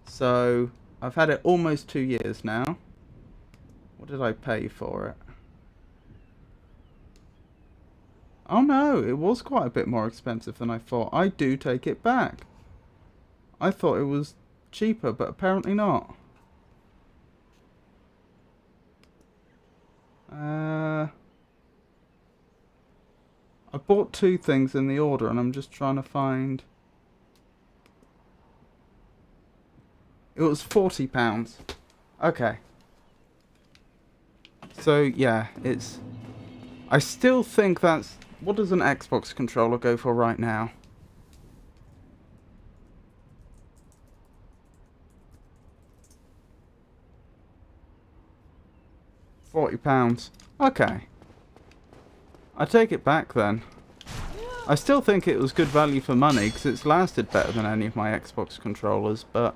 So I've had it almost 2 years now. What did I pay for it? Oh no, it was quite a bit more expensive than I thought. I do take it back. I thought it was cheaper, but apparently not. I bought 2 things in the order and I'm just trying to find... It was £40. Okay. So yeah, it's... I still think that's... What does an Xbox controller go for right now? £40. Okay. I take it back then. I still think it was good value for money because it's lasted better than any of my Xbox controllers, but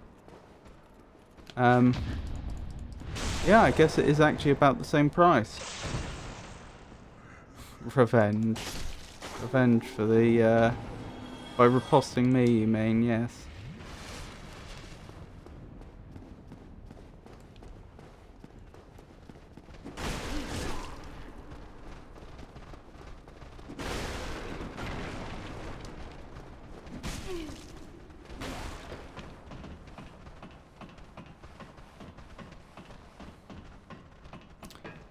yeah, I guess it is actually about the same price. Revenge. Revenge for the by riposting me, you mean? Yes.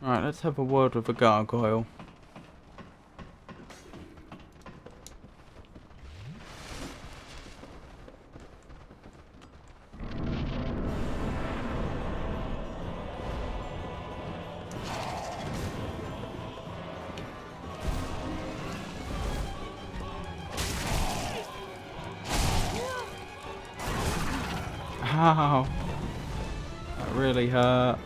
Alright, let's have a word with a gargoyle. Ow! That really hurt.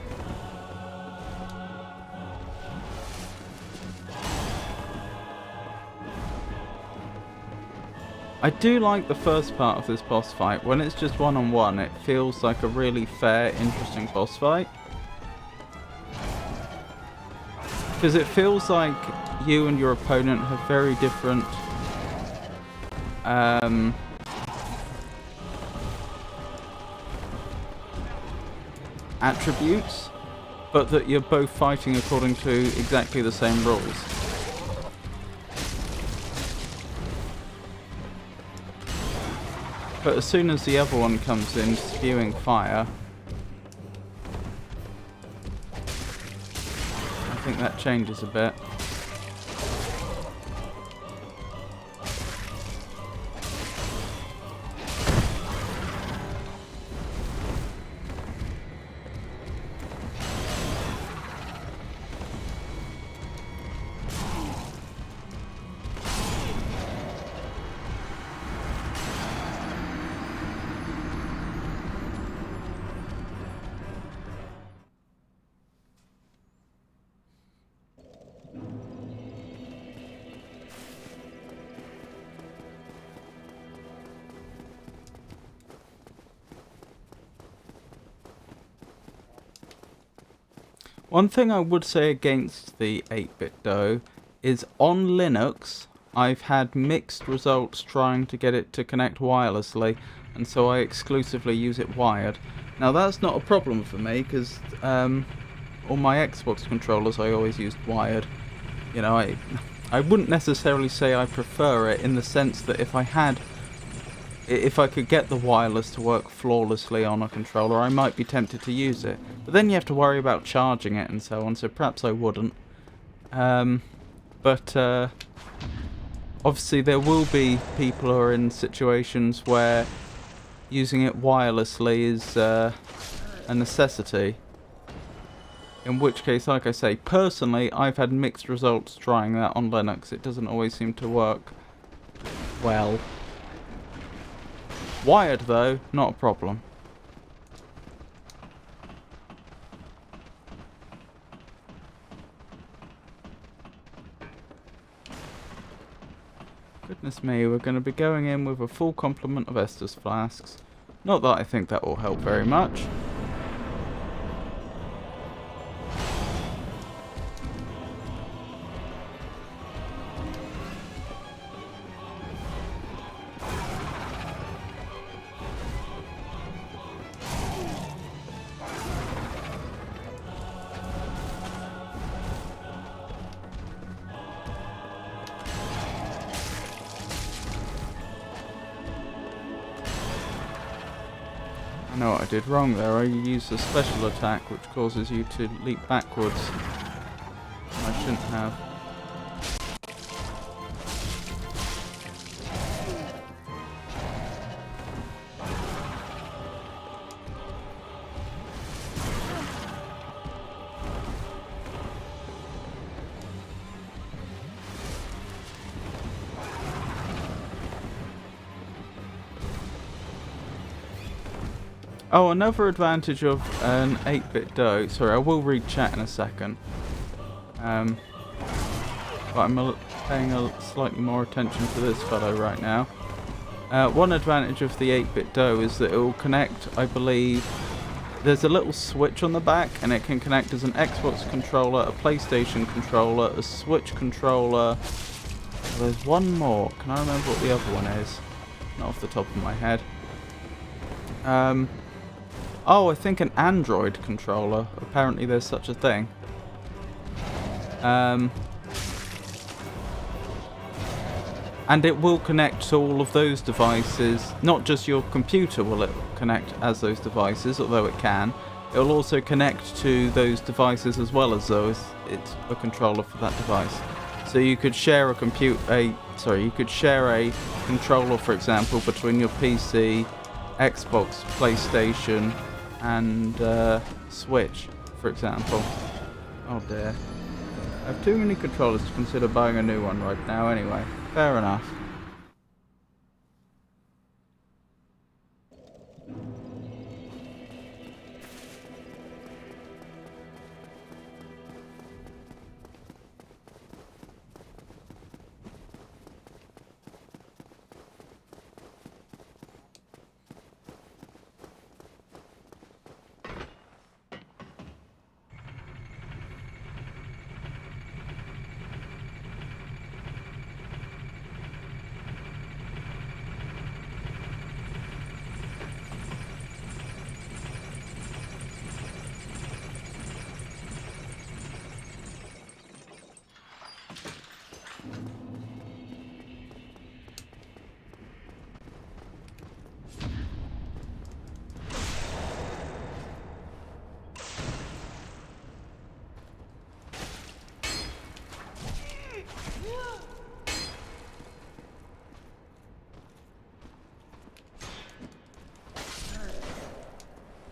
I do like the first part of this boss fight. When it's just one-on-one, it feels like a really fair, interesting boss fight. Because it feels like you and your opponent have very different attributes, but that you're both fighting according to exactly the same rules. But as soon as the other one comes in spewing fire, I think that changes a bit. One thing I would say against the 8-bit though is on Linux I've had mixed results trying to get it to connect wirelessly, and so I exclusively use it wired. Now that's not a problem for me because on my Xbox controllers I always used wired. You know, I wouldn't necessarily say I prefer it in the sense that if I could get the wireless to work flawlessly on a controller, I might be tempted to use it. But then you have to worry about charging it and so on, so perhaps I wouldn't. Obviously there will be people who are in situations where using it wirelessly is a necessity. In which case, like I say, personally, I've had mixed results trying that on Linux. It doesn't always seem to work well. Wired though, not a problem. Goodness me, we're going to be going in with a full complement of Estus flasks. Not that I think that will help very much. I know what I did wrong there. I used a special attack which causes you to leap backwards. I shouldn't have. Oh, another advantage of an 8-bit dough. Sorry, I will read chat in a second. But I'm paying slightly more attention to this fellow right now. One advantage of the 8-bit dough is that it will connect, I believe, there's a little switch on the back, and it can connect as an Xbox controller, a PlayStation controller, a Switch controller. There's one more. Can I remember what the other one is? Not off the top of my head. Oh, I think an Android controller. Apparently there's such a thing. And it will connect to all of those devices. Not just your computer will it connect as those devices, although it can. It'll also connect to those devices as well as though it's a controller for that device. So you could share you could share a controller, for example, between your PC, Xbox, PlayStation, and Switch, for example. Oh dear. I have too many controllers to consider buying a new one right now anyway. Fair enough.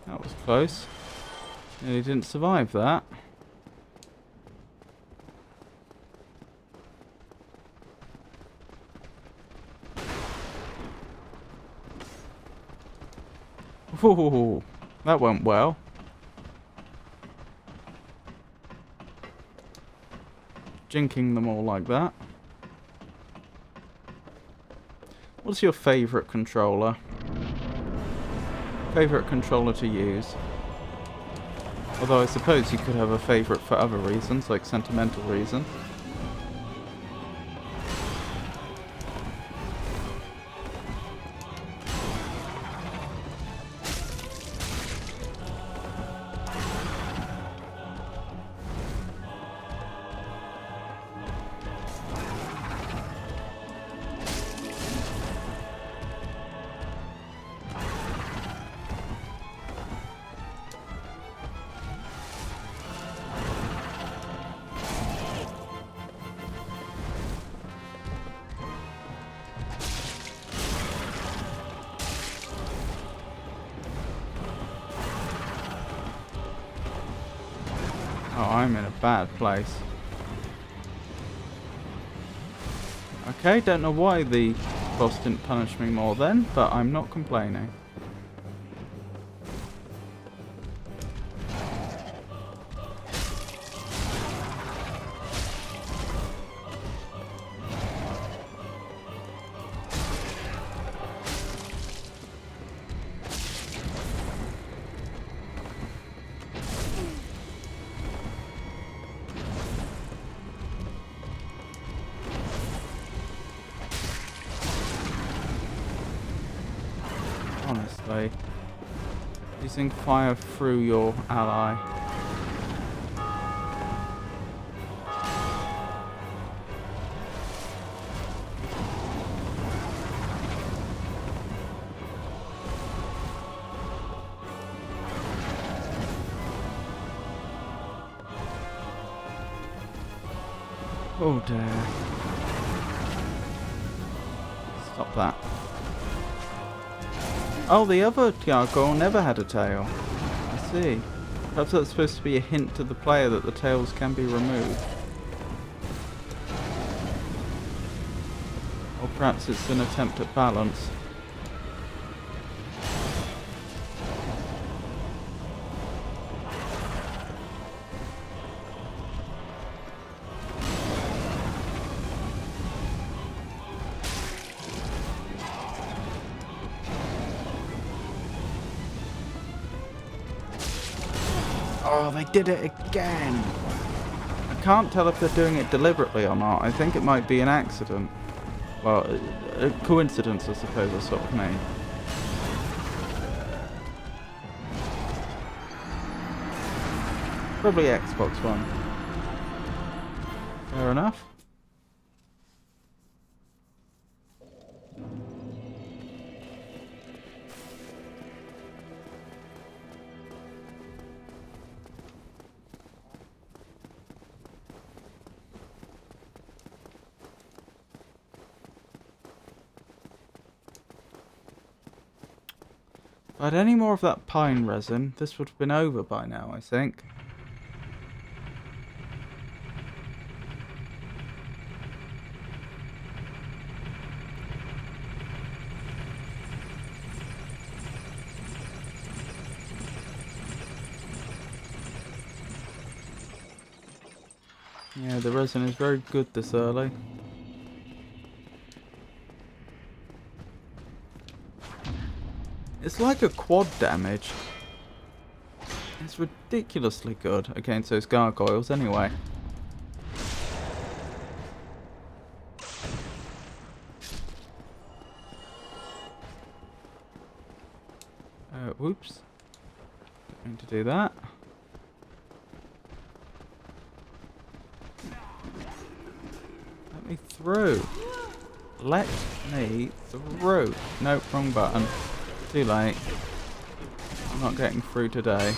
That was close. Nearly didn't survive that. Ooh, that went well. Jinking them all like that. What's your favourite controller? Favourite controller to use? Although I suppose you could have a favourite for other reasons, like sentimental reasons. Oh, I'm in a bad place. Okay, don't know why the boss didn't punish me more then, but I'm not complaining. Honestly. Using fire through your ally. Oh dear. Stop that. Oh, the other gargoyle never had a tail. I see. Perhaps that's supposed to be a hint to the player that the tails can be removed. Or perhaps it's an attempt at balance. Oh, they did it again! I can't tell if they're doing it deliberately or not. I think it might be an accident. Well, a coincidence, I suppose, I sort of mean. Probably Xbox One. Fair enough. If I had any more of that pine resin, this would have been over by now, I think. Yeah, the resin is very good this early. It's like a quad damage. It's ridiculously good against those gargoyles anyway. Whoops. Didn't mean to do that. Let me through. Let me through. Nope, wrong button. Too late. I'm not getting through today.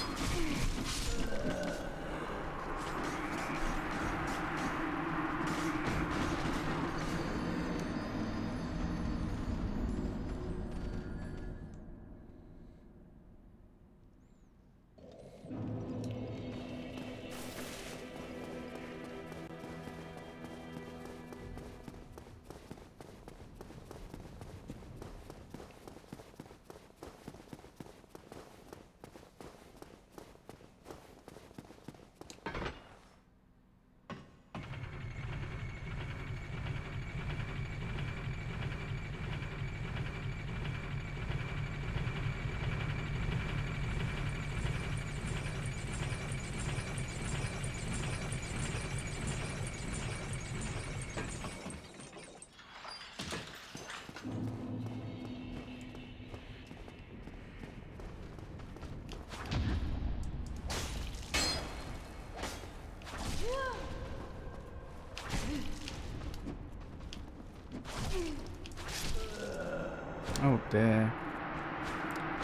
Oh dear.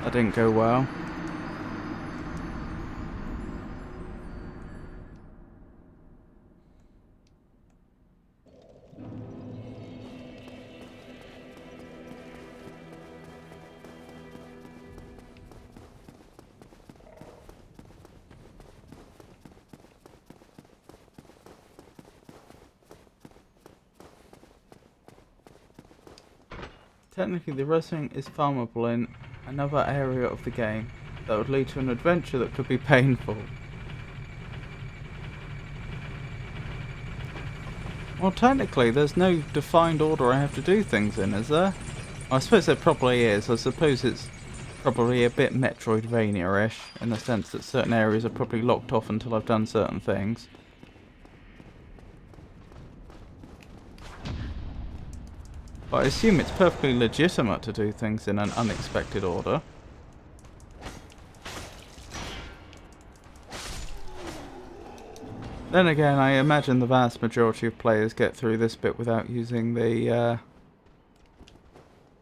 That didn't go well. Technically, the resin is farmable in another area of the game. That would lead to an adventure that could be painful. Well, technically, there's no defined order I have to do things in, is there? I suppose there probably is. I suppose it's probably a bit Metroidvania-ish, in the sense that certain areas are probably locked off until I've done certain things. But I assume it's perfectly legitimate to do things in an unexpected order. Then again, I imagine the vast majority of players get through this bit without using the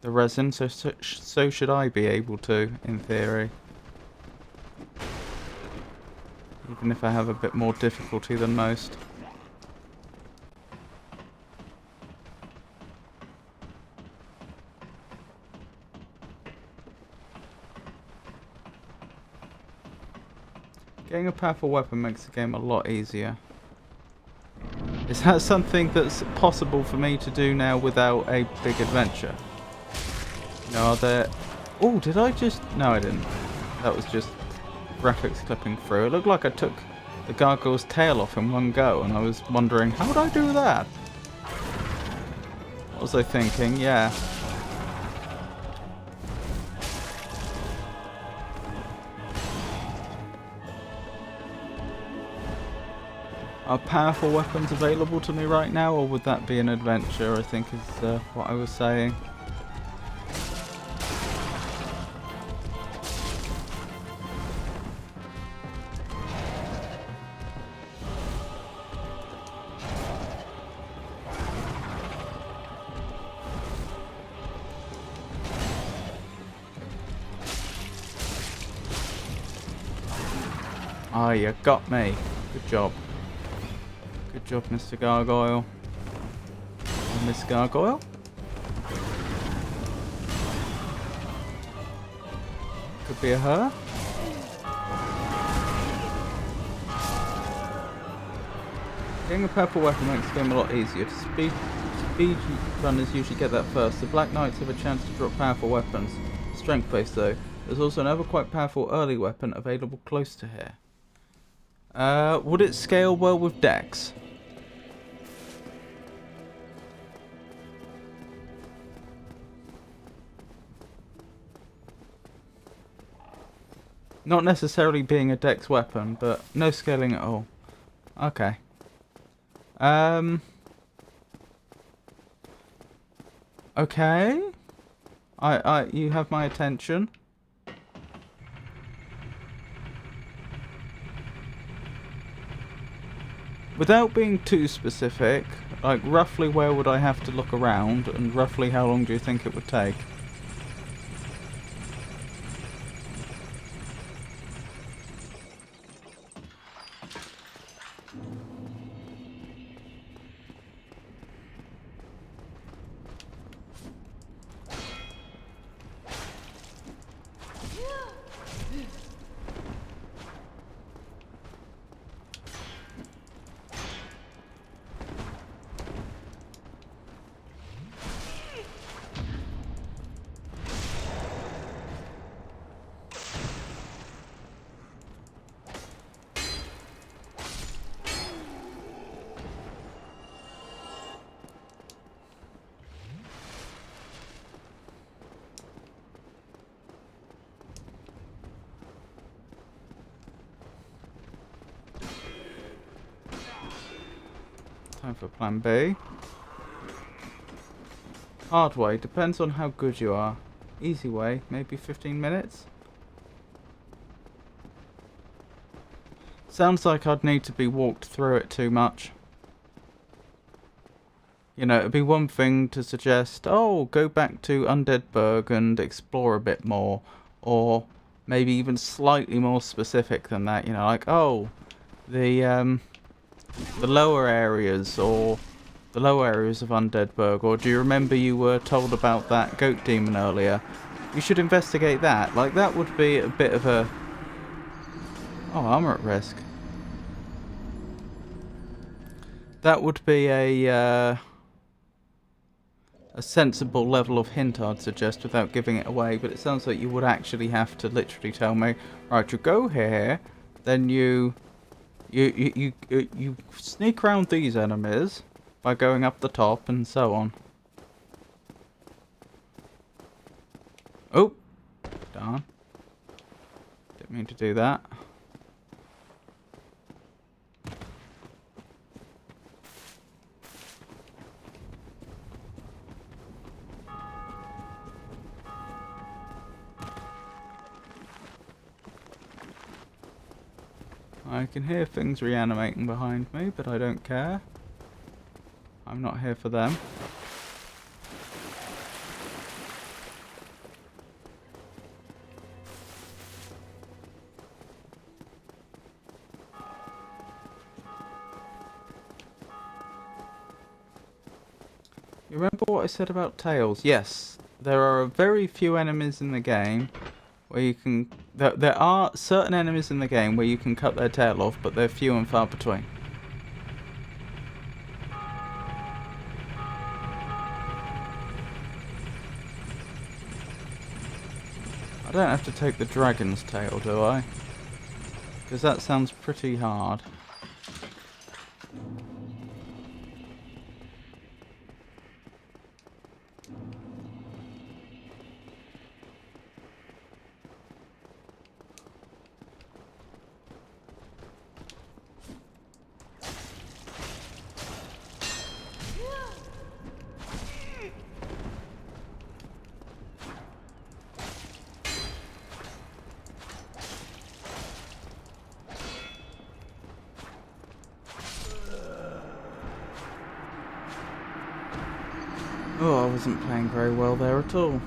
resin, so should I be able to, in theory. Even if I have a bit more difficulty than most. Getting a powerful weapon makes the game a lot easier. Is that something that's possible for me to do now without a big adventure? You know, are there... Oh, did I just... No, I didn't. That was just graphics clipping through. It looked like I took the gargoyle's tail off in one go, and I was wondering, how would I do that? What was I thinking? Yeah. Are powerful weapons available to me right now, or would that be an adventure, I think is what I was saying. Ah, you got me. Good job. Good job, Mr. Gargoyle. Or Miss Gargoyle? Could be a her. Getting a purple weapon makes the game a lot easier. Speed runners usually get that first. The Black Knights have a chance to drop powerful weapons. Strength based though. There's also another quite powerful early weapon available close to here. Would it scale well with Dex? Not necessarily being a Dex weapon, but no scaling at all. Okay. Okay. You have my attention. Without being too specific, like roughly where would I have to look around, and roughly how long do you think it would take? Time for plan B. Hard way, depends on how good you are. Easy way, maybe 15 minutes? Sounds like I'd need to be walked through it too much. You know, it'd be one thing to suggest, oh, go back to Undeadburg and explore a bit more. Or maybe even slightly more specific than that, you know, like, oh, the lower areas, or the lower areas of Undeadburg, or do you remember you were told about that goat demon earlier? You should investigate that. Like, that would be a bit of a... Oh, I'm at risk. That would be a sensible level of hint, I'd suggest, without giving it away, but it sounds like you would actually have to literally tell me, right, you go here, then you sneak around these enemies by going up the top and so on. Oh, darn. Didn't mean to do that. I can hear things reanimating behind me, but I don't care. I'm not here for them. You remember what I said about tails? Yes, there are very few enemies in the game where you can... There are certain enemies in the game where you can cut their tail off, but they're few and far between. I don't have to take the dragon's tail, do I? Because that sounds pretty hard. Oh, I wasn't playing very well there at all.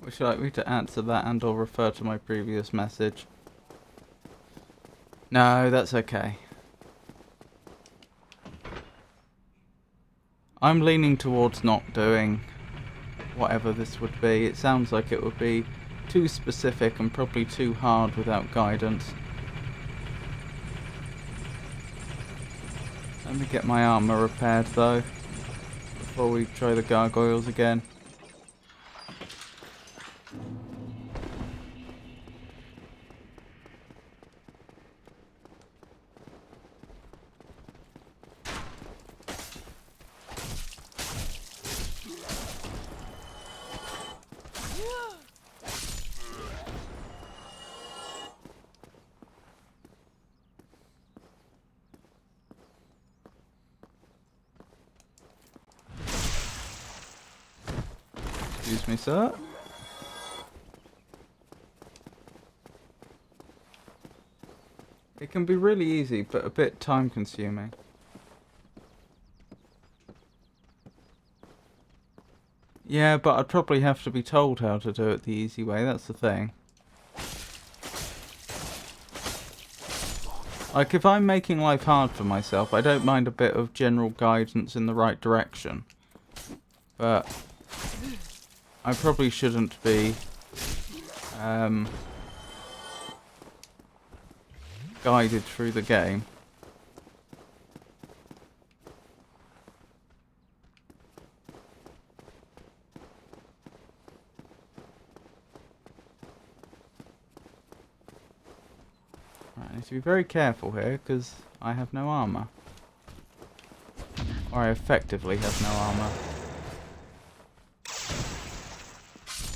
Would you like me to answer that and or refer to my previous message? No, that's okay. I'm leaning towards not doing whatever this would be. It sounds like it would be too specific and probably too hard without guidance. Let me get my armor repaired though, before we try the gargoyles again. Excuse me, sir. It can be really easy, but a bit time consuming. Yeah, but I'd probably have to be told how to do it the easy way, that's the thing. Like, if I'm making life hard for myself, I don't mind a bit of general guidance in the right direction. But I probably shouldn't be guided through the game. Right, I need to be very careful here because I have no armor. Or I effectively have no armor.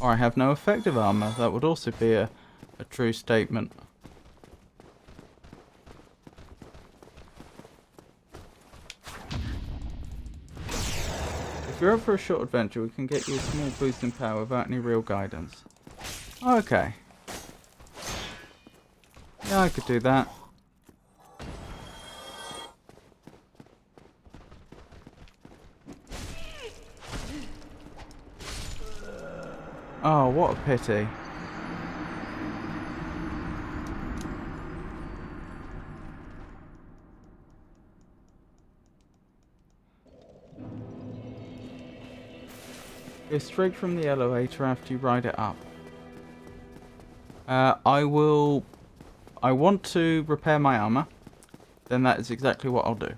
Or I have no effective armor. That would also be a true statement. If you're up for a short adventure, we can get you a small boost in power without any real guidance. Okay. Yeah, I could do that. Oh, what a pity. Go straight from the elevator after you ride it up. I want to repair my armor. Then that is exactly what I'll do.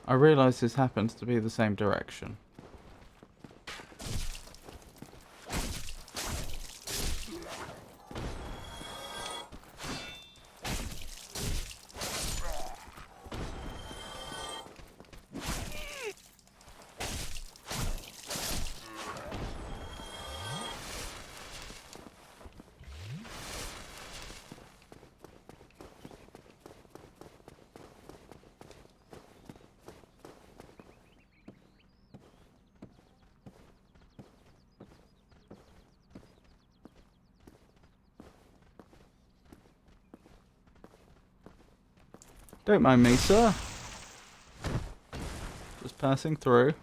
I realise this happens to be the same direction. Don't mind me, sir. Just passing through.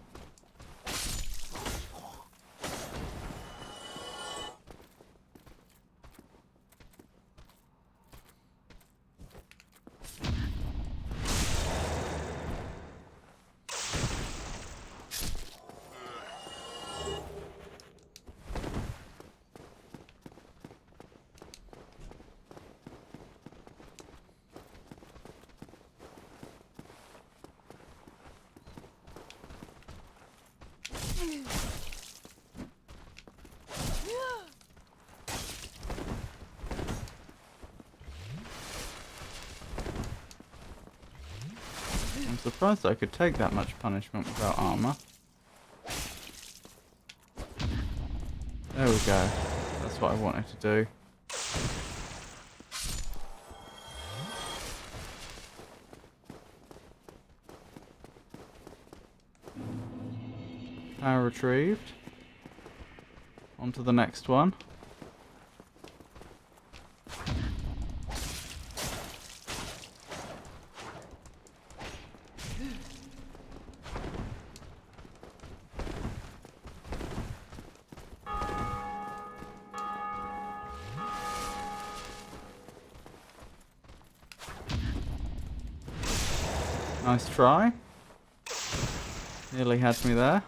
I'm surprised I could take that much punishment without armor. There we go. That's what I wanted to do. Power retrieved. On to the next one. Nice try. Nearly had me there.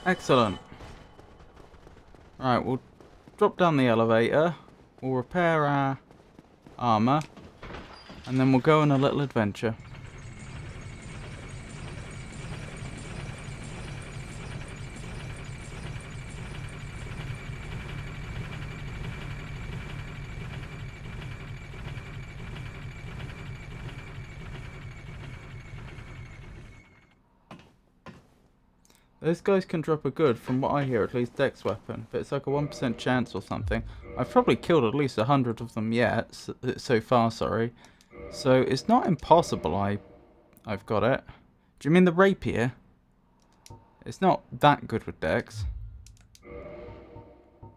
Excellent. Right, we'll drop down the elevator. We'll repair our armor. And then we'll go on a little adventure. Those guys can drop a good, from what I hear, at least dex weapon, but it's like a 1% chance or something. I've probably killed at least 100 of them yet, so far, sorry. So it's not impossible I've got it. Do you mean the rapier? It's not that good with dex.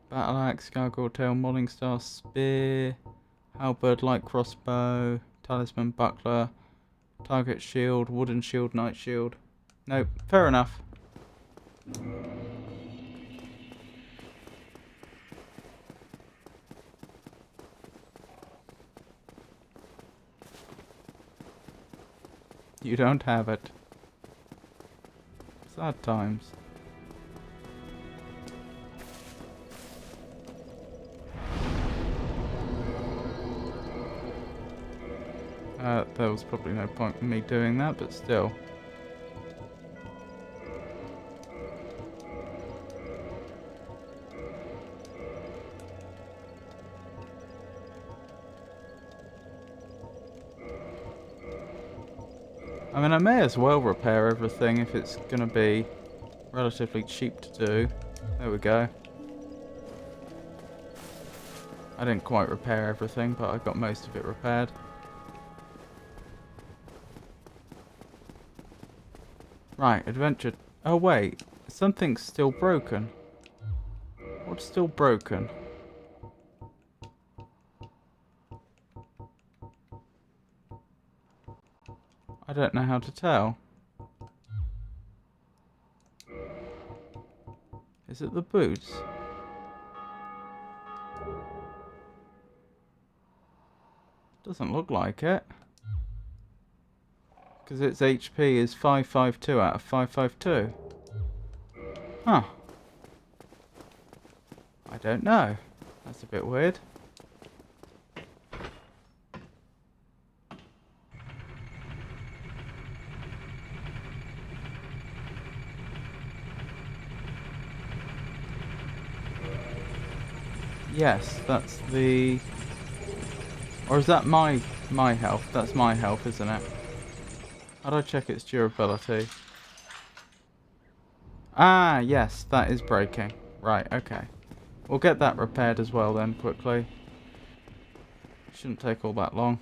Battle axe, gargoyle tail, morningstar spear, halberd, light crossbow, talisman, buckler, target shield, wooden shield, knight shield. Nope, fair enough. You don't have it. Sad times. There was probably no point in me doing that, but still. I mean, I may as well repair everything if it's going to be relatively cheap to do. There we go. I didn't quite repair everything, but I got most of it repaired. Right, adventure. Oh wait, something's still broken. What's still broken? I don't know how to tell. Is it the boots? Doesn't look like it. Because its HP is 552 out of 552. Huh. I don't know. That's a bit weird. Yes, that's the... Or is that my health? That's my health, isn't it? How do I check its durability? Ah, yes, that is breaking. Right, okay. We'll get that repaired as well then, quickly. Shouldn't take all that long.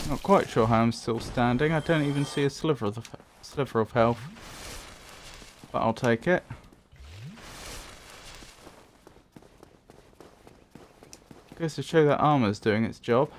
Not quite sure how I'm still standing. I don't even see a sliver of health. But I'll take it. Goes to show that armor's doing its job.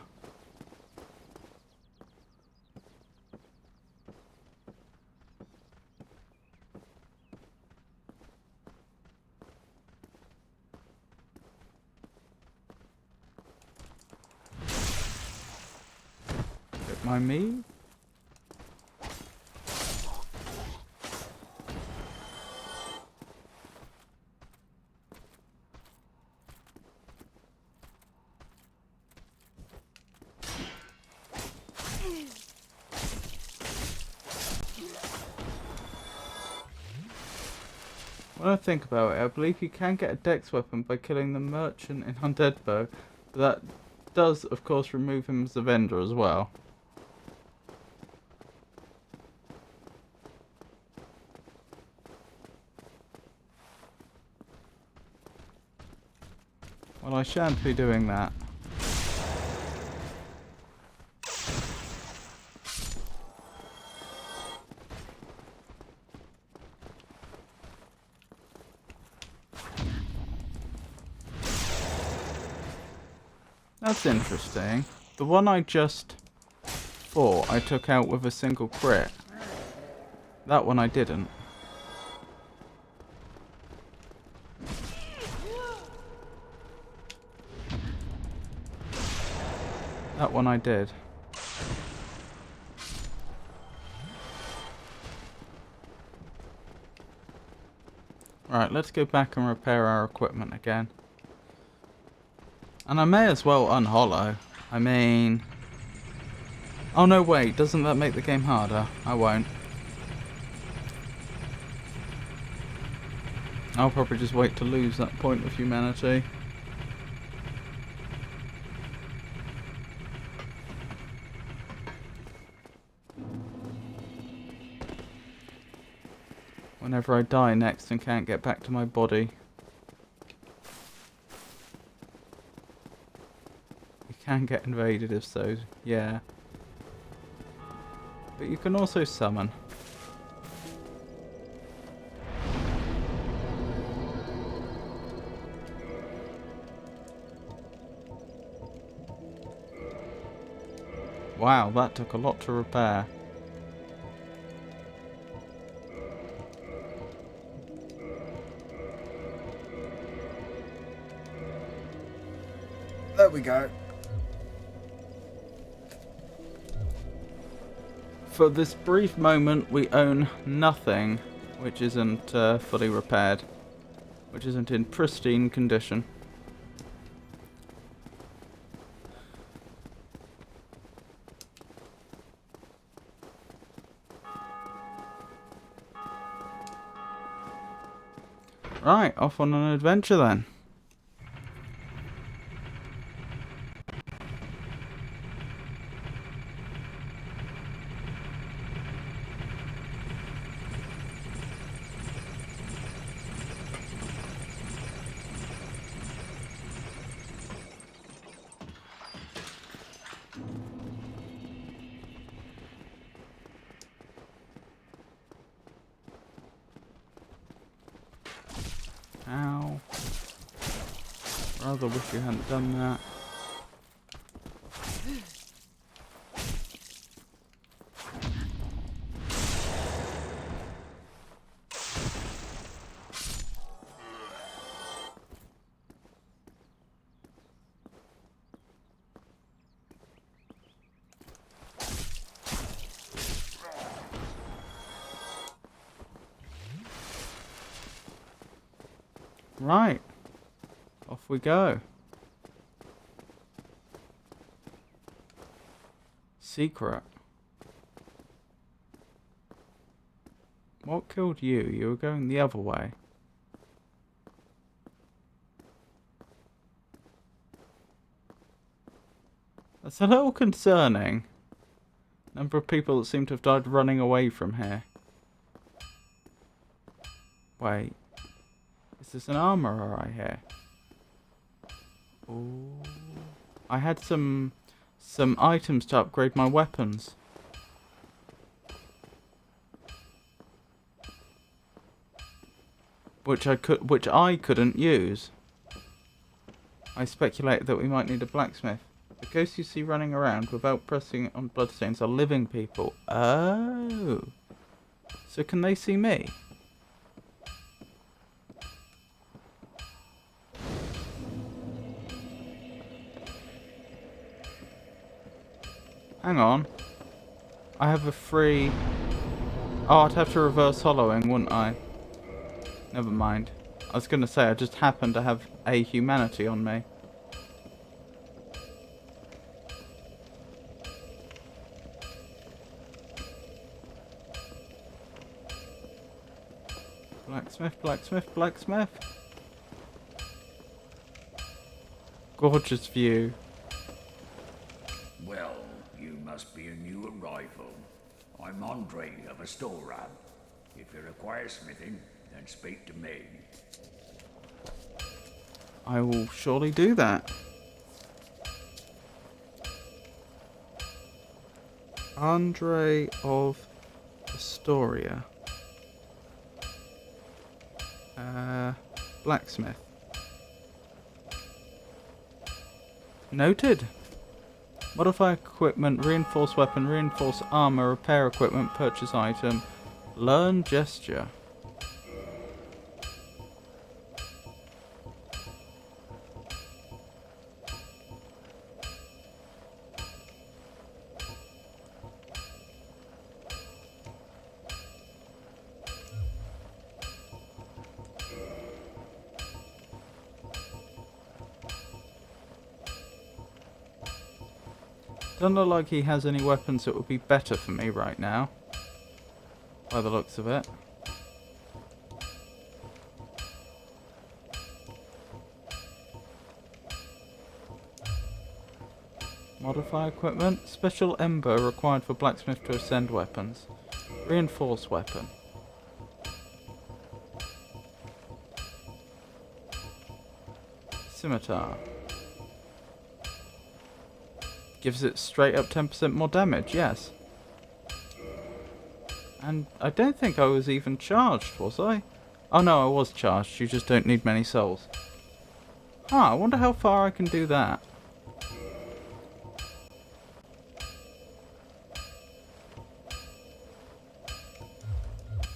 Don't mind me. When I think about it, I believe you can get a dex weapon by killing the merchant in Undeadburg. But that does, of course, remove him as a vendor as well. Well, I shan't be doing that. That's interesting. The one I just fought, I took out with a single crit. That one I didn't. That one I did. Right, let's go back and repair our equipment again. And I may as well unhollow. I mean... Oh no, wait, doesn't that make the game harder? I won't. I'll probably just wait to lose that point of humanity. Whenever I die next and can't get back to my body. You can get invaded if so, yeah. But you can also summon. Wow, that took a lot to repair. There we go. For this brief moment, we own nothing which isn't fully repaired, which isn't in pristine condition. Right, off on an adventure then. Ow. Rather wish you hadn't done that. Right. Off we go. Secret. What killed you? You were going the other way. That's a little concerning. Number of people that seem to have died running away from here. Wait. Is this an armorer I hear? Ooh. I had some items to upgrade my weapons. Which I couldn't use. I speculated that we might need a blacksmith. The ghosts you see running around without pressing on bloodstains are living people. Oh. So can they see me? Hang on. I have a free... Oh, I'd have to reverse hollowing, wouldn't I? Never mind. I was going to say, I just happen to have a humanity on me. Blacksmith, blacksmith, blacksmith. Gorgeous view. Well, you must be a new arrival. I'm Andre of Astoria. If you require smithing, then speak to me. I will surely do that. Andre of Astoria. Blacksmith. Noted. Modify equipment, reinforce weapon, reinforce armor, repair equipment, purchase item, learn gesture. Doesn't look like he has any weapons that would be better for me right now, by the looks of it. Modify equipment. Special ember required for blacksmith to ascend weapons. Reinforce weapon. Scimitar. Gives it straight up 10% more damage, yes. And I don't think I was even charged, was I? Oh no, I was charged. You just don't need many souls. Huh, I wonder how far I can do that.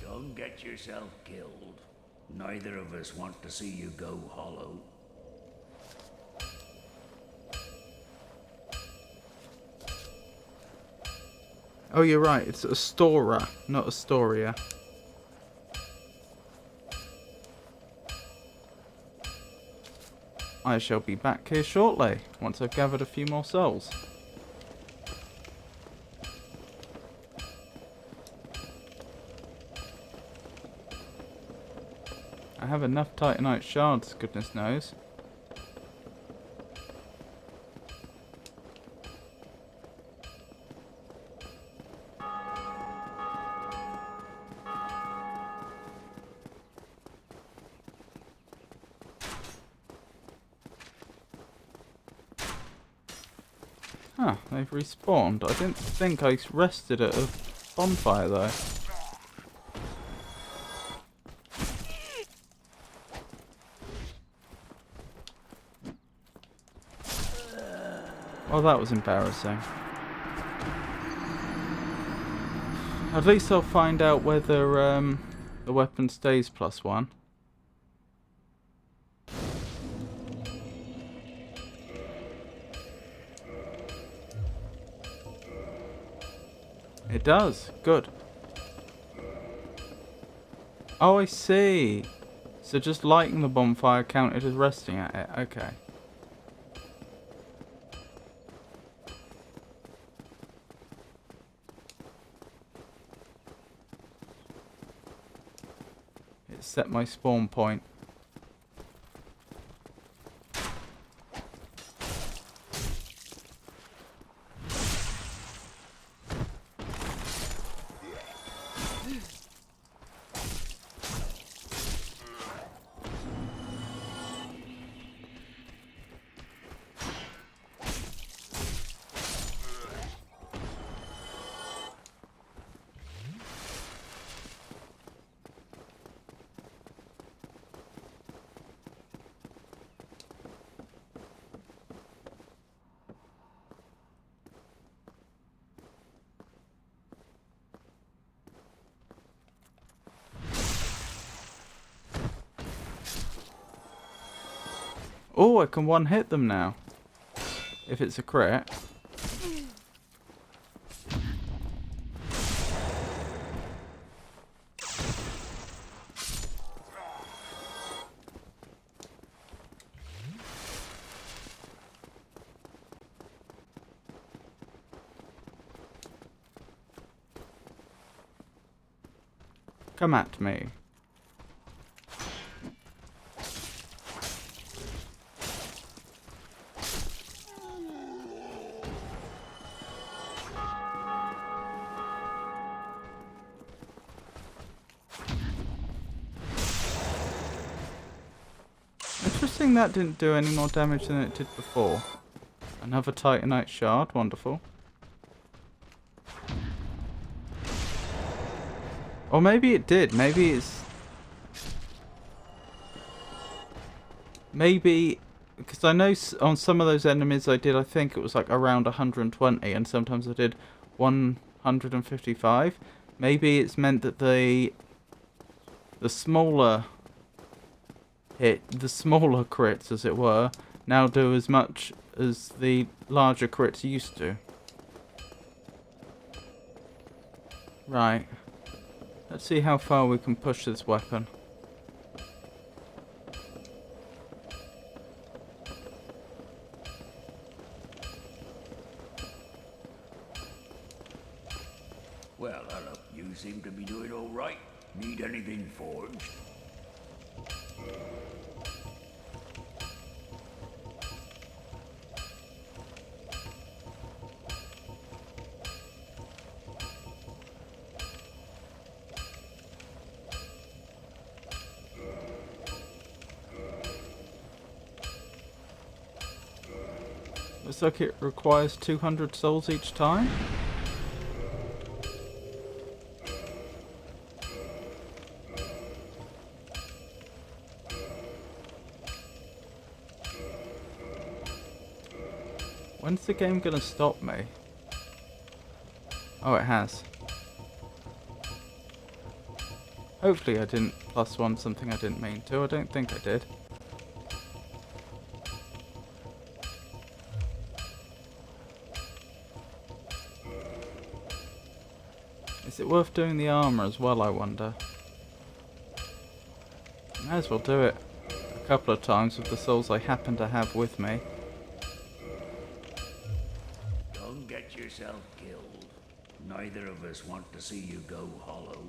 Don't get yourself killed. Neither of us want to see you go hollow. Oh, you're right. It's Astora, not Astoria. I shall be back here shortly, once I've gathered a few more souls. I have enough Titanite shards, goodness knows. Huh, they've respawned. I didn't think I rested at a bonfire though. Well, that was embarrassing. At least I'll find out whether the weapon stays +1. It does. Good. Oh, I see. So just lighting the bonfire counted as resting at it. Okay. It set my spawn point. Oh, I can one-hit them now. If it's a crit. Come at me. guessing that didn't do any more damage than it did before. Another Titanite shard, wonderful. Or maybe it did, maybe it's... Maybe... Because I know on some of those enemies I did, I think it was like around 120, and sometimes I did 155. Maybe it's meant that the smaller the smaller crits, as it were, now do as much as the larger crits used to. Right. Let's see how far we can push this weapon. Well, hello. You seem to be doing all right. Need anything forged? Looks like it requires 200 souls each time. When's the game gonna stop me? Oh, it has. Hopefully I didn't +1 something I didn't mean to. I don't think I did. Is it worth doing the armor as well, I wonder? Might as well do it a couple of times with the souls I happen to have with me. Don't get yourself killed. Neither of us want to see you go hollow.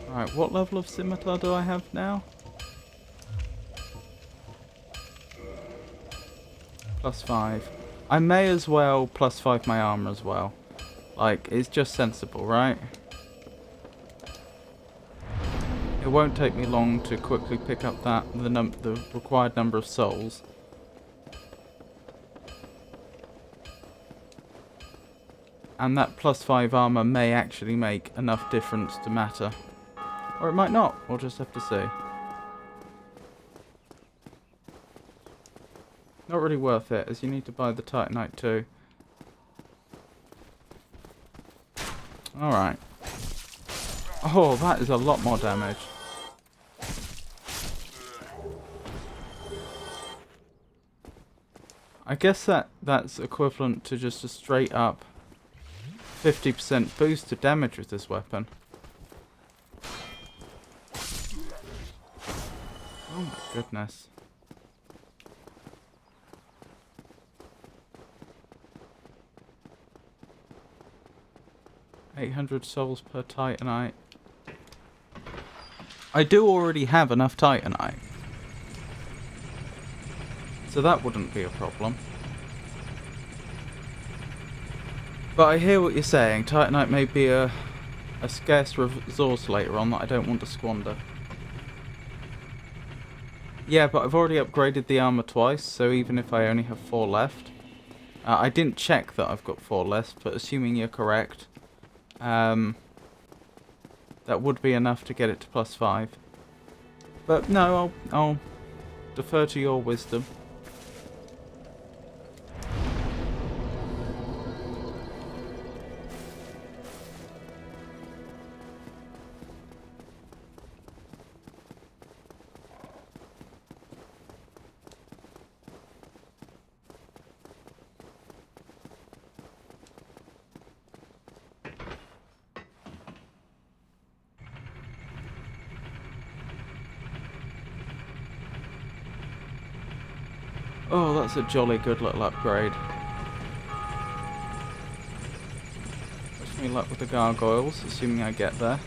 Right, what level of scimitar do I have now? +5. I may as well +5 my armor as well. Like, it's just sensible, right? It won't take me long to quickly pick up the required number of souls. And that +5 armor may actually make enough difference to matter. Or it might not. We'll just have to see. Not really worth it, as you need to buy the Titanite too. Alright. Oh, that is a lot more damage. I guess that's equivalent to just a straight up 50% boost to damage with this weapon. Oh my goodness. $800 souls per Titanite. I do already have enough Titanite, so that wouldn't be a problem. But I hear what you're saying. Titanite may be a scarce resource later on that I don't want to squander. Yeah, but I've already upgraded the armor twice, so even if I only have 4 left... I didn't check that I've got 4 left, but assuming you're correct... that would be enough to get it to +5. But no, I'll defer to your wisdom. Oh, that's a jolly good little upgrade. Wish me luck with the gargoyles, assuming I get there.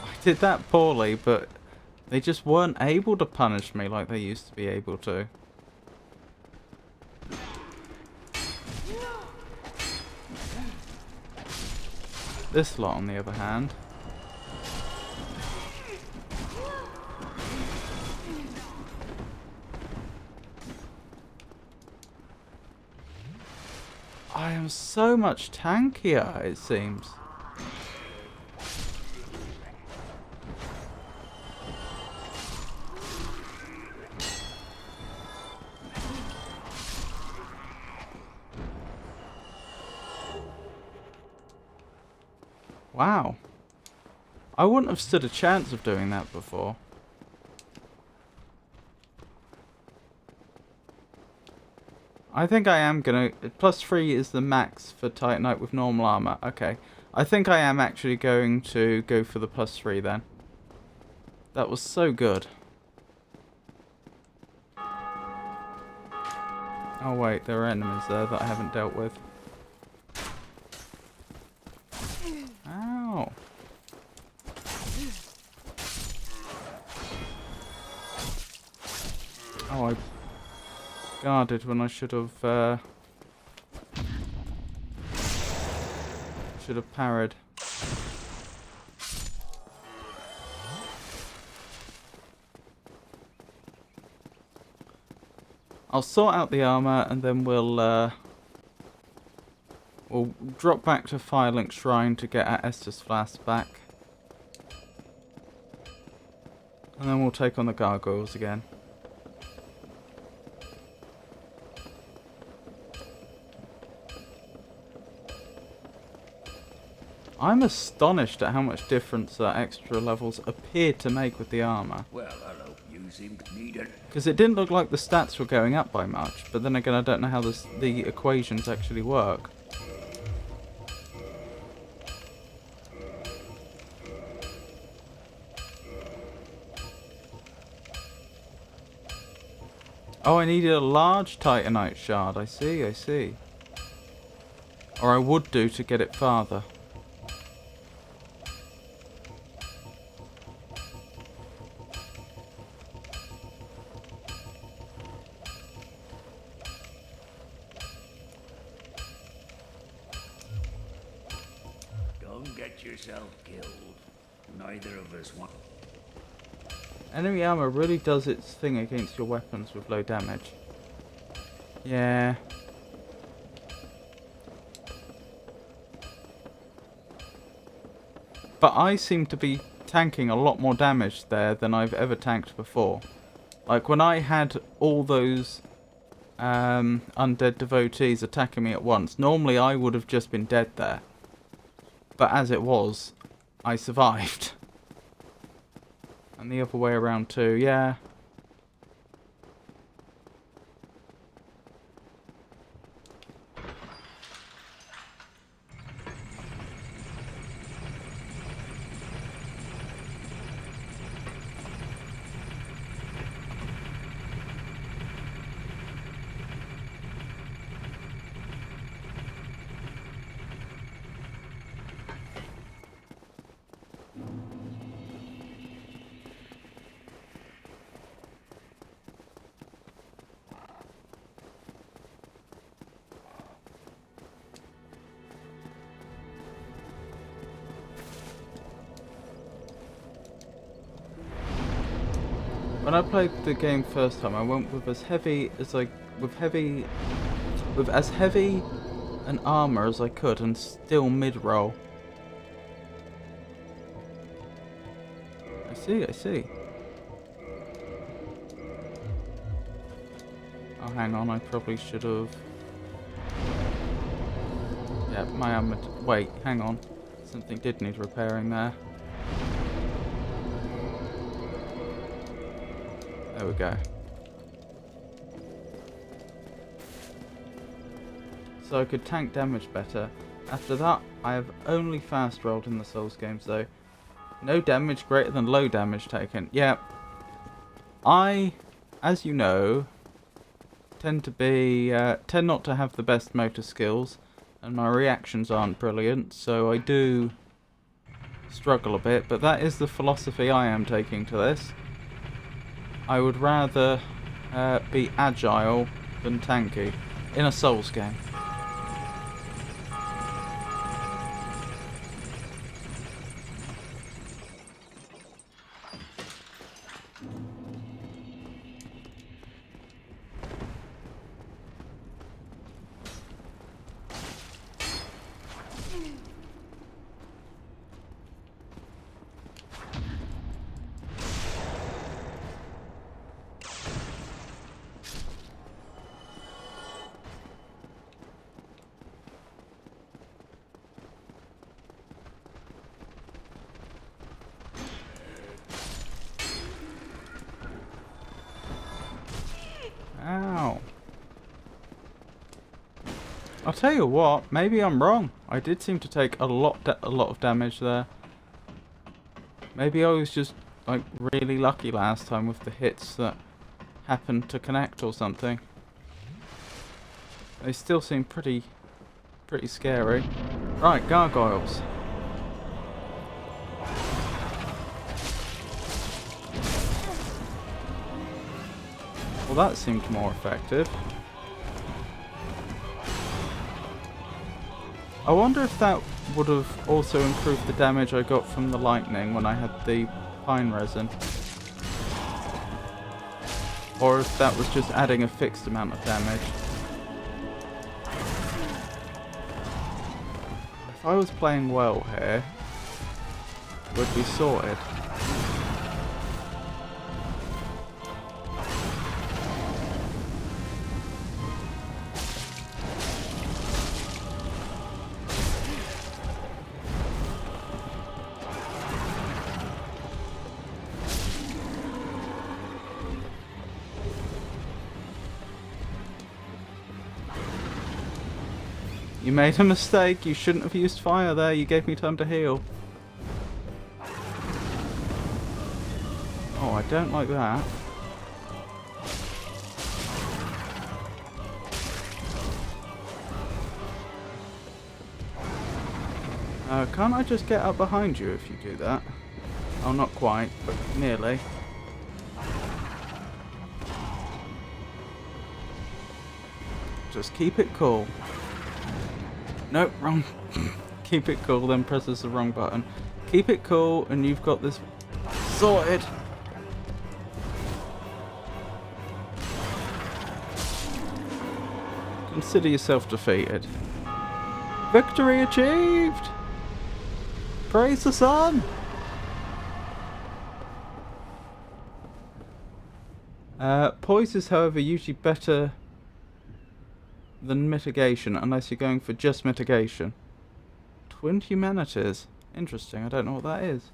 I did that poorly, but they just weren't able to punish me like they used to be able to. This lot, on the other hand, I am so much tankier, it seems. Wow. I wouldn't have stood a chance of doing that before. I think I am gonna... +3 is the max for Titanite with normal armor. Okay. I think I am actually going to go for the +3 then. That was so good. Oh wait, there are enemies there that I haven't dealt with. Ow. Oh, I guarded when I should have parried. I'll sort out the armor and then we'll drop back to Firelink Shrine to get our Estus Flask back. And then we'll take on the gargoyles again. I'm astonished at how much difference that extra levels appear to make with the armor. Well, hello. You seem to need it. Because it didn't look like the stats were going up by much, but then again I don't know how the equations actually work. Oh, I needed a large Titanite shard. I see, I see. Or I would do to get it farther. Don't get yourself killed. Neither of us want... Enemy armor really does its thing against your weapons with low damage. Yeah. But I seem to be tanking a lot more damage there than I've ever tanked before. Like when I had all those undead devotees attacking me at once, normally I would have just been dead there. But as it was, I survived. And the other way around too, yeah. When I played the game first time, I went with as heavy an armor as I could, and still mid-roll. I see. Oh, hang on, I probably should have... Yeah, my armor... Wait, hang on. Something did need repairing there. There we go. So I could tank damage better. After that, I have only fast rolled in the Souls games though. No damage greater than low damage taken. Yeah. I, as you know, tend not to have the best motor skills, and my reactions aren't brilliant, so I do struggle a bit, but that is the philosophy I am taking to this. I would rather be agile than tanky in a Souls game. Ow. I'll tell you what, maybe I'm wrong. I did seem to take a lot of damage there. Maybe I was just like really lucky last time with the hits that happened to connect or something. They still seem pretty scary. Right, gargoyles. Well, that seemed more effective. I wonder if that would have also improved the damage I got from the lightning when I had the pine resin. Or if that was just adding a fixed amount of damage. If I was playing well here, we'd be sorted. You made a mistake. You shouldn't have used fire there. You gave me time to heal. Oh, I don't like that. Can't I just get up behind you if you do that? Oh, not quite, but nearly. Just keep it cool. Nope, wrong. Keep it cool, then presses the wrong button. Keep it cool, and you've got this sorted. Consider yourself defeated. Victory achieved! Praise the sun! Poise is, however, usually better than mitigation, unless you're going for just mitigation. Twinned humanities. Interesting, I don't know what that is.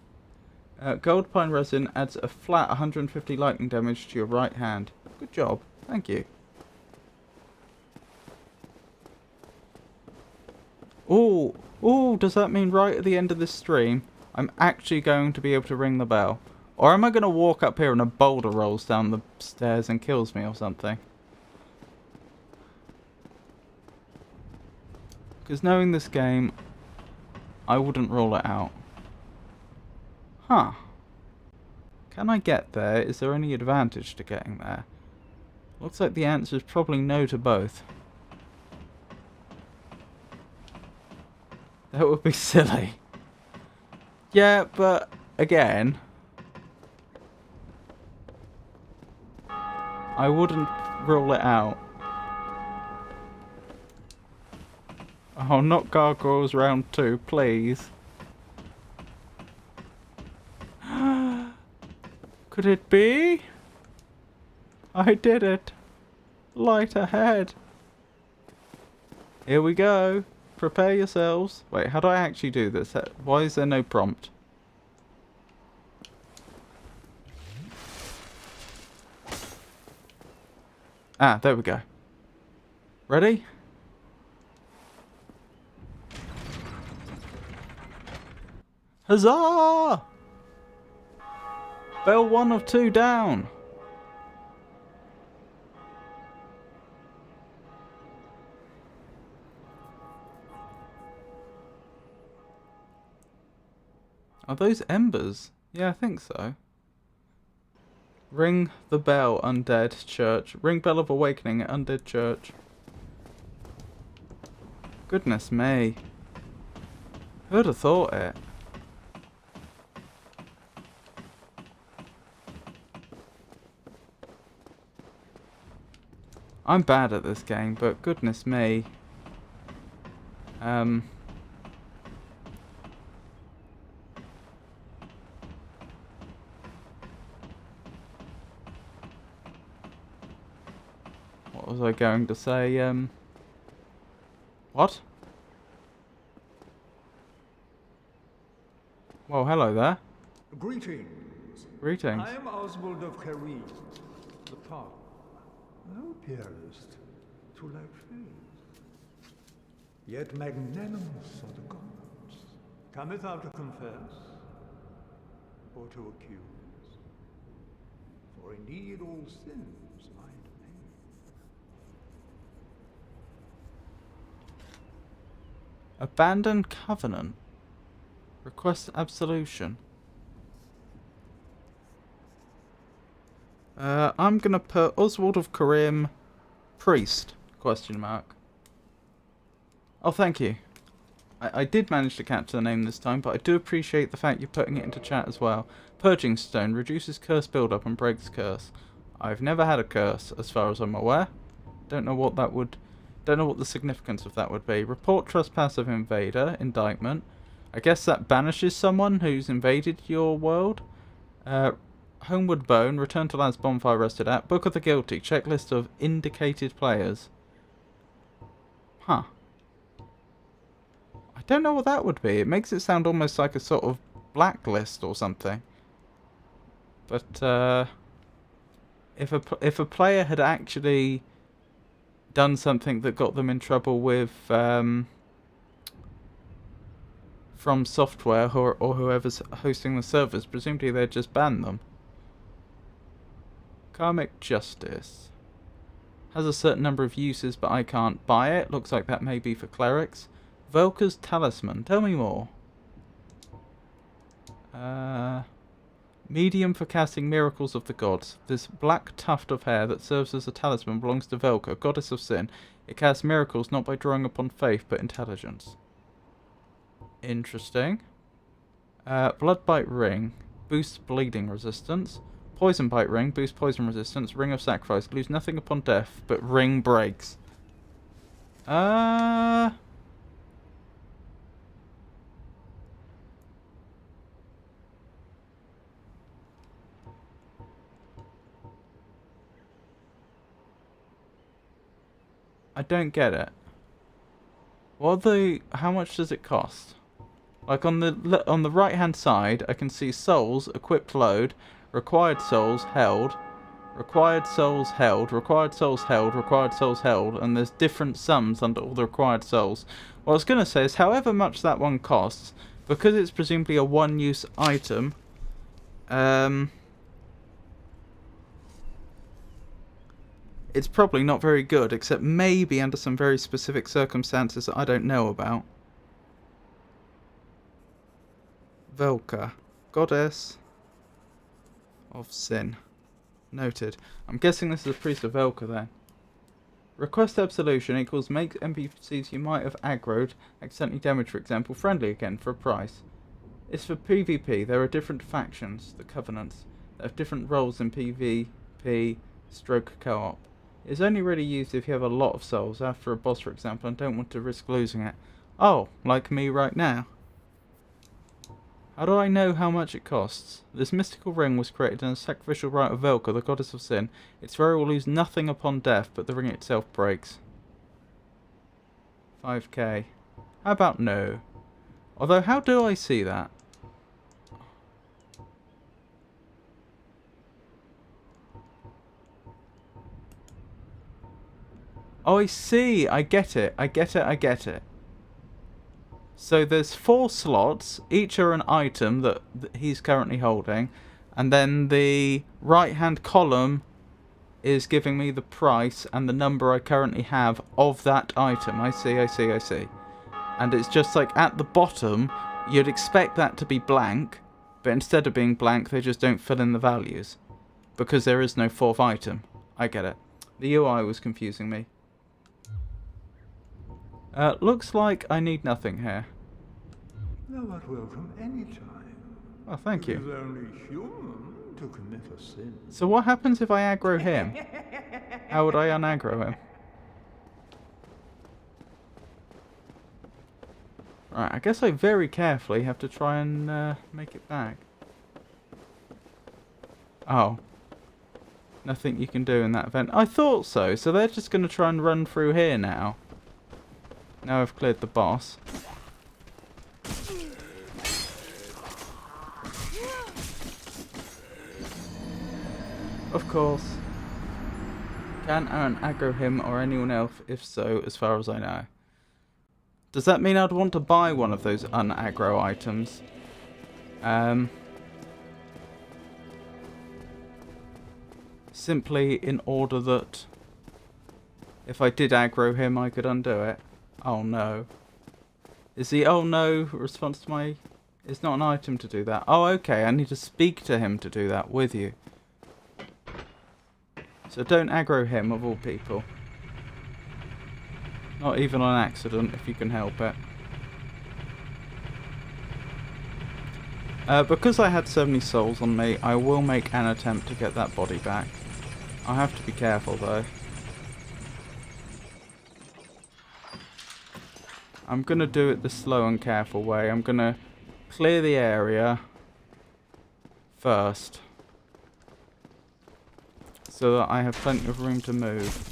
Gold pine resin adds a flat 150 lightning damage to your right hand. Good job, thank you. Ooh, does that mean right at the end of this stream, I'm actually going to be able to ring the bell? Or am I going to walk up here and a boulder rolls down the stairs and kills me or something? Because knowing this game, I wouldn't rule it out. Huh. Can I get there? Is there any advantage to getting there? Looks like the answer is probably no to both. That would be silly. Yeah, but again, I wouldn't rule it out. Oh, not gargoyles round 2, please. Could it be? I did it. Light ahead. Here we go. Prepare yourselves. Wait, how do I actually do this? Why is there no prompt? Ah, there we go. Ready? Huzzah! Bell 1 of 2 down. Are those embers? Yeah, I think so. Ring the bell, undead church. Ring bell of awakening at undead church. Goodness me. Who'd have thought it? I'm bad at this game, but goodness me. What was I going to say? What? Well, hello there. Greetings. Greetings. I am Oswald of Carim, the Palm. Thou appearest to lack faith, yet magnanimous are the gods. Cometh thou to confess, or to accuse? For indeed all sins my domain. Abandoned covenant. Request absolution. I'm gonna put Oswald of Karim, priest, question mark. Oh, thank you. I did manage to catch the name this time, but I do appreciate the fact you're putting it into chat as well. Purging stone reduces curse build-up and breaks curse. I've never had a curse, as far as I'm aware. Don't know what that would... Don't know what the significance of that would be. Report trespass of invader, indictment. I guess that banishes someone who's invaded your world. Homeward Bone, return to last bonfire rested at. Book of the guilty, checklist of indicated players. Huh. I don't know what that would be. It makes it sound almost like a sort of blacklist or something. But if a player had actually done something that got them in trouble with From Software or whoever's hosting the servers, presumably they'd just ban them. Karmic Justice. Has a certain number of uses, but I can't buy it. Looks like that may be for clerics. Velka's Talisman. Tell me more. Medium for casting miracles of the gods. This black tuft of hair that serves as a talisman belongs to Velka, goddess of sin. It casts miracles not by drawing upon faith, but intelligence. Interesting. Bloodbite Ring. Boosts bleeding resistance. Poison Bite Ring. Boosts poison resistance. Ring of Sacrifice. Lose nothing upon death, but ring breaks. I don't get it. How much does it cost? Like on the right hand side, I can see souls, equipped load, required souls held, required souls held, required souls held, required souls held, and there's different sums under all the required souls. What I was gonna say is, however much that one costs, because it's presumably a one-use item, it's probably not very good, except maybe under some very specific circumstances that I don't know about. Velka, goddess of sin. Noted. I'm guessing this is a priest of Velka then. Request absolution equals make NPCs you might have aggroed, accidentally damaged for example, friendly again for a price. It's for PvP. There are different factions, the Covenants, that have different roles in PvP stroke co-op. It's only really used if you have a lot of souls after a boss, for example, and don't want to risk losing it. Oh, like me right now. How do I know how much it costs? This mystical ring was created in a sacrificial rite of Velka, the goddess of sin. Its wearer will lose nothing upon death, but the ring itself breaks. 5k. How about no? Although, how do I see that? Oh, I see. I get it. I get it. I get it. So there's 4 slots. Each are an item that he's currently holding. And then the right-hand column is giving me the price and the number I currently have of that item. I see, I see, I see. And it's just like at the bottom You'd expect that to be blank, but instead of being blank, they just don't fill in the values. Because there is no fourth item. I get it. The UI was confusing me. Looks like I need nothing here. Thou art welcome any time. Oh, thank It is you. only human to commit a sin. So what happens if I aggro him? How would I unaggro him? Right, I guess I very carefully have to try and make it back. Oh. Nothing you can do in that event. I thought so. So they're just going to try and run through here now. Now I've cleared the boss. Of course. Can Aaron aggro him or anyone else? If so, as far as I know. Does that mean I'd want to buy one of those unaggro items? Simply in order that if I did aggro him, I could undo it. Oh no. Is the oh no response to my... It's not an item to do that. Oh, okay. I need to speak to him to do that with you. So don't aggro him, of all people. Not even on accident, if you can help it. Because I had so many souls on me, I will make an attempt to get that body back. I have to be careful, though. I'm going to do it the slow and careful way. I'm going to clear the area first, so that I have plenty of room to move.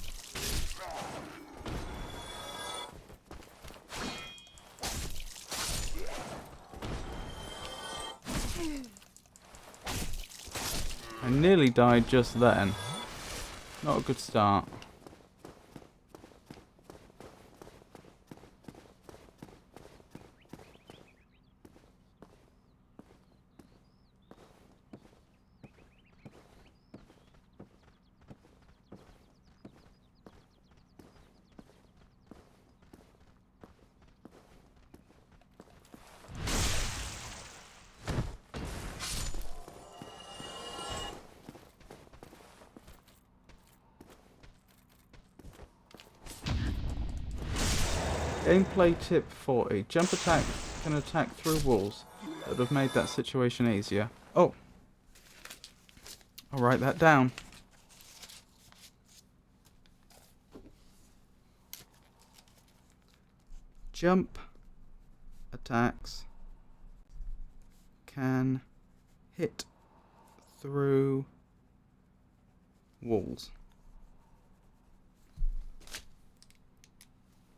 I nearly died just then. Not a good start. Gameplay tip 40. Jump attack can attack through walls. That would have made that situation easier. Oh. I'll write that down. Jump attacks can hit through walls.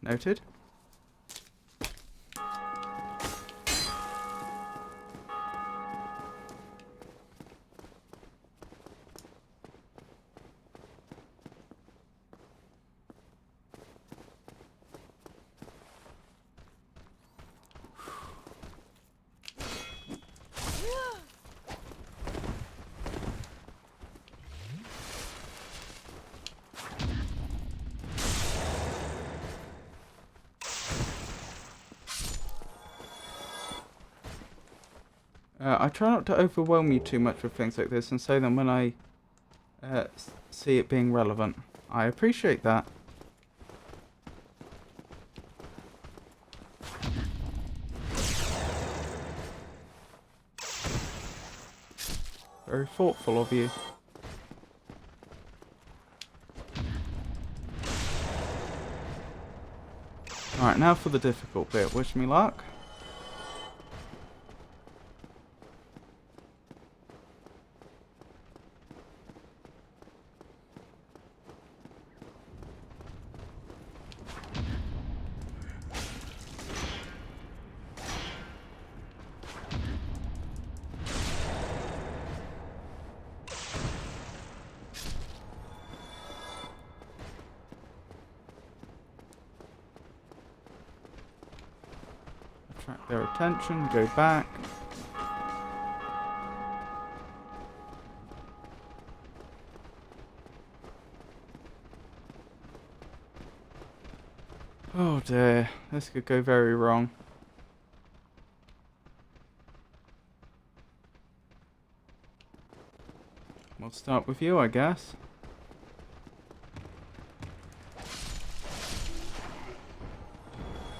Noted. I try not to overwhelm you too much with things like this and say them when I see it being relevant. I appreciate that. Very thoughtful of you. Alright, now for the difficult bit. Wish me luck. Attract their attention, go back. Oh dear, this could go very wrong. I'll start with you, I guess.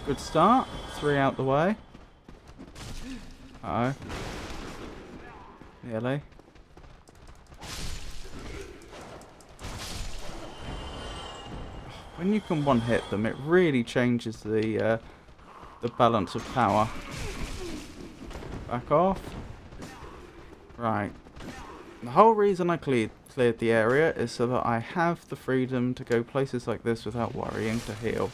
Good start. 3 out the way. Uh-oh. Nearly. When you can one-hit them, it really changes the balance of power. Back off. Right. The whole reason I cleared the area is so that I have the freedom to go places like this without worrying to heal.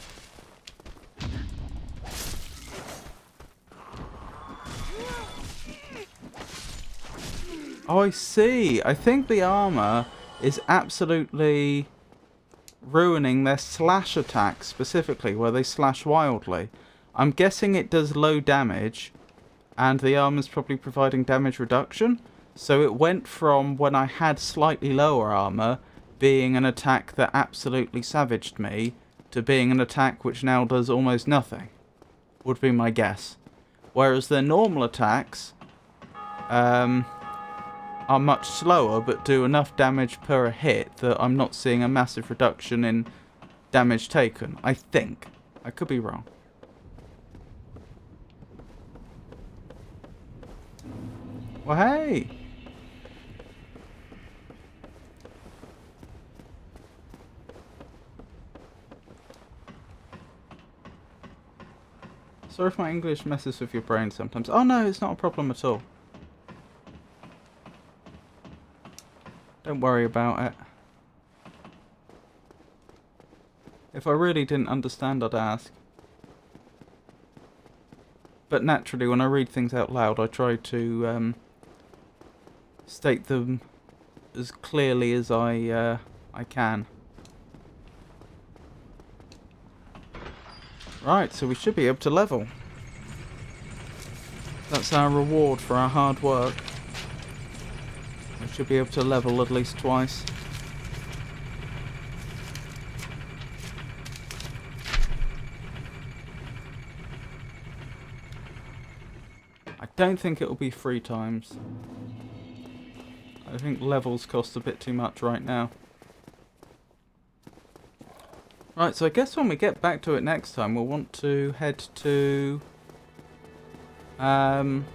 Oh, I see. I think the armor is absolutely ruining their slash attack specifically, where they slash wildly. I'm guessing it does low damage, and the armor's probably providing damage reduction. So it went from, when I had slightly lower armor, being an attack that absolutely savaged me, to being an attack which now does almost nothing. Would be my guess. Whereas their normal attacks are much slower, but do enough damage per hit that I'm not seeing a massive reduction in damage taken. I think. I could be wrong. Well, hey! Sorry if my English messes with your brain sometimes. Oh no, it's not a problem at all. Don't worry about it. If I really didn't understand, I'd ask. But naturally, when I read things out loud, I try to state them as clearly as I can. Right, so we should be able to level. That's our reward for our hard work. We should be able to level at least twice. I don't think it will be 3 times. I think levels cost a bit too much right now. Right, so I guess when we get back to it next time, we'll want to head to back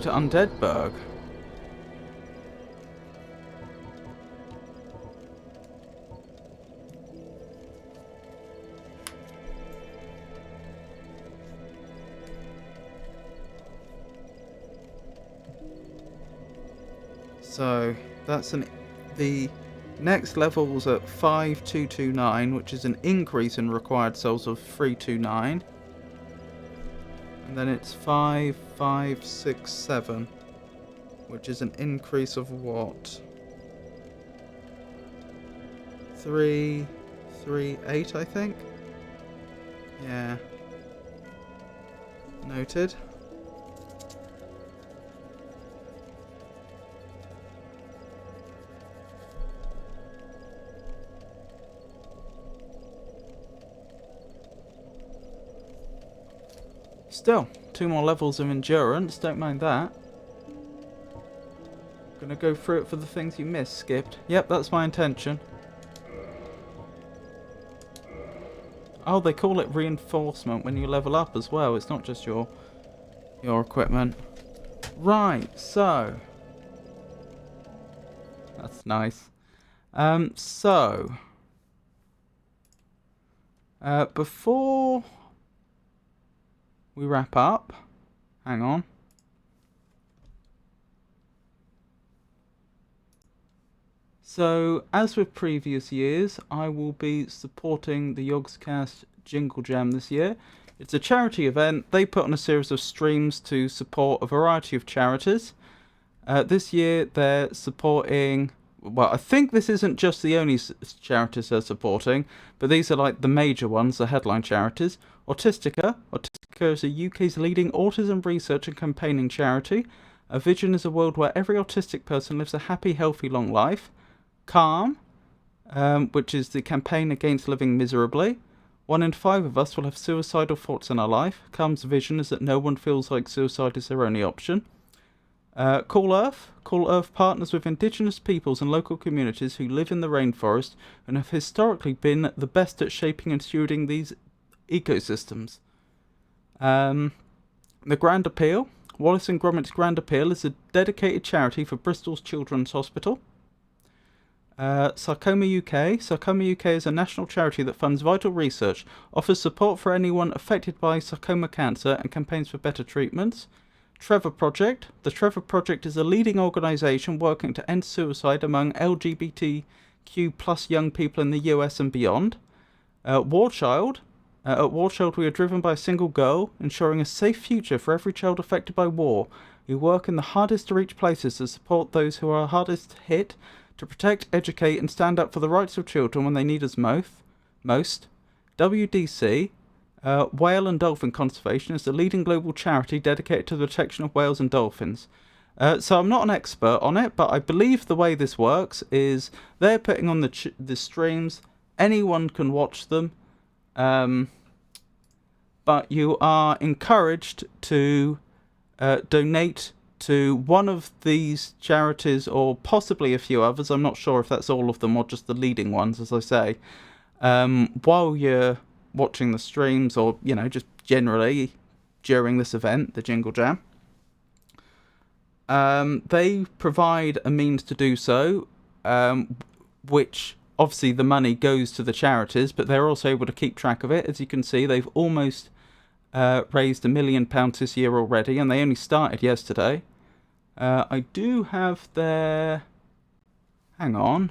to Undeadburg. So that's the next level's at 5229, which is an increase in required souls of 329. And then it's 5567, which is an increase of what? 338, I think. Yeah. Noted. Still, 2 more levels of endurance, don't mind that. Gonna go through it for the things you missed, skipped. Yep, that's my intention. Oh, they call it reinforcement when you level up as well. It's not just your equipment. Right, so. That's nice. Before we wrap up, hang on. So, as with previous years, I will be supporting the Yogscast Jingle Jam this year. It's a charity event. They put on a series of streams to support a variety of charities. This year, they're supporting... Well, I think this isn't just the only charities they're supporting, but these are like the major ones, the headline charities. Autistica. Autistica is the UK's leading autism research and campaigning charity. A Vision is a world where every autistic person lives a happy, healthy, long life. Calm, which is the campaign against living miserably. 1 in 5 of us will have suicidal thoughts in our life. Calm's vision is that no one feels like suicide is their only option. Cool Earth. Cool Earth partners with indigenous peoples and local communities who live in the rainforest and have historically been the best at shaping and stewarding these ecosystems. The Grand Appeal. Wallace and Gromit's Grand Appeal is a dedicated charity for Bristol's Children's Hospital. Sarcoma UK. Sarcoma UK is a national charity that funds vital research, offers support for anyone affected by sarcoma cancer, and campaigns for better treatments. Trevor Project. The Trevor Project is a leading organisation working to end suicide among LGBTQ plus young people in the US and beyond. War Child. At War Child, we are driven by a single goal, ensuring a safe future for every child affected by war. We work in the hardest to reach places to support those who are hardest hit, to protect, educate, and stand up for the rights of children when they need us most. WDC, Whale and Dolphin Conservation, is the leading global charity dedicated to the protection of whales and dolphins. So I'm not an expert on it, but I believe the way this works is they're putting on the streams. Anyone can watch them. But you are encouraged to donate to one of these charities, or possibly a few others. I'm not sure if that's all of them or just the leading ones, as I say, while you're watching the streams, or, you know, just generally during this event, the Jingle Jam. They provide a means to do so, which obviously the money goes to the charities, but they're also able to keep track of it. As you can see, they've almost raised £1 million this year already, and they only started yesterday. I do have their... Hang on.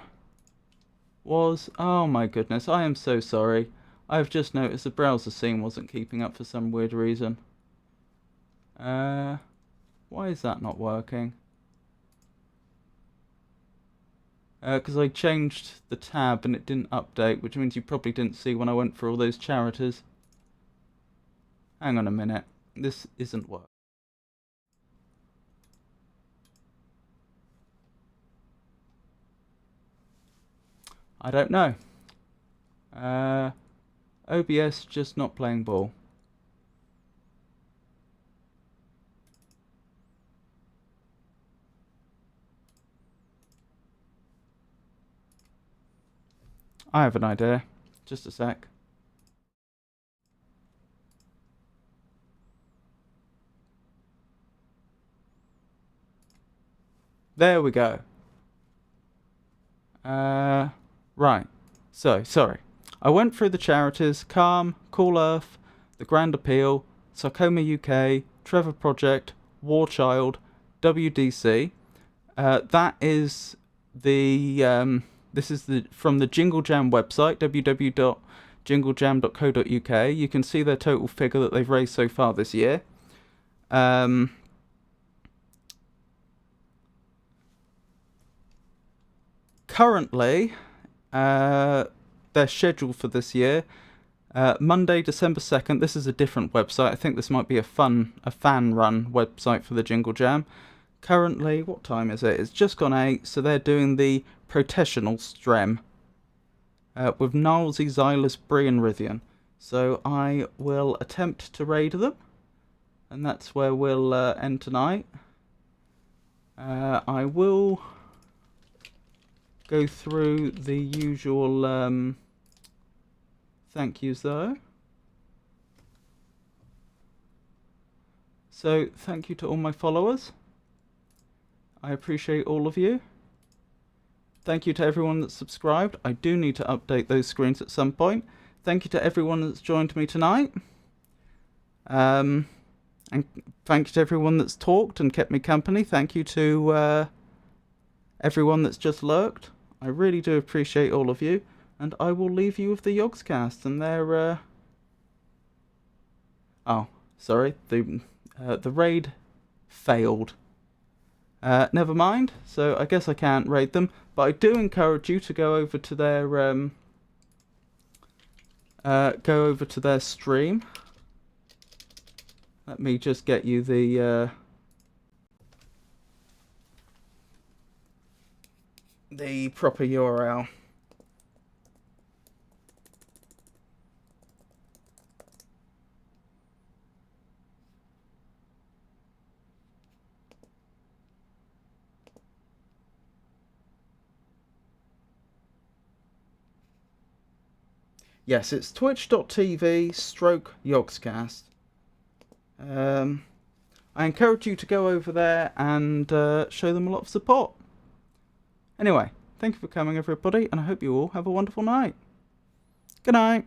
Oh my goodness, I am so sorry. I've just noticed the browser scene wasn't keeping up for some weird reason. Why is that not working? Because I changed the tab and it didn't update, which means you probably didn't see when I went through all those charities. Hang on a minute. This isn't working. I don't know. OBS just not playing ball. I have an idea. Just a sec. There we go. Right. So, sorry. I went through the charities: Calm, Cool Earth, The Grand Appeal, Sarcoma UK, Trevor Project, War Child, WDC. That is the... this is from the Jingle Jam website, www.jinglejam.co.uk. You can see their total figure that they've raised so far this year. Currently, they're scheduled for this year, Monday, December 2nd. This is a different website. I think this might be a fan-run website for the Jingle Jam. Currently, what time is it? It's just gone 8, so they're doing the Protessional Strem with Nilesy, Xylus, Bree and Rithian. So I will attempt to raid them, and that's where we'll end tonight. I will go through the usual thank yous though. So thank you to all my followers. I appreciate all of you. Thank you to everyone that's subscribed. I do need to update those screens at some point. Thank you to everyone that's joined me tonight. And thank you to everyone that's talked and kept me company. Thank you to everyone that's just lurked. I really do appreciate all of you. And I will leave you with the Yogscast and their... Oh, sorry. The raid failed. Never mind. So I guess I can't raid them. But I do encourage you to go over to their stream. Let me just get you the proper URL. Yes, it's twitch.tv/Yogscast. I encourage you to go over there and show them a lot of support. Anyway, thank you for coming, everybody, and I hope you all have a wonderful night. Good night.